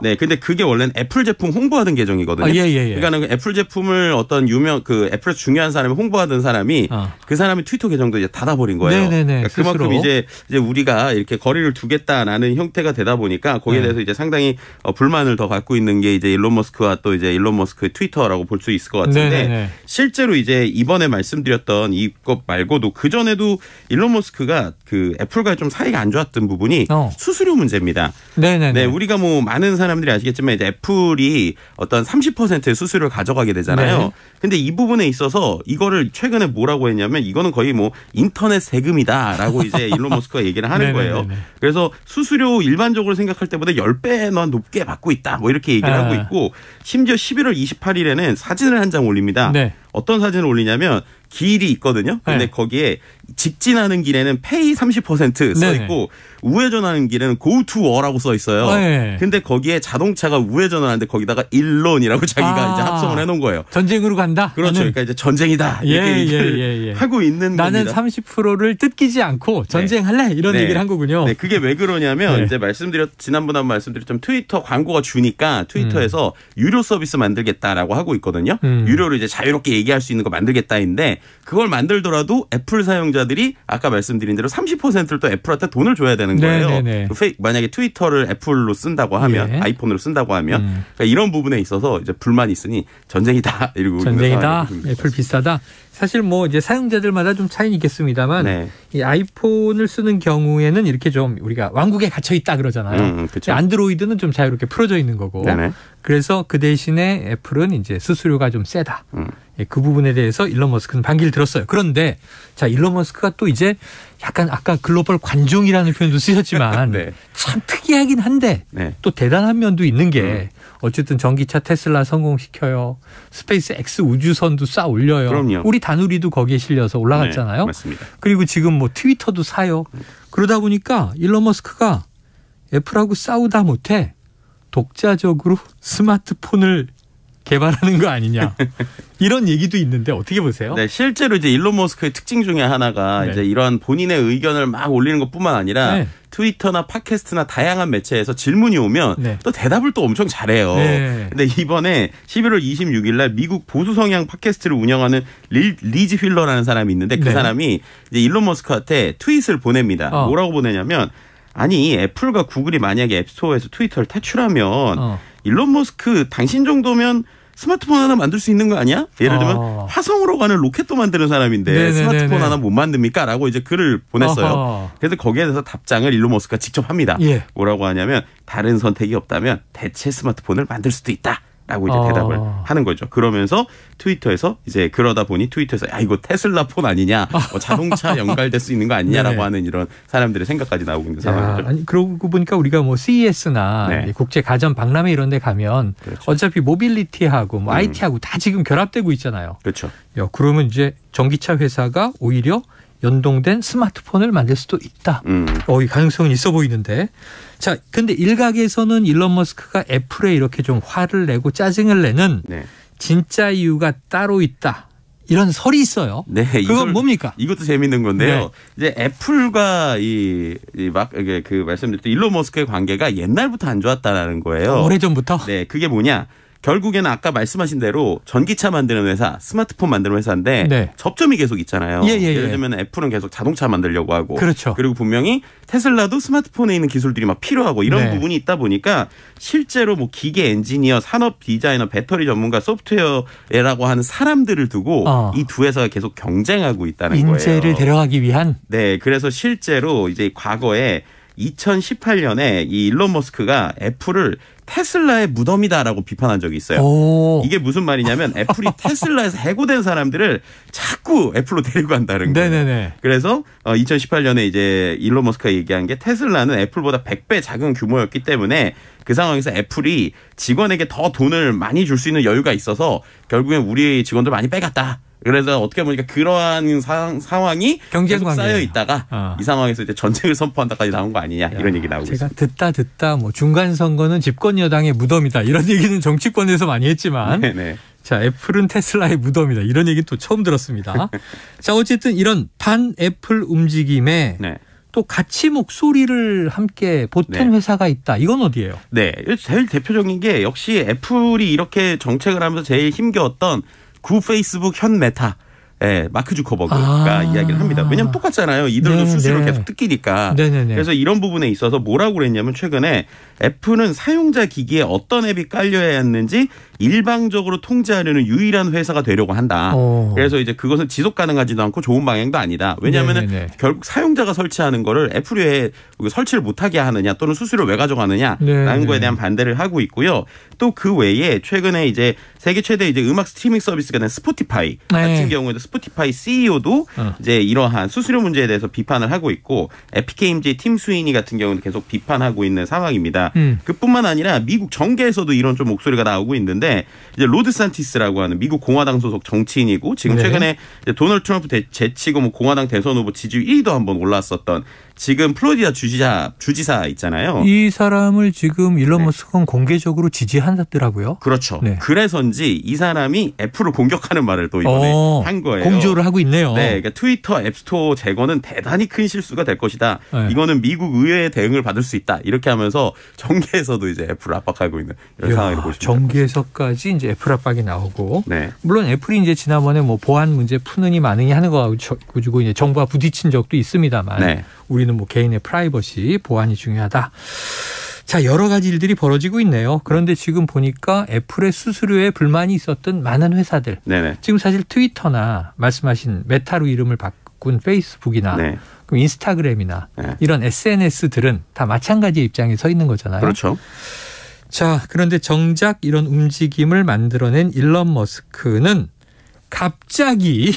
네, 근데 그게 원래는 애플 제품 홍보하던 계정이거든요. 그러니까는 애플 제품을 어떤 애플에서 중요한 사람이 홍보하던 사람이 그 사람의 트위터 계정도 이제 닫아버린 거예요. 그러니까 그만큼 이제 우리가 이렇게 거리를 두겠다라는 형태가 되다 보니까 거기에 대해서 이제 상당히 불만을 더 갖고 있는 게 이제 일론 머스크와 또 이제 일론 머스크의 트위터라고 볼 수 있을 것 같은데 실제로 이제 이번에 말씀드렸던 이것 말고도 그 전에도 일론 머스크가 그 애플과 좀 사이가 안 좋았던 부분이 수수료 문제입니다. 네네네. 네, 우리가 뭐 많은 사람들이 아시겠지만 이제 애플이 어떤 30%의 수수료를 가져가게 되잖아요. 네. 근데 이 부분에 있어서 이거를 최근에 뭐라고 했냐면 이거는 거의 뭐 인터넷 세금이다라고 이제 일론 머스크가 얘기를 하는 거예요. 그래서 수수료 일반적으로 생각할 때보다 10배나 높게 받고 있다. 뭐 이렇게 얘기를 하고 있고 심지어 11월 28일에는 사진을 한 장 올립니다. 네. 어떤 사진을 올리냐면 길이 있거든요. 근데 거기에 직진하는 길에는 페이 30% 써 있고 우회전하는 길에는 go to war라고 써 있어요. 근데 거기에 자동차가 우회전을 하는데 거기다가 일론이라고 자기가 이제 합성을 해놓은 거예요. 전쟁으로 간다. 그렇죠. 그러니까 이제 전쟁이다 이렇게 얘기를 하고 있는 나는 겁니다. 30%를 뜯기지 않고 전쟁할래 이런 얘기를 한 거군요. 네, 그게 왜 그러냐면 이제 지난번에 한번 말씀드렸지만 트위터 광고가 주니까 트위터에서 유료 서비스 만들겠다라고 하고 있거든요. 유료로 이제 자유롭게 얘기할 수 있는 거 만들겠다인데 그걸 만들더라도 애플 사용자들이 아까 말씀드린 대로 30%를 또 애플한테 돈을 줘야 되는 거예요. 만약에 트위터를 애플로 쓴다고 하면 아이폰으로 쓴다고 하면 그러니까 이런 부분에 있어서 이제 불만이 있으니 전쟁이다. 이러고 전쟁이다. 애플 비싸다. 사실 뭐 이제 사용자들마다 좀 차이는 있겠습니다만 이 아이폰을 쓰는 경우에는 이렇게 좀 우리가 왕국에 갇혀 있다 그러잖아요. 안드로이드는 좀 자유롭게 풀어져 있는 거고. 그래서 그 대신에 애플은 이제 수수료가 좀 세다. 그 부분에 대해서 일론 머스크는 반기를 들었어요. 그런데 자, 일론 머스크가 또 이제 약간 아까 글로벌 관종이라는 표현도 쓰셨지만 참 특이하긴 한데 또 대단한 면도 있는 게 어쨌든 전기차 테슬라 성공시켜요. 스페이스 X 우주선도 쌓아 올려요. 그럼요. 우리 다누리도 거기에 실려서 올라갔잖아요. 맞습니다. 그리고 지금 뭐 트위터도 사요. 그러다 보니까 일론 머스크가 애플하고 싸우다 못해 독자적으로 스마트폰을 개발하는 거 아니냐. 이런 얘기도 있는데 어떻게 보세요? 네, 실제로 이제 일론 머스크의 특징 중에 하나가 이제 이러한 본인의 의견을 막 올리는 것뿐만 아니라 트위터나 팟캐스트나 다양한 매체에서 질문이 오면 또 대답을 또 엄청 잘해요. 근데 이번에 11월 26일 날 미국 보수 성향 팟캐스트를 운영하는 리즈 휠러라는 사람이 있는데 그 사람이 이제 일론 머스크한테 트윗을 보냅니다. 뭐라고 보내냐면 아니 애플과 구글이 만약에 앱스토어에서 트위터를 퇴출하면 일론 머스크 당신 정도면 스마트폰 하나 만들 수 있는 거 아니야? 예를 들면 화성으로 가는 로켓도 만드는 사람인데 스마트폰 하나 못 만듭니까? 라고 이제 글을 보냈어요. 그래서 거기에 대해서 답장을 일론 머스크가 직접 합니다. 뭐라고 하냐면 다른 선택이 없다면 대체 스마트폰을 만들 수도 있다. 라고 이제 대답을 하는 거죠. 그러면서 트위터에서 이제 그러다 보니 트위터에서 야 이거 테슬라 폰 아니냐, 자동차 연결될 수 있는 거 아니냐라고 하는 이런 사람들의 생각까지 나오고 있는 상황이죠. 아니 그러고 보니까 우리가 뭐 CES나 국제 가전 박람회 이런 데 가면 어차피 모빌리티하고 뭐 IT하고 다 지금 결합되고 있잖아요. 그렇죠. 그러면 이제 전기차 회사가 오히려 연동된 스마트폰을 만들 수도 있다. 이 가능성은 있어 보이는데. 자, 근데 일각에서는 일론 머스크가 애플에 이렇게 좀 화를 내고 짜증을 내는 진짜 이유가 따로 있다. 이런 설이 있어요. 네, 그건 뭡니까? 이것도 재밌는 건데요. 이제 애플과 그 말씀드렸던 일론 머스크의 관계가 옛날부터 안 좋았다라는 거예요. 오래전부터? 네, 그게 뭐냐? 결국에는 아까 말씀하신 대로 전기차 만드는 회사, 스마트폰 만드는 회사인데 접점이 계속 있잖아요. 예를 들면 애플은 계속 자동차 만들려고 하고 그리고 분명히 테슬라도 스마트폰에 있는 기술들이 막 필요하고 이런 부분이 있다 보니까 실제로 뭐 기계 엔지니어, 산업 디자이너, 배터리 전문가, 소프트웨어라고 하는 사람들을 두고 이 두 회사가 계속 경쟁하고 있다는 거예요. 인재를 데려가기 위한? 네. 그래서 실제로 이제 과거에 2018년에 이 일론 머스크가 애플을 테슬라의 무덤이다라고 비판한 적이 있어요. 이게 무슨 말이냐면 애플이 테슬라에서 해고된 사람들을 자꾸 애플로 데리고 간다는 거예요. 그래서 2018년에 이제 일론 머스크가 얘기한 게 테슬라는 애플보다 100배 작은 규모였기 때문에 그 상황에서 애플이 직원에게 더 돈을 많이 줄 수 있는 여유가 있어서 결국엔 우리 직원들 많이 빼갔다. 그래서 어떻게 보니까 그러한 상황이 계속 쌓여 있다가 이 상황에서 이제 전쟁을 선포한다까지 나온 거 아니냐 이런 얘기 나오고 있습니다. 제가 듣다 뭐 중간 선거는 집권 여당의 무덤이다 이런 얘기는 정치권에서 많이 했지만 자 애플은 테슬라의 무덤이다 이런 얘기 또 처음 들었습니다. 자 어쨌든 이런 반 애플 움직임에 또 같이 목소리를 함께 보탠 회사가 있다. 이건 어디예요? 네, 제일 대표적인 게 역시 애플이 이렇게 정책을 하면서 제일 힘겨웠던 구 페이스북 현 메타 마크 주커버그가 이야기를 합니다. 왜냐하면 똑같잖아요. 이들도 수수료를 계속 뜯기니까. 그래서 이런 부분에 있어서 뭐라고 그랬냐면 최근에 애플은 사용자 기기에 어떤 앱이 깔려야 했는지 일방적으로 통제하려는 유일한 회사가 되려고 한다. 그래서 이제 그것은 지속 가능하지도 않고 좋은 방향도 아니다. 왜냐하면 결국 사용자가 설치하는 거를 애플이 왜 설치를 못하게 하느냐 또는 수수료를 왜 가져가느냐라는 거에 대한 반대를 하고 있고요. 또 그 외에 최근에 이제 세계 최대 이제 음악 스트리밍 서비스가 된 스포티파이 같은 경우에도 스포티파이 CEO도 이제 이러한 수수료 문제에 대해서 비판을 하고 있고 에픽게임즈의 팀 스위니 같은 경우는 계속 비판하고 있는 상황입니다. 그뿐만 아니라 미국 정계에서도 이런 좀 목소리가 나오고 있는데 이제 로드 산티스라고 하는 미국 공화당 소속 정치인이고 지금 최근에 이제 도널드 트럼프 제치고 뭐 공화당 대선 후보 지지율 1위도 한번 올랐었던 지금 플로리다 주지사 있잖아요. 이 사람을 지금 일론 머스크는 공개적으로 지지한다더라고요. 그렇죠. 그래서인지 이 사람이 애플을 공격하는 말을 또 이번에 한 거예요. 공조를 하고 있네요. 네, 그러니까 트위터 앱스토어 제거는 대단히 큰 실수가 될 것이다. 이거는 미국 의회의 대응을 받을 수 있다. 이렇게 하면서 정계에서도 이제 애플을 압박하고 있는 이런 상황을 보시면 정계에서까지 이제 애플 압박이 나오고 물론 애플이 이제 지난번에 뭐 보안 문제 푸느니 마느니 하는 거 가지고 이제 정부와 부딪힌 적도 있습니다만 우리는 뭐 개인의 프라이버시 보안이 중요하다. 자, 여러 가지 일들이 벌어지고 있네요. 그런데 지금 보니까 애플의 수수료에 불만이 있었던 많은 회사들. 지금 사실 트위터나 말씀하신 메타로 이름을 바꾼 페이스북이나 그럼 인스타그램이나 이런 SNS들은 다 마찬가지의 입장에 서 있는 거잖아요. 그렇죠. 자, 그런데 정작 이런 움직임을 만들어낸 일론 머스크는 갑자기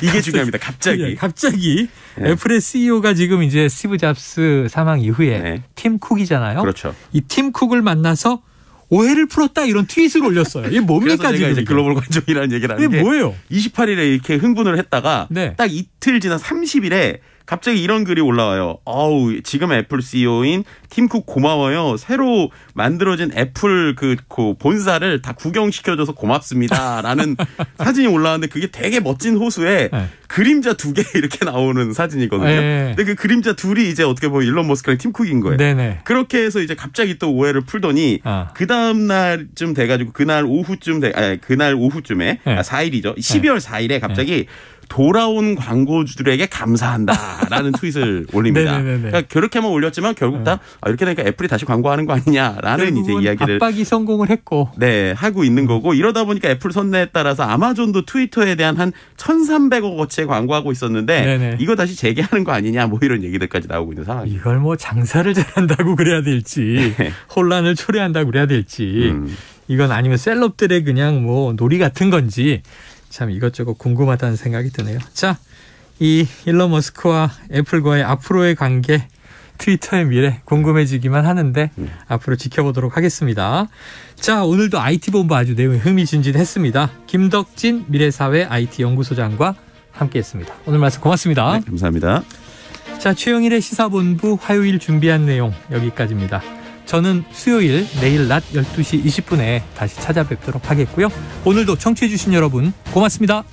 이게 중요합니다. 갑자기 애플의 CEO가 지금 이제 스티브 잡스 사망 이후에 팀 쿡이잖아요. 그렇죠. 이 팀 쿡을 만나서 오해를 풀었다 이런 트윗을 올렸어요. 이게 뭡니까 지금? 이제 글로벌 관종이라는 얘기를 하는 게 뭐예요? 28일에 이렇게 흥분을 했다가 딱 이틀 지난 30일에 갑자기 이런 글이 올라와요. 지금 애플 CEO인 팀 쿡 고마워요. 새로 만들어진 애플 그 본사를 다 구경시켜줘서 고맙습니다라는 사진이 올라왔는데 그게 되게 멋진 호수에 그림자 2개 이렇게 나오는 사진이거든요. 근데 그 그림자 둘이 이제 어떻게 보면 일론 머스크랑 팀 쿡인 거예요. 그렇게 해서 이제 갑자기 또 오해를 풀더니 그 다음 날쯤 돼가지고 그날 오후쯤에 4일이죠. 12월 4일에 갑자기 돌아온 광고주들에게 감사한다라는 트윗을 올립니다. 그러니까 그렇게만 올렸지만 결국 다 이렇게 되니까 애플이 다시 광고하는 거 아니냐라는 이제 이야기를 압박이 성공을 했고 하고 있는 거고 이러다 보니까 애플 선례에 따라서 아마존도 트위터에 대한 한 1,300억 어치에 광고하고 있었는데 이거 다시 재개하는 거 아니냐 뭐 이런 얘기들까지 나오고 있는 상황입니다. 이걸 뭐 장사를 잘한다고 그래야 될지 혼란을 초래한다고 그래야 될지 이건 아니면 셀럽들의 그냥 뭐 놀이 같은 건지 참 이것저것 궁금하다는 생각이 드네요. 자, 이 일론 머스크와 애플과의 앞으로의 관계, 트위터의 미래 궁금해지기만 하는데 앞으로 지켜보도록 하겠습니다. 자, 오늘도 IT본부 아주 내용이 흥미진진했습니다. 김덕진 미래사회 IT연구소장과 함께했습니다. 오늘 말씀 고맙습니다. 네, 감사합니다. 자, 최영일의 시사본부 화요일 준비한 내용 여기까지입니다. 저는 수요일 내일 낮 12시 20분에 다시 찾아뵙도록 하겠고요. 오늘도 청취해 주신 여러분 고맙습니다.